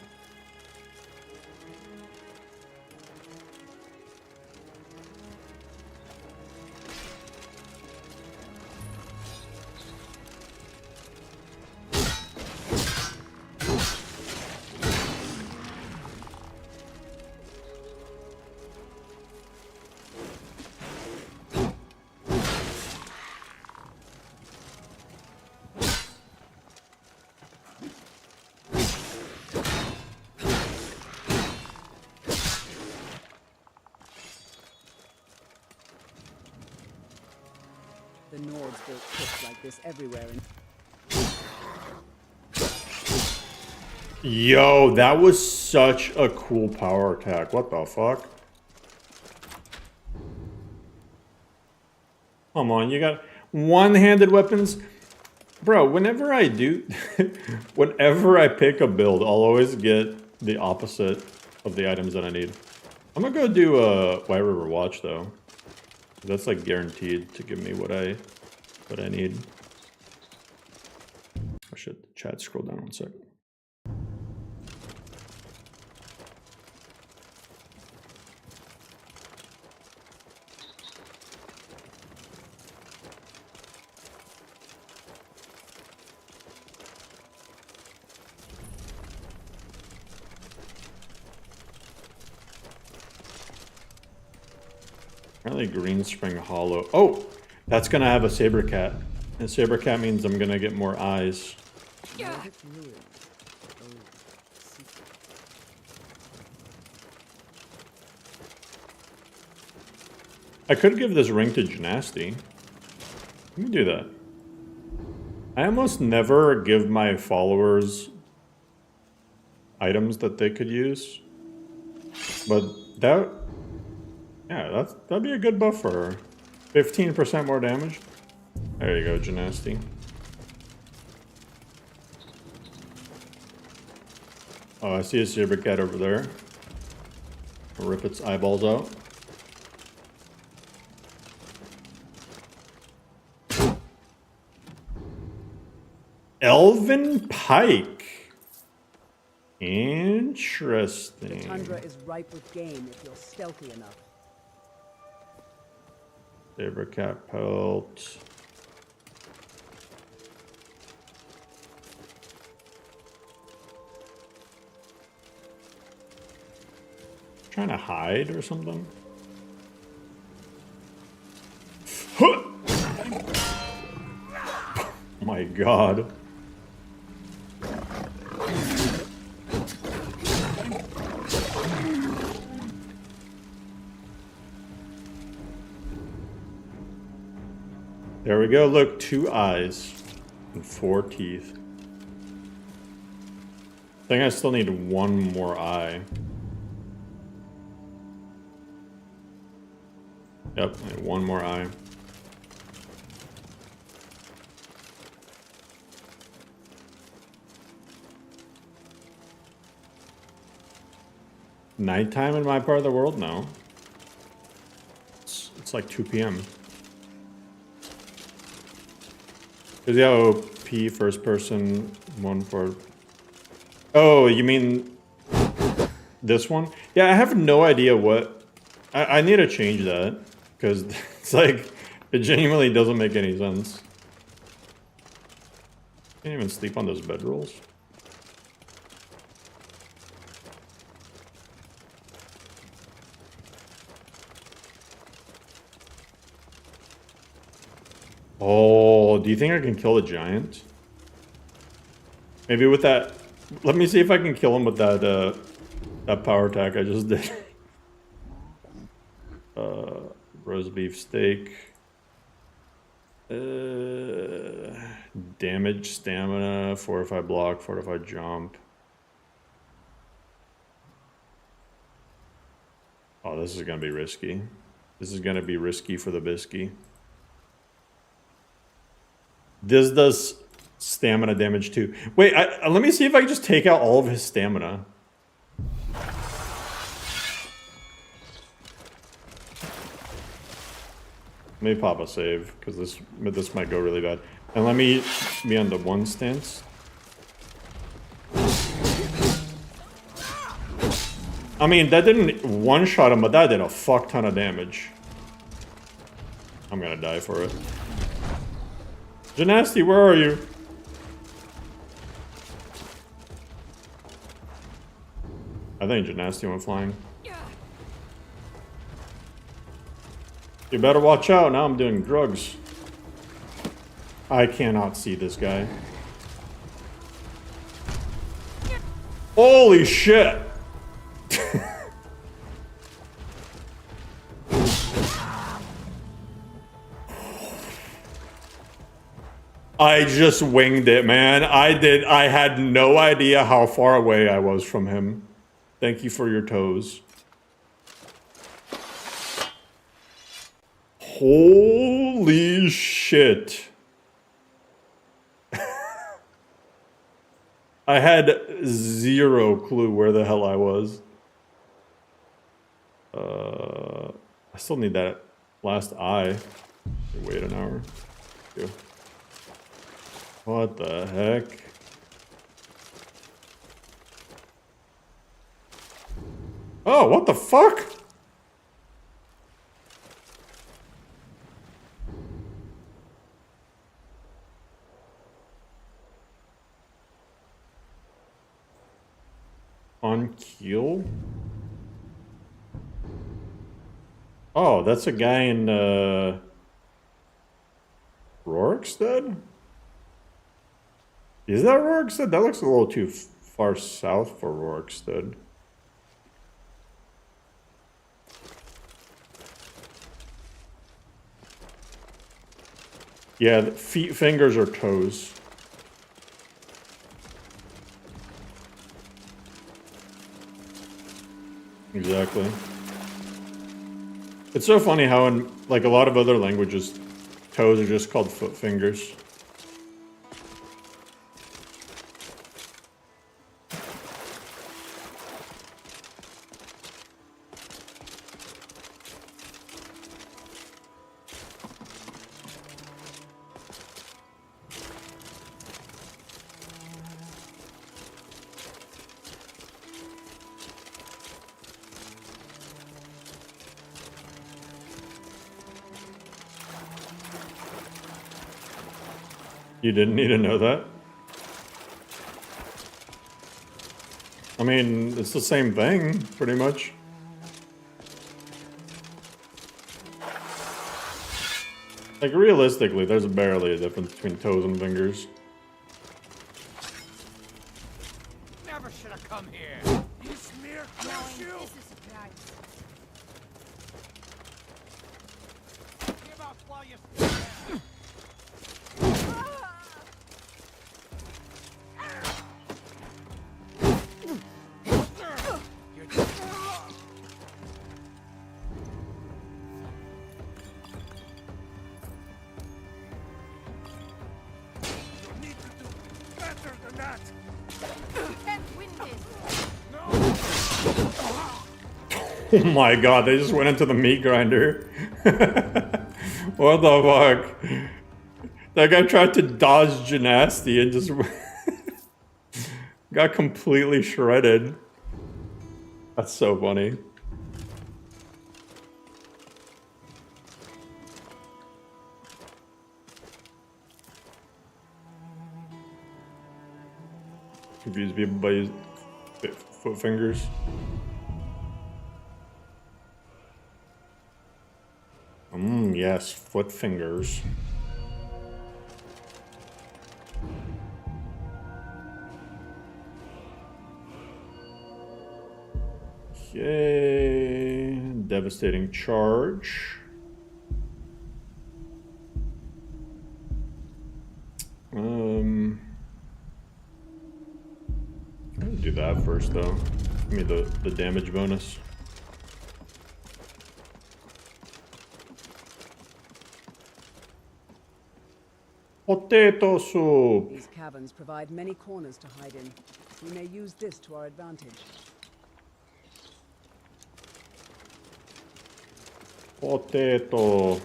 Nords built pits like this everywhere in... Yo, that was such a cool power attack. What the fuck? Come on, you got one-handed weapons? Bro, whenever I do... whenever I pick a build, I'll always get the opposite of the items that I need. I'm gonna go do a White River Watch, though. That's, like, guaranteed to give me what I need. Oh, shit. The chat, scroll down 1 sec. Apparently Green Spring Hollow. Oh! That's gonna have a saber cat. And saber cat means I'm gonna get more eyes. Yeah. I could give this ring to Gymnasty. Let me do that. I almost never give my followers items that they could use. But that... yeah, that'd be a good buff for her. 15% more damage. There you go, Gymnasty. Oh, I see a saber cat over there. I'll rip its eyeballs out. Elven Pike. Interesting. The tundra is ripe with game if you're stealthy enough. Saber cat pelt. Trying to hide or something? Oh my god. There we go, look, 2 eyes and 4 teeth. I think I still need 1 more eye. Yep, I need 1 more eye. Nighttime in my part of the world? No. It's like 2 p.m. Is the OP first person 1 for... oh, you mean this one? Yeah, I have no idea what... I need to change that. Because it's like, it genuinely doesn't make any sense. Can't even sleep on those bedrolls. Oh, do you think I can kill the giant? Maybe with that... let me see if I can kill him with that, that power attack I just did. Roast beef steak. Damage, stamina, fortify block, fortify jump. Oh, this is gonna be risky. This is gonna be risky for the bisky. This does stamina damage too. Wait, let me see if I can just take out all of his stamina. Let me pop a save, because this might go really bad. And let me be on the 1 stance. I mean, that didn't one-shot him, but that did a fuck ton of damage. I'm gonna die for it. Gymnasty, where are you? I think Gymnasty went flying. You better watch out, now I'm doing drugs. I cannot see this guy. Holy shit! I just winged it, man. I had no idea how far away I was from him. Thank you for your toes. Holy shit. I had zero clue where the hell I was. I still need that last eye. Wait an hour. Go. What the heck? Oh, what the fuck? On keel? Oh, that's a guy in Rorikstead? Is that Rorikstead? That looks a little too far south for Rorikstead. Yeah, the feet, fingers, or toes. Exactly. It's so funny how in like a lot of other languages, toes are just called foot fingers. You didn't need to know that? I mean, it's the same thing, pretty much. Like, realistically, there's barely a difference between toes and fingers. Never should have come here. You smear curse you. Give up while you stand. Oh my god, they just went into the meat grinder. What the fuck? That guy tried to dodge gymnasty and just got completely shredded. That's so funny. Confuse people by his foot fingers. Yes, foot fingers. Okay, devastating charge. I'll do that first though. Give me the damage bonus. Potato soup. These caverns provide many corners to hide in. We may use this to our advantage. Potato.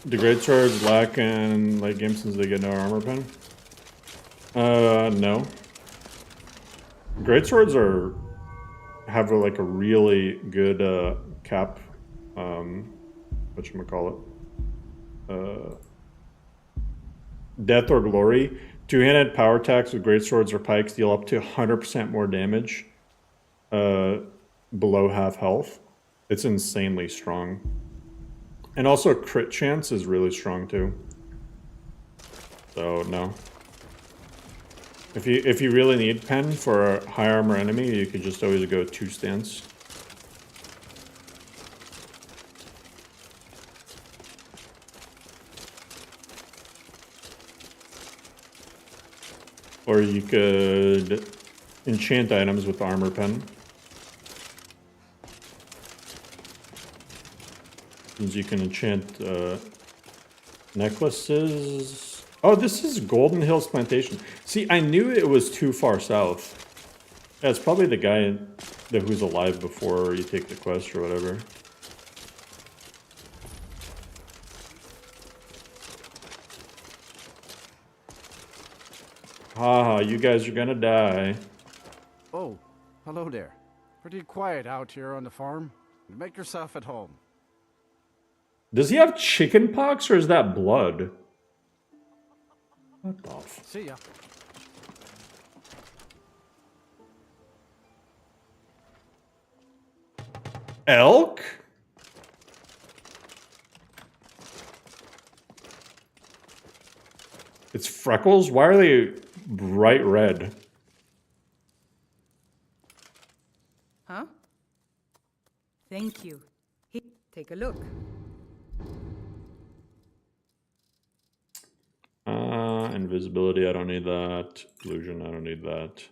The great swords lack in late game since they get no armor pen. No. Great swords have like a really good cap. Whatchamacallit? Death or glory. Two-handed power attacks with great swords or pikes deal up to 100% more damage below half health. It's insanely strong. And also crit chance is really strong too. So no. If you really need pen for a high armor enemy, you could just always go 2 stance. Or you could enchant items with the armor pen. Since you can enchant necklaces. Oh, this is Golden Hills Plantation. See, I knew it was too far south. Yeah, it's probably the guy who's alive before you take the quest or whatever. Haha, you guys are gonna die. Oh, hello there. Pretty quiet out here on the farm. Make yourself at home. Does he have chicken pox or is that blood? What the f- See ya. Elk? It's freckles? Why are they bright red? Huh? Thank you. Take a look. Invisibility, I don't need that. Illusion, I don't need that.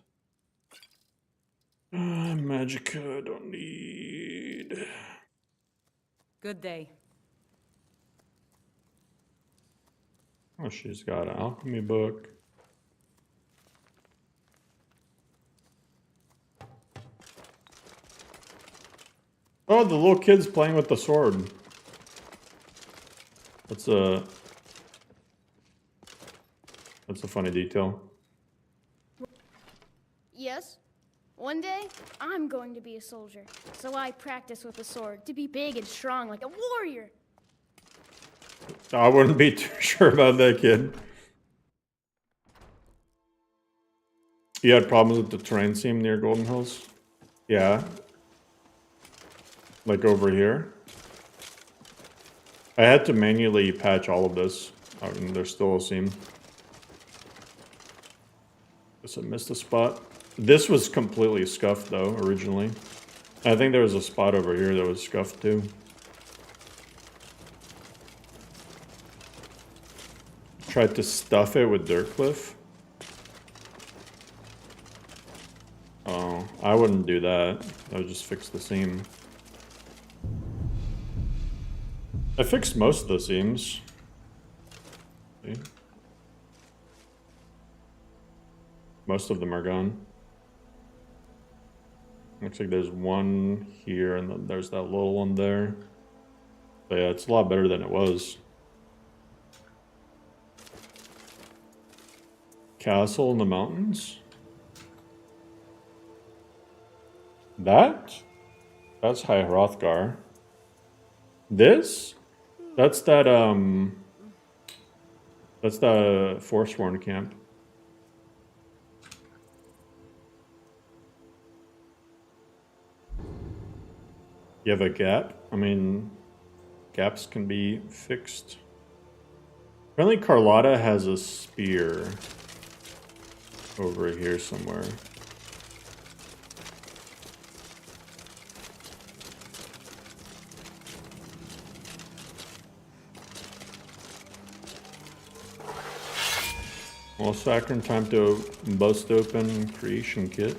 Magicka, I don't need. Good day. Oh, she's got an alchemy book. Oh, the little kid's playing with the sword. That's a funny detail. Yes? One day, I'm going to be a soldier. So I practice with the sword to be big and strong like a warrior. I wouldn't be too sure about that, kid. You had problems with the terrain seam near Golden Hills? Yeah. Like over here? I had to manually patch all of this. I mean, there's still a seam. Guess I missed a spot. This was completely scuffed though, originally. I think there was a spot over here that was scuffed too. Tried to stuff it with dirt cliff. Oh, I wouldn't do that. I would just fix the seam. I fixed most of the seams. See? Most of them are gone. Looks like there's one here and then there's that little one there. But yeah, it's a lot better than it was. Castle in the mountains? That's High Hrothgar. This? That's the Forsworn camp. You have a gap? I mean, gaps can be fixed. Apparently Carlotta has a spear over here somewhere. Well, Saccharine, time to bust open creation kit.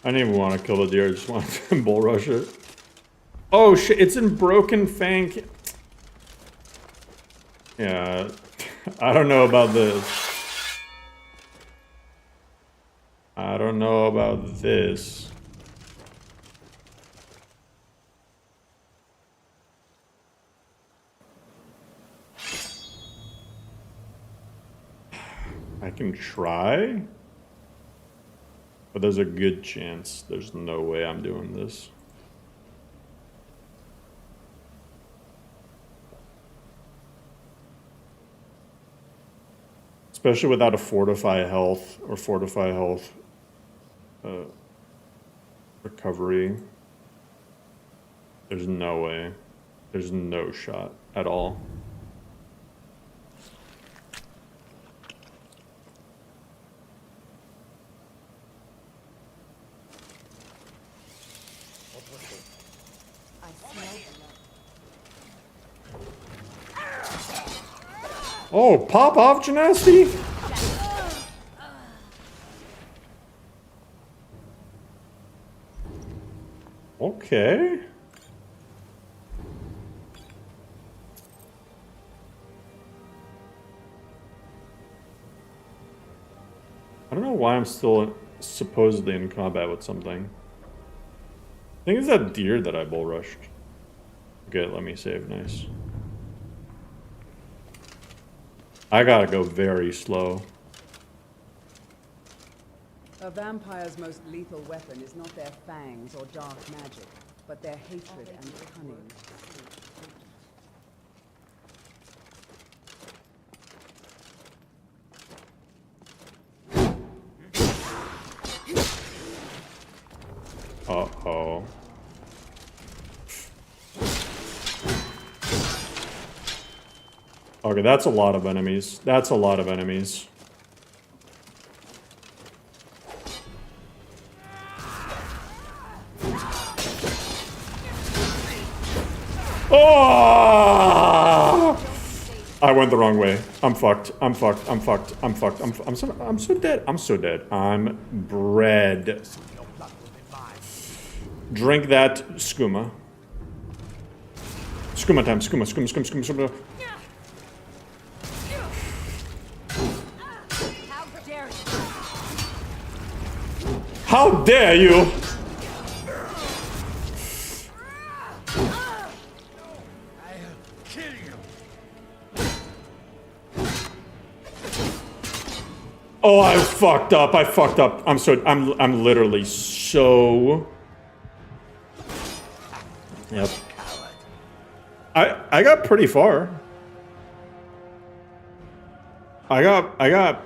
I didn't even want to kill the deer, I just wanted to bull rush it. Oh shit, it's in Broken Fang. Yeah, I don't know about this. I don't know about this. I can try? But there's a good chance. There's no way I'm doing this. Especially without a fortify health or fortify health recovery. There's no way. There's no shot at all. Oh, pop off, Genasti? Okay. I don't know why I'm still supposedly in combat with something. I think it's that deer that I bull rushed. Okay, let me save. Nice. I gotta go very slow. A vampire's most lethal weapon is not their fangs or dark magic, but their hatred and cunning. Uh-oh. Okay, that's a lot of enemies. That's a lot of enemies. Oh! I went the wrong way. I'm fucked. I'm fucked. I'm fucked. I'm fucked. I'm so dead. I'm so dead. I'm bread. Drink that skooma. Skooma time. Skooma, skooma, skooma, skooma, skooma. How dare you? Oh, I fucked up. I fucked up. I'm literally so. Yep. I got pretty far. I got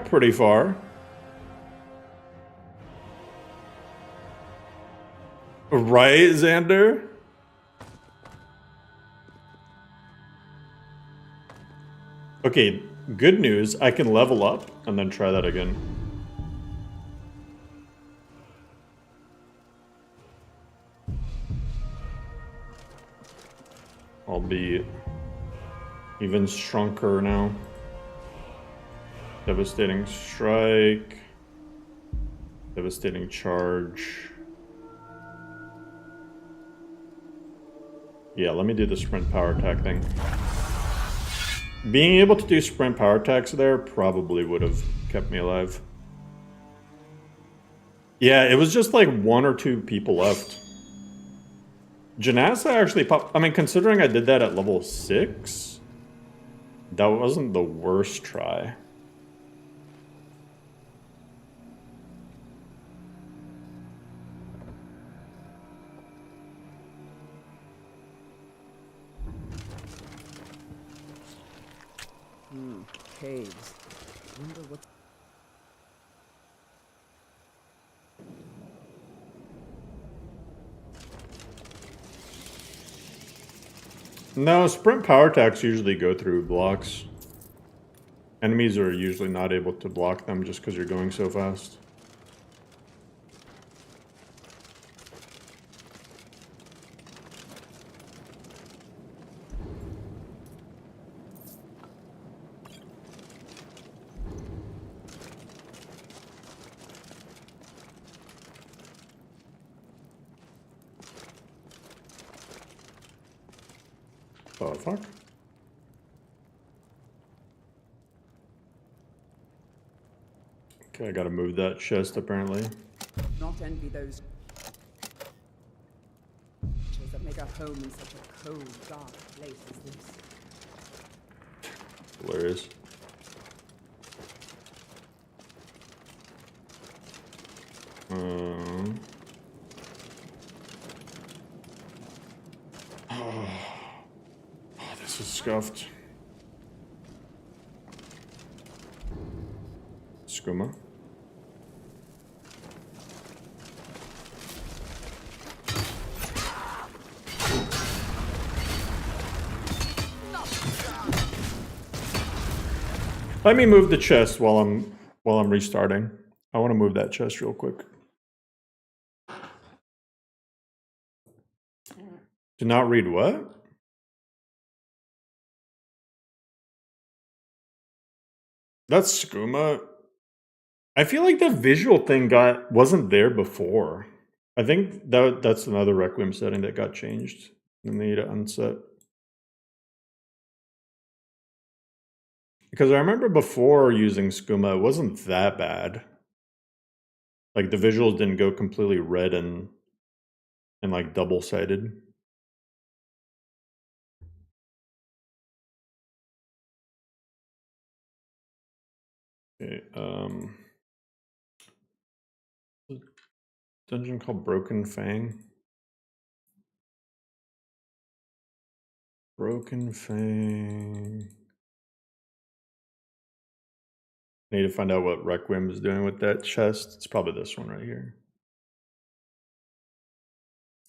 pretty far. Right, Xander? Okay, good news. I can level up and then try that again. I'll be even stronger now. Devastating strike. Devastating charge. Yeah, let me do the sprint power attack thing. Being able to do sprint power attacks there probably would have kept me alive. Yeah, it was just like 1 or 2 people left. Janassa actually popped. I mean, considering I did that at level 6, that wasn't the worst try. Caves. Wonder what. No, sprint power attacks usually go through blocks. Enemies are usually not able to block them just because you're going so fast. Oh, fuck. Okay, I gotta move that chest apparently. Not envy those creatures that make a home in such a cold, dark place as this. Hilarious. Oh, this is scuffed. skooma. Let me move the chest while I'm restarting. I want to move that chest real quick. Do not read what? That's skooma. I feel like the visual thing wasn't there before. I think that's another Requiem setting that got changed. And they need to unset. Because I remember before using skooma, it wasn't that bad. Like the visuals didn't go completely red and like double-sided. Okay, dungeon called Broken Fang. Broken Fang. Need to find out what Requiem is doing with that chest. It's probably this one right here.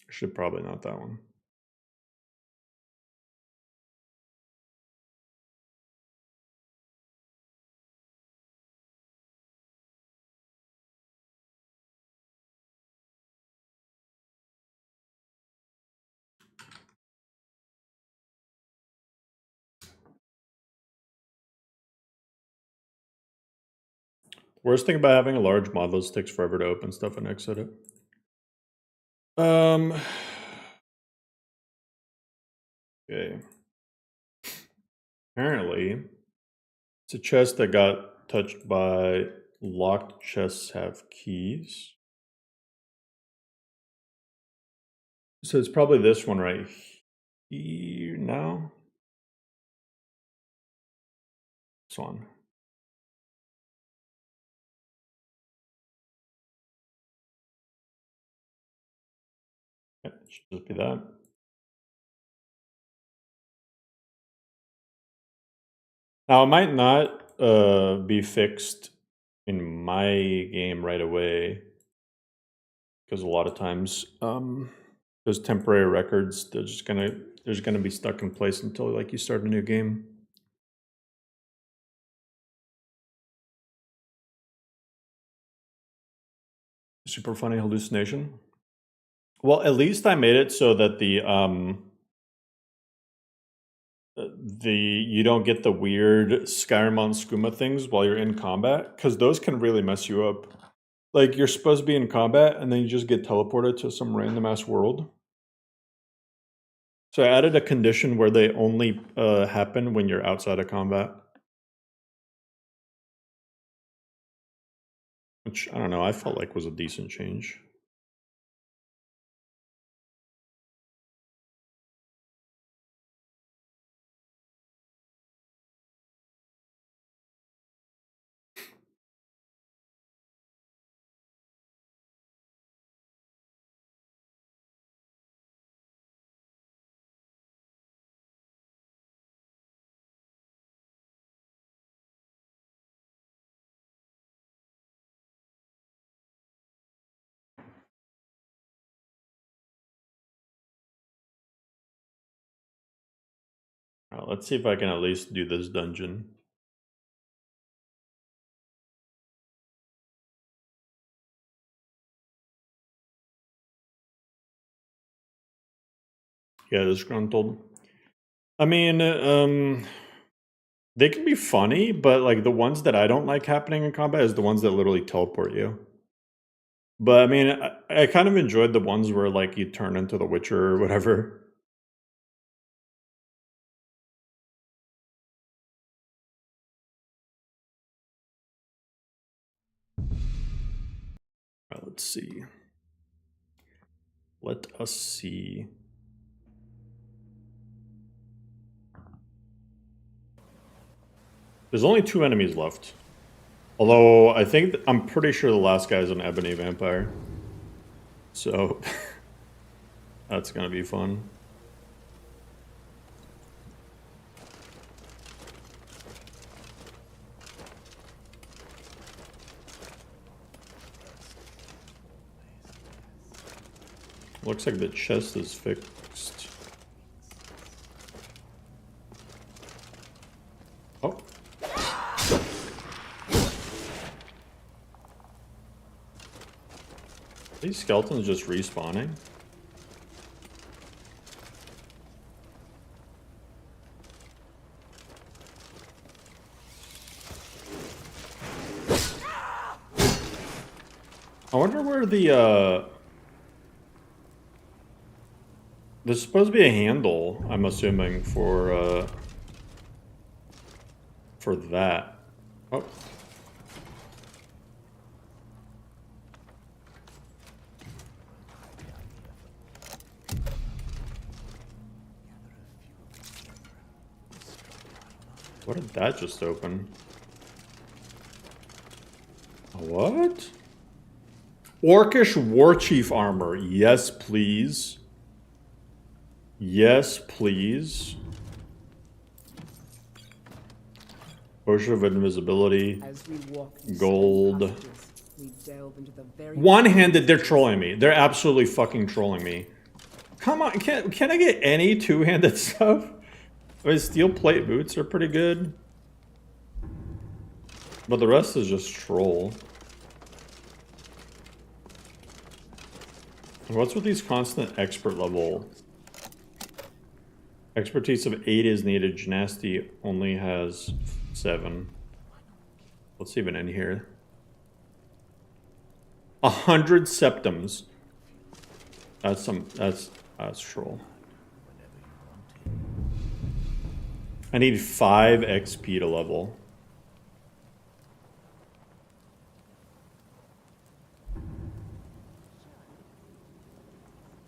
Should probably not that one. Worst thing about having a large mod list takes forever to open stuff and exit it. Okay. Apparently, it's a chest that got touched by locked chests have keys. So it's probably this one right here now. This one. Yeah, it should just be that. Now, it might not be fixed in my game right away, because a lot of times those temporary records, they're just gonna be stuck in place until like you start a new game. Super funny hallucination. Well, at least I made it so that the you don't get the weird Skyrim on skooma things while you're in combat, because those can really mess you up. Like, you're supposed to be in combat and then you just get teleported to some random ass world. So I added a condition where they only happen when you're outside of combat. Which, I don't know, I felt like was a decent change. Alright, let's see if I can at least do this dungeon. Yeah, disgruntled. I mean, they can be funny, but like the ones that I don't like happening in combat is the ones that literally teleport you. But I mean, I kind of enjoyed the ones where like you turn into the Witcher or whatever. Alright, let's see. Let us see. There's only 2 enemies left. Although, I'm pretty sure the last guy is an ebony vampire. So, that's gonna be fun. Looks like the chest is fixed. Oh. These skeletons just respawning? I wonder where the, there's supposed to be a handle, I'm assuming, for that. Oh. What did that just open? What? Orcish Warchief armor. Yes, please. Yes, please. Potion of invisibility. As we walk Gold. we delve into the very One-handed, they're trolling me. They're absolutely fucking trolling me. Come on, can I get any two-handed stuff? I mean, steel plate boots are pretty good. But the rest is just troll. What's with these constant expert level? Expertise of 8 is needed. Genasti only has 7. What's even in here? 100 septums. That's troll. I need 5 XP to level.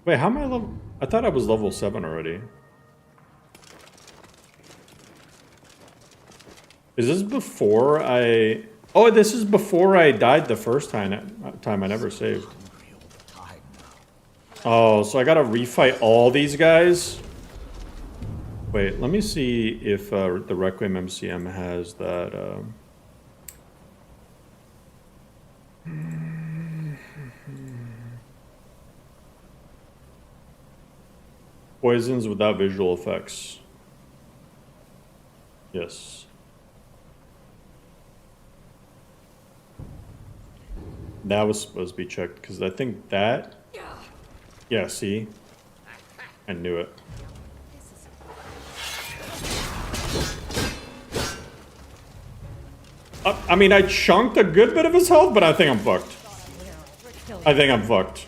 Wait, how am I level? I thought I was level 7 already. Is this before I... Oh, this is before I died the first time I never saved. Oh, so I gotta refight all these guys? Wait, let me see if the Requiem MCM has that... Poisons without visual effects. Yes. That was supposed to be checked, because I think that... Yeah, see? I knew it. I mean, I chunked a good bit of his health, but I think I'm fucked. I think I'm fucked.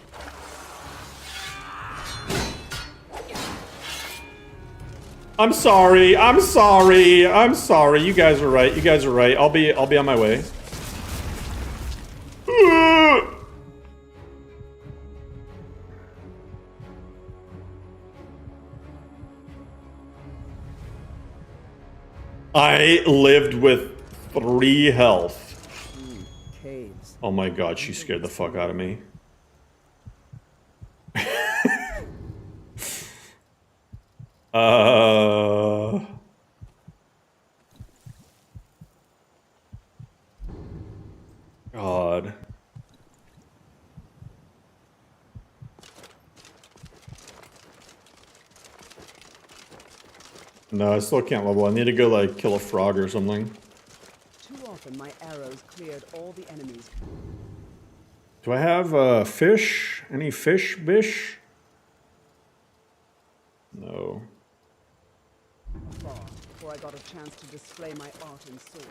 I'm sorry. I'm sorry. I'm sorry. You guys are right. You guys are right. I'll be on my way. I lived with 3 health. Oh my god, she scared the fuck out of me. God. No, I still can't level. I need to go, like, kill a frog or something. Too often my arrows cleared all the enemies. Do I have, fish? Any fish, bish? No. Before I got a chance to display my art and sword.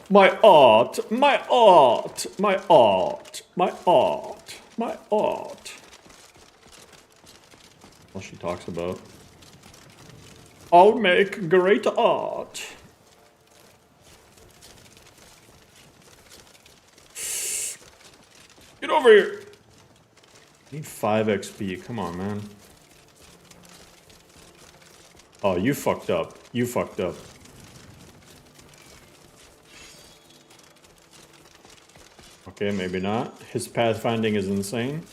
My art, my art, my art, my art, my art. What she talks about. I'll make great art. Get over here. I need 5 XP. Come on, man. Oh, you fucked up. You fucked up. Okay, maybe not. His pathfinding is insane.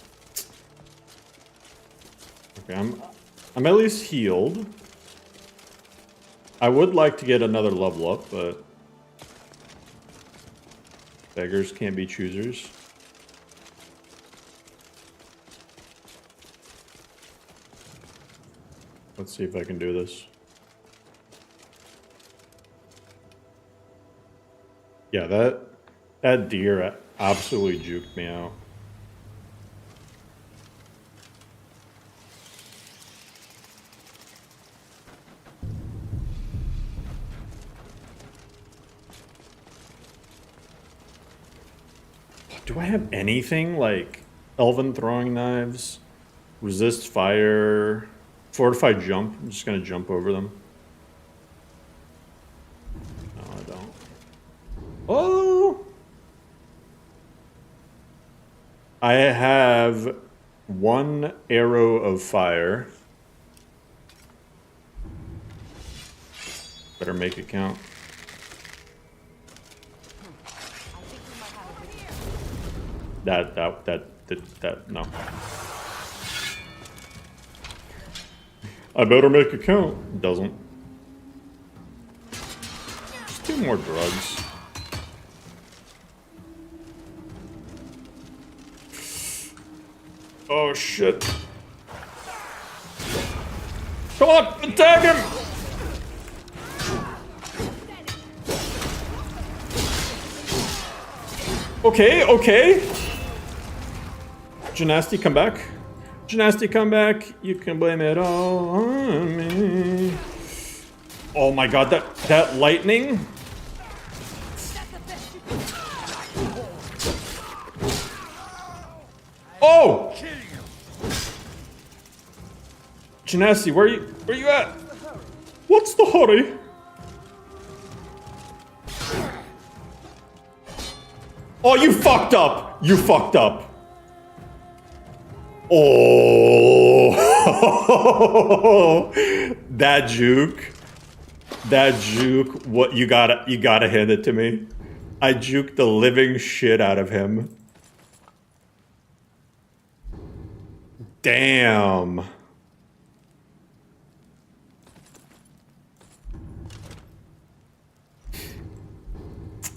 Okay, I'm at least healed. I would like to get another level up, but beggars can't be choosers. Let's see if I can do this. Yeah, that deer absolutely juked me out. Do I have anything like elven throwing knives, resist fire, fortified jump? I'm just gonna jump over them. No, I don't. Oh! I have 1 arrow of fire. Better make it count. That, no. I better make it count. It doesn't. Just 2 more drugs. Oh shit. Come on, attack him! Okay, okay. Gymnasty, come back. Gymnasty, come back. You can blame it all on me. Oh my god, that lightning. Oh! Gymnasty, where you at? What's the hurry? Oh, you fucked up. You fucked up. Oh, that juke. What you gotta hand it to me. I juked the living shit out of him. Damn.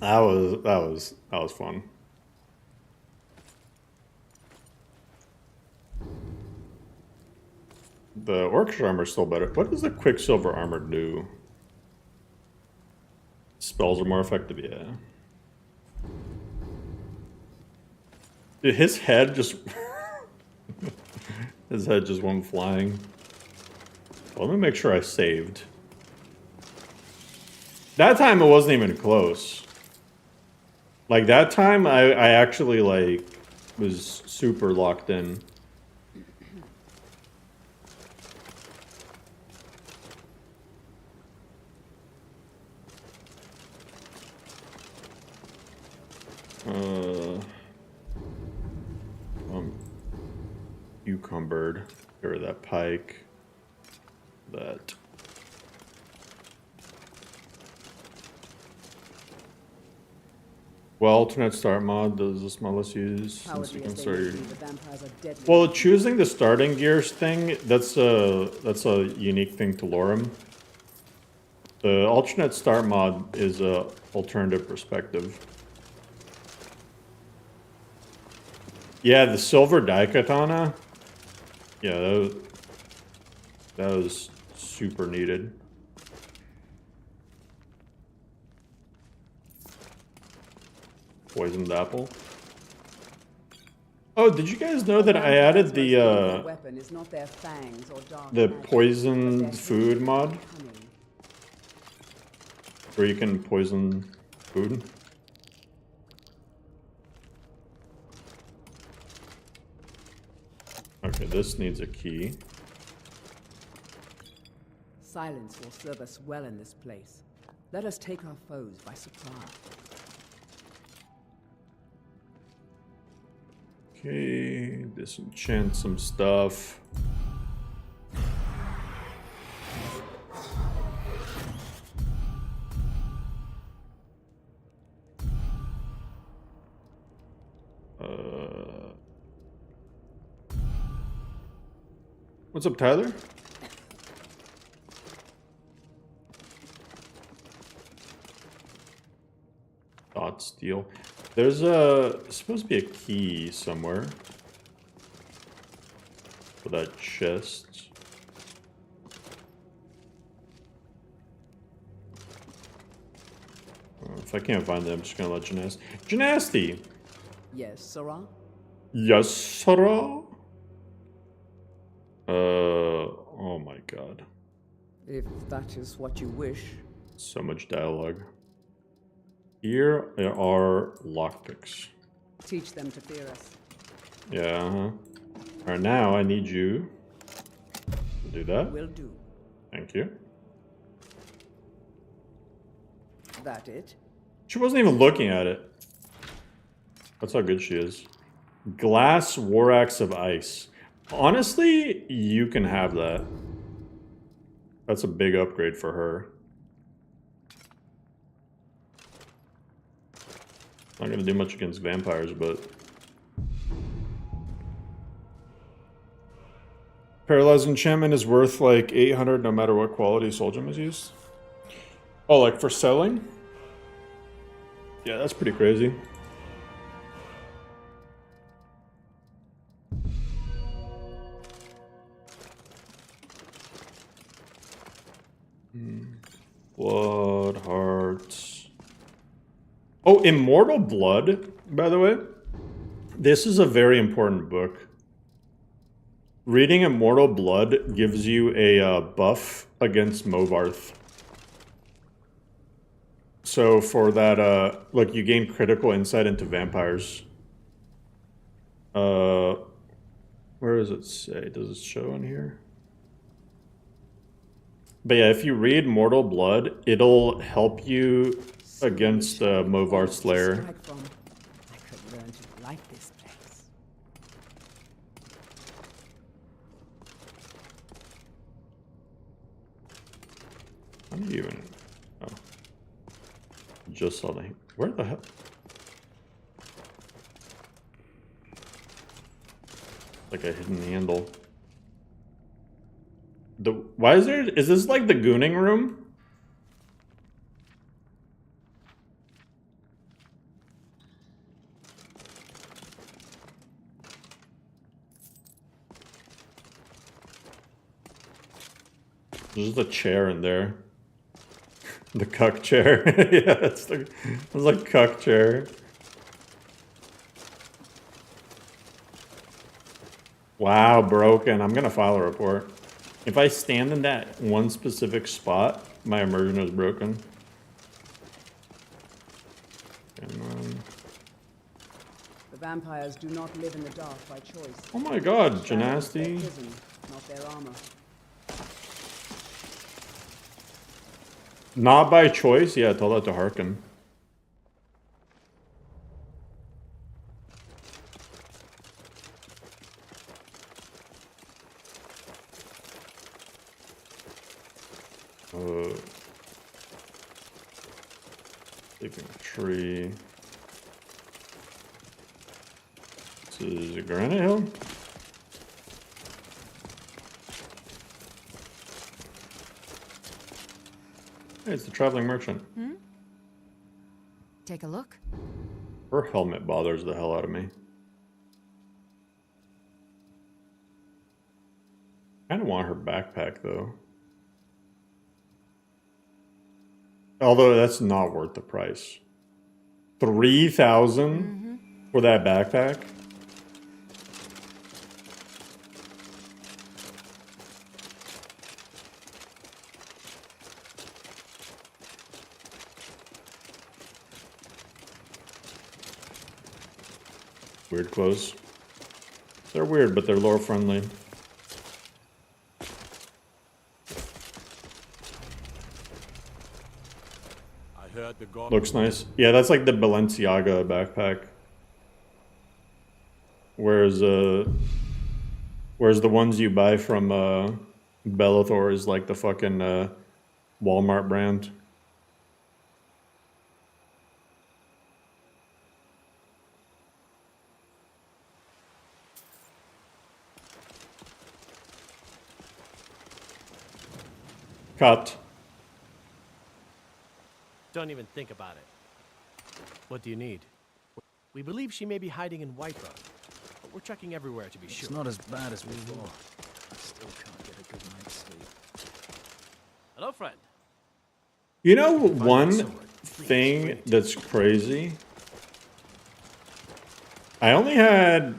That was fun. The orchestra armor is still better. What does the Quicksilver armor do? Spells are more effective, yeah. Dude, his head just his head just went flying. Well, let me make sure I saved. That time it wasn't even close. Like that time I actually like was super locked in. Cucumbered. Get rid of that pike. That. Well, alternate start mod does this mod lets use since you can start. Well, choosing the starting gears thing, that's a unique thing to LoreRim. The alternate start mod is a alternative perspective. Yeah, the silver daikatana. Yeah, that was super needed. Poisoned apple. Oh, did you guys know that I added the poisoned food mod? Where you can poison food? Okay, this needs a key. Silence will serve us well in this place. Let us take our foes by surprise. Okay, disenchant some stuff. What's up, Tyler? Dot steel. There's supposed to be a key somewhere for that chest. If I can't find it, I'm just gonna let Gymnasty. Yes, Sarah? Yes, sir. Oh my god. If that is what you wish. So much dialogue. Here are lockpicks. Teach them to fear us. Yeah, Alright, now I need you to do that. Will do. Thank you. That it? She wasn't even looking at it. That's how good she is. Glass War Axe of Ice. Honestly, you can have that. That's a big upgrade for her. Not gonna do much against vampires, but... Paralyzed enchantment is worth like 800 no matter what quality soul gem is used. Oh, like for selling? Yeah, that's pretty crazy. Blood, hearts. Oh, Immortal Blood, by the way. This is a very important book. Reading Immortal Blood gives you a buff against Movarth. So for that, look, you gain critical insight into vampires. Where does it say? Does it show in here? But yeah, if you read Mortal Blood, it'll help you against Movarth's lair. I could learn to like this place. How do you even... Oh. Just saw the... Where the hell? Like a hidden handle. Why is there... Is this like the gooning room? There's just a chair in there. The cuck chair. Yeah, it's like cuck chair. Wow, broken. I'm gonna file a report. If I stand in that one specific spot, my immersion is broken. The vampires do not live in the dark by choice. Oh my god, Shadows their Gymnasty. prison, not their armor. Not by choice? Yeah, tell that to Harkin. Taking a tree. This is a granite hill? Hey, it's the traveling merchant. Take a look. Her helmet bothers the hell out of me. I kind of want her backpack though. Although that's not worth the price. 3,000 for that backpack? Weird clothes. They're weird, but they're lore friendly. Looks nice. Yeah, that's like the Balenciaga backpack. Whereas the ones you buy from Bellathor is like the fucking Walmart brand. Cut. Don't even think about it. What do you need? We believe she may be hiding in Whiterun, but we're checking everywhere to be sure. It's not as bad as we thought. I still can't get a good night's sleep. Hello, friend. You know, one thing that's crazy. I only had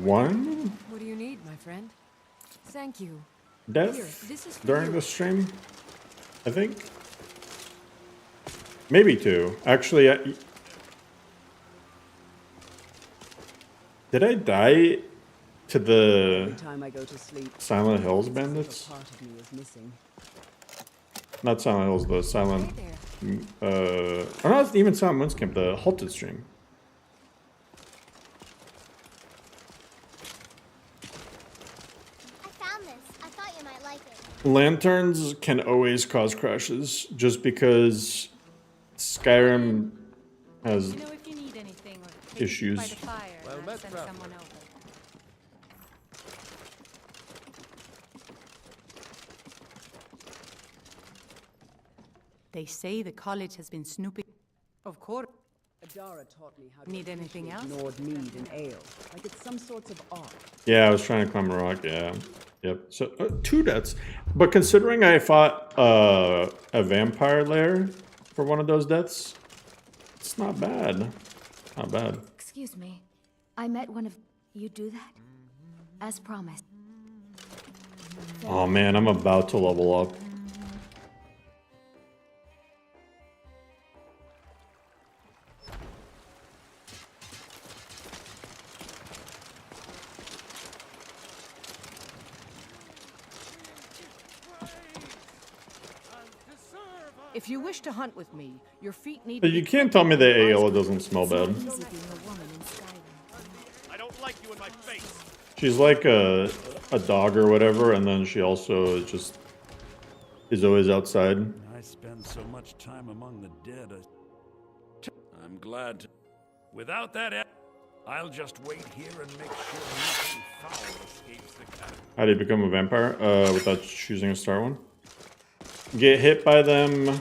one What do you need, my friend? Thank you. death Here, this is for during you. the stream, I think. Maybe two. Actually, did I die to the Every time I go to sleep, Silent Hills it's as if bandits? a part of me is missing. Not Silent Hills, the Silent... or not even Silent Moon's Camp, the Halted stream. I found this. I thought you might like it. Lanterns can always cause crashes, just because Skyrim has You know, if you need anything or by issues. the fire, Well I'll met, send traveler. someone over. They say the college has been snooping. Of course. Adara taught me how to Need anything appreciate else? Nord mead and ale, like it's some sorts of art. Yeah, I was trying to climb a rock, yeah. Yep, so 2 deaths. But considering I fought a vampire lair for one of those deaths, it's not bad. Not bad. Excuse me. I met one of you. Do that? As promised. Oh man, I'm about to level up. If you wish to hunt with me, your feet need But to you be can't tell me the Aola doesn't smell bad. Easy being a woman in Skyrim. I don't like you in my face. She's like a dog or whatever, and then she also just is always outside. I spend so much time among the dead. I'm glad to... Without that, I'll just wait here and make sure nothing foul escapes the cat. How do you become a vampire? Without choosing a star one? Get hit by them.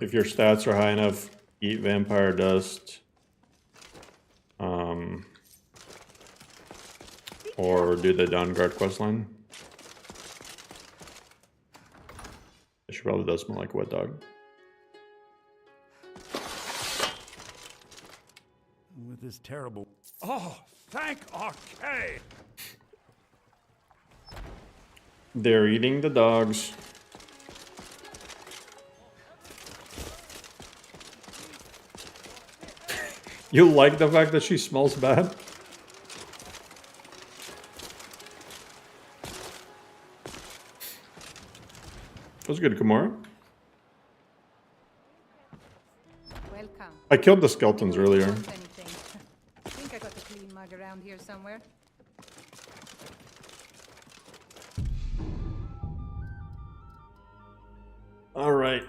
If your stats are high enough, eat vampire dust. Or do the Dawnguard questline. She probably does smell like a wet dog. With this terrible... Oh, thank Arcade! They're eating the dogs. You like the fact that she smells bad? That was good, Kimura. Welcome. I killed the skeletons earlier. Want anything? I think I got a clean mug around here somewhere. All right.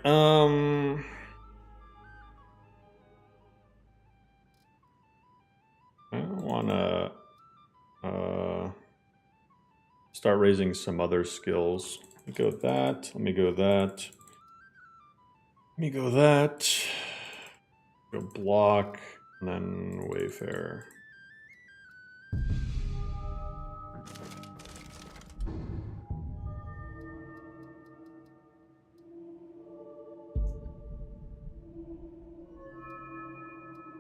I want to start raising some other skills. Let me go with that. Let me go with that. Let me go with that. Go block, and then Wayfarer.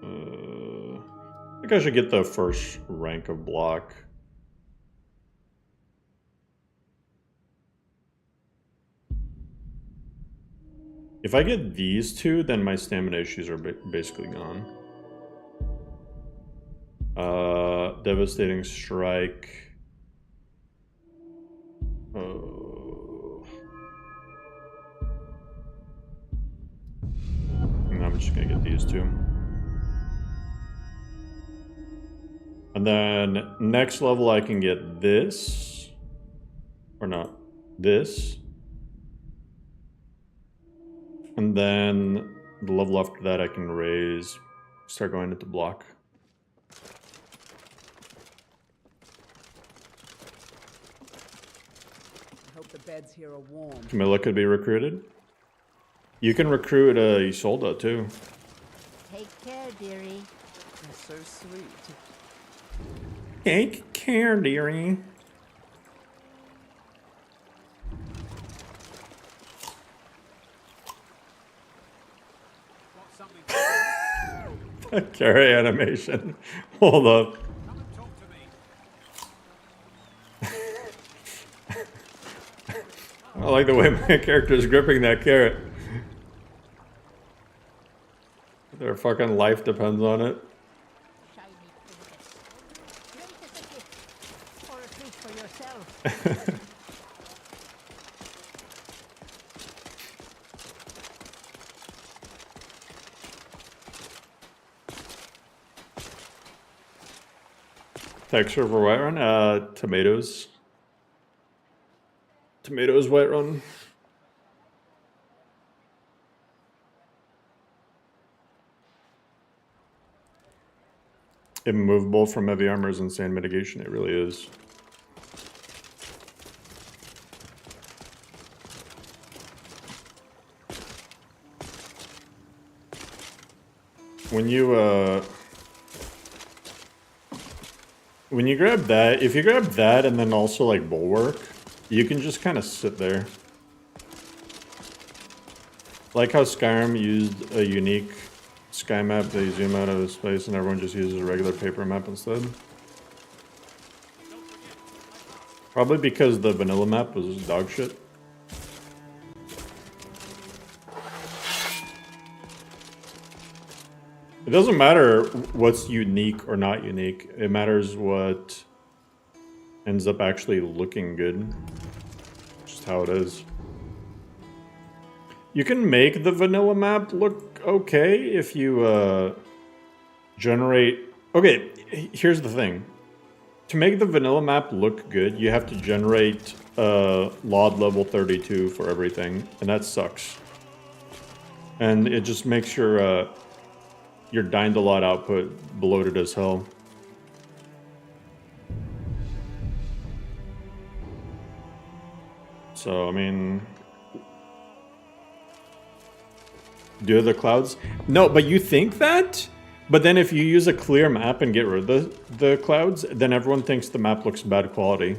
I think I should get the first rank of block. If I get these two, then my stamina issues are basically gone. Devastating Strike. Oh. And I'm just gonna get these two. And then next level I can get this. Or not. This. And then the level after that I can raise, start going into block. I hope the beds here are warm. Camilla could be recruited. You can recruit Isolda too. Take care, dearie. You're so sweet. Take care, dearie. Carry animation. Hold up. I like the way my character is gripping that carrot. Their fucking life depends on it. Texture for Whiterun? Tomatoes. Tomatoes Whiterun. Immovable from heavy armor is insane mitigation. It really is. When you grab that, if you grab that and then also like bulwark, you can just kind of sit there. Like how Skyrim used a unique sky map, they zoom out of space and everyone just uses a regular paper map instead. Probably because the vanilla map was dog shit. It doesn't matter what's unique or not unique. It matters what ends up actually looking good. Just how it is. You can make the vanilla map look okay if you generate... Okay, here's the thing. To make the vanilla map look good, you have to generate LOD level 32 for everything, and that sucks. And it just makes your dined a lot output bloated as hell. So, I mean... Do the clouds? No, but you think that? But then if you use a clear map and get rid of the clouds, then everyone thinks the map looks bad quality.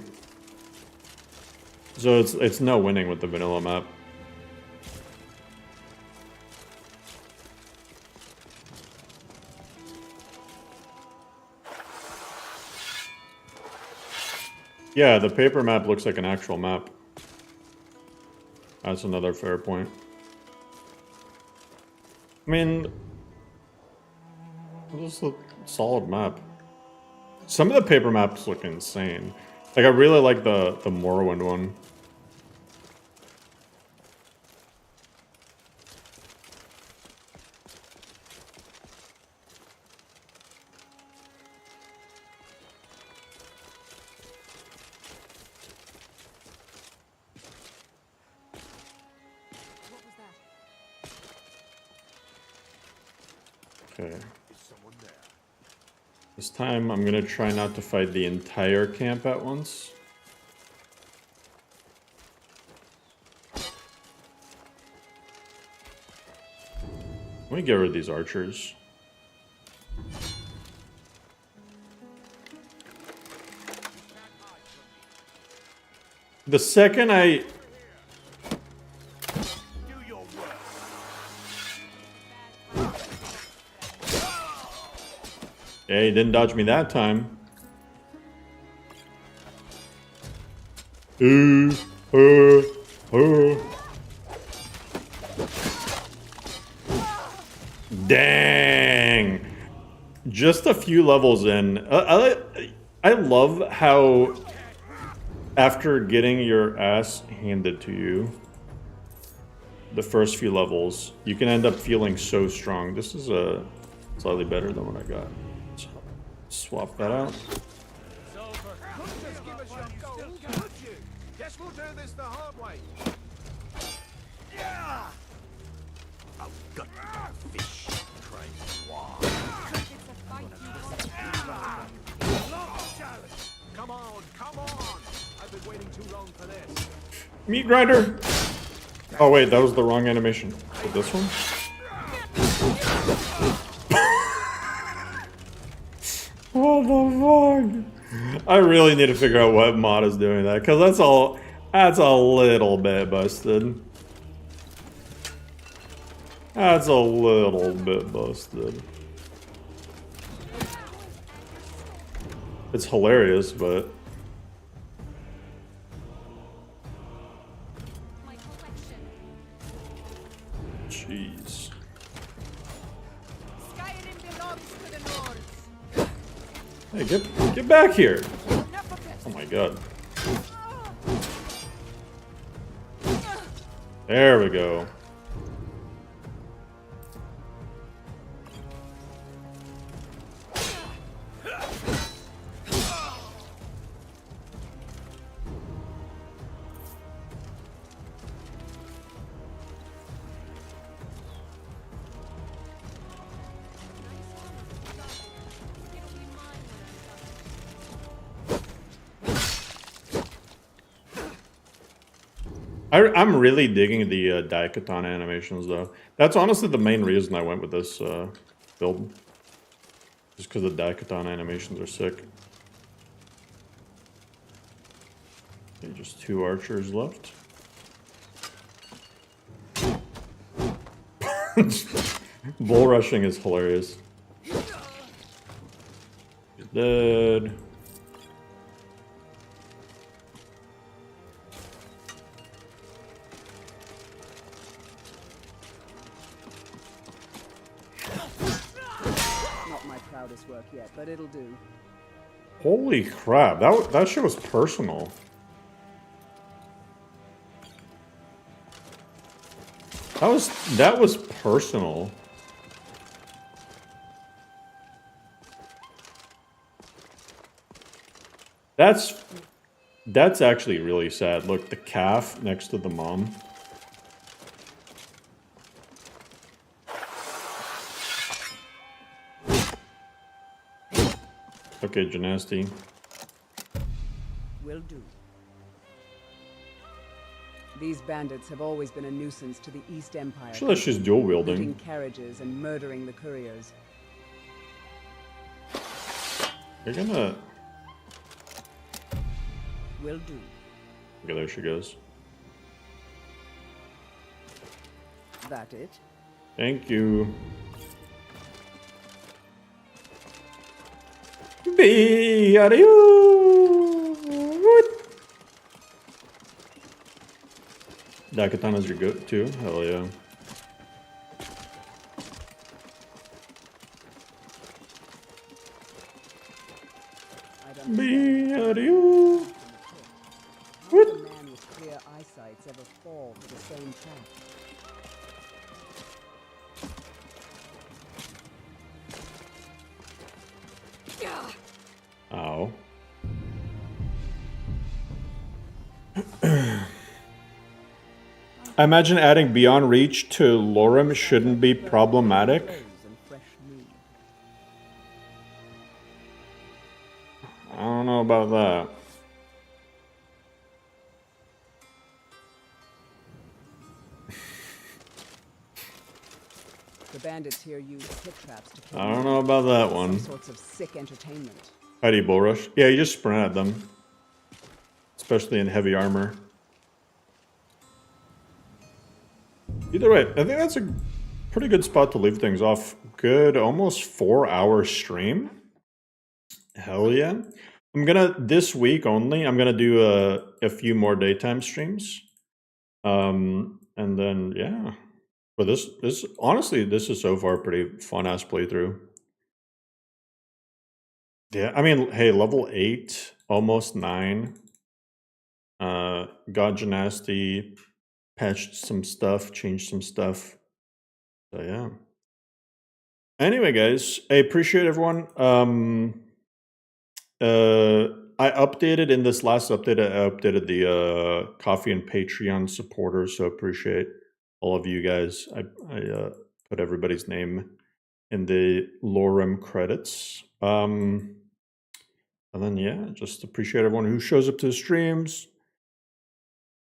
So it's no winning with the vanilla map. Yeah, the paper map looks like an actual map. That's another fair point. I mean, just a solid map. Some of the paper maps look insane. Like, I really like the Morrowind one. Okay. This time I'm gonna try not to fight the entire camp at once. Let me get rid of these archers. The second I... Yeah, he didn't dodge me that time. Dang! Just a few levels in. I love how after getting your ass handed to you, the first few levels, you can end up feeling so strong. This is slightly better than what I got. Swap that out. Guess we'll do this the hard way. I've got fish. Come on, come on! I've been waiting too long for this. Meat grinder! Oh wait, that was the wrong animation. So this one? What the fuck? I really need to figure out what mod is doing that, because that's a little bit busted. That's a little bit busted. It's hilarious, but jeez. Hey, get back here! Oh my god. There we go. I'm really digging the Daikatana animations, though. That's honestly the main reason I went with this build. Just because the Daikatana animations are sick. Okay, just 2 archers left. Bull rushing is hilarious. He's dead. Work yet, but it'll do. Holy crap, that shit was personal. That was personal. That's actually really sad. Look, the calf next to the mom. Okay, Gymnasty. Will do. These bandits have always been a nuisance to the East Empire. Actually, she's dual wielding. Looting carriages and murdering the couriers. You're gonna. Will do. Okay, there she goes. That it? Thank you. Be are you? Daikatana's your goat too? Hell yeah. Be are you? What? A man with clear eyesight's ever fall for the same trap. Ow. I imagine adding Beyond Reach to LoreRim shouldn't be problematic. I don't know about that. The bandits here use pit traps to kill. I don't know about that one. Some sorts of sick entertainment. How do you bull rush? Yeah, you just sprint at them. Especially in heavy armor. Either way, I think that's a pretty good spot to leave things off. Good, almost 4-hour stream. Hell yeah. I'm gonna, this week only, I'm gonna do a few more daytime streams. And then, yeah. But this honestly, this is so far a pretty fun-ass playthrough. Yeah, I mean, hey, level 8, almost 9. Got Gymnasty, patched some stuff, changed some stuff. So yeah. Anyway, guys, I appreciate everyone. I updated in this last update. I updated the Coffee and Patreon supporters, so appreciate all of you guys. I put everybody's name in the LoreRim credits. And then yeah, just appreciate everyone who shows up to the streams,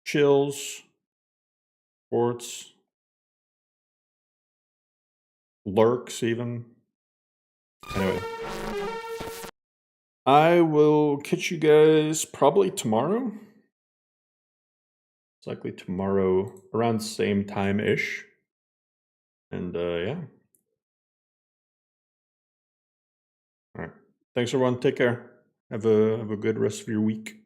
chills, supports, lurks even. Anyway. I will catch you guys probably tomorrow. It's likely tomorrow around same time-ish. And yeah. All right. Thanks everyone. Take care. Have a good rest of your week.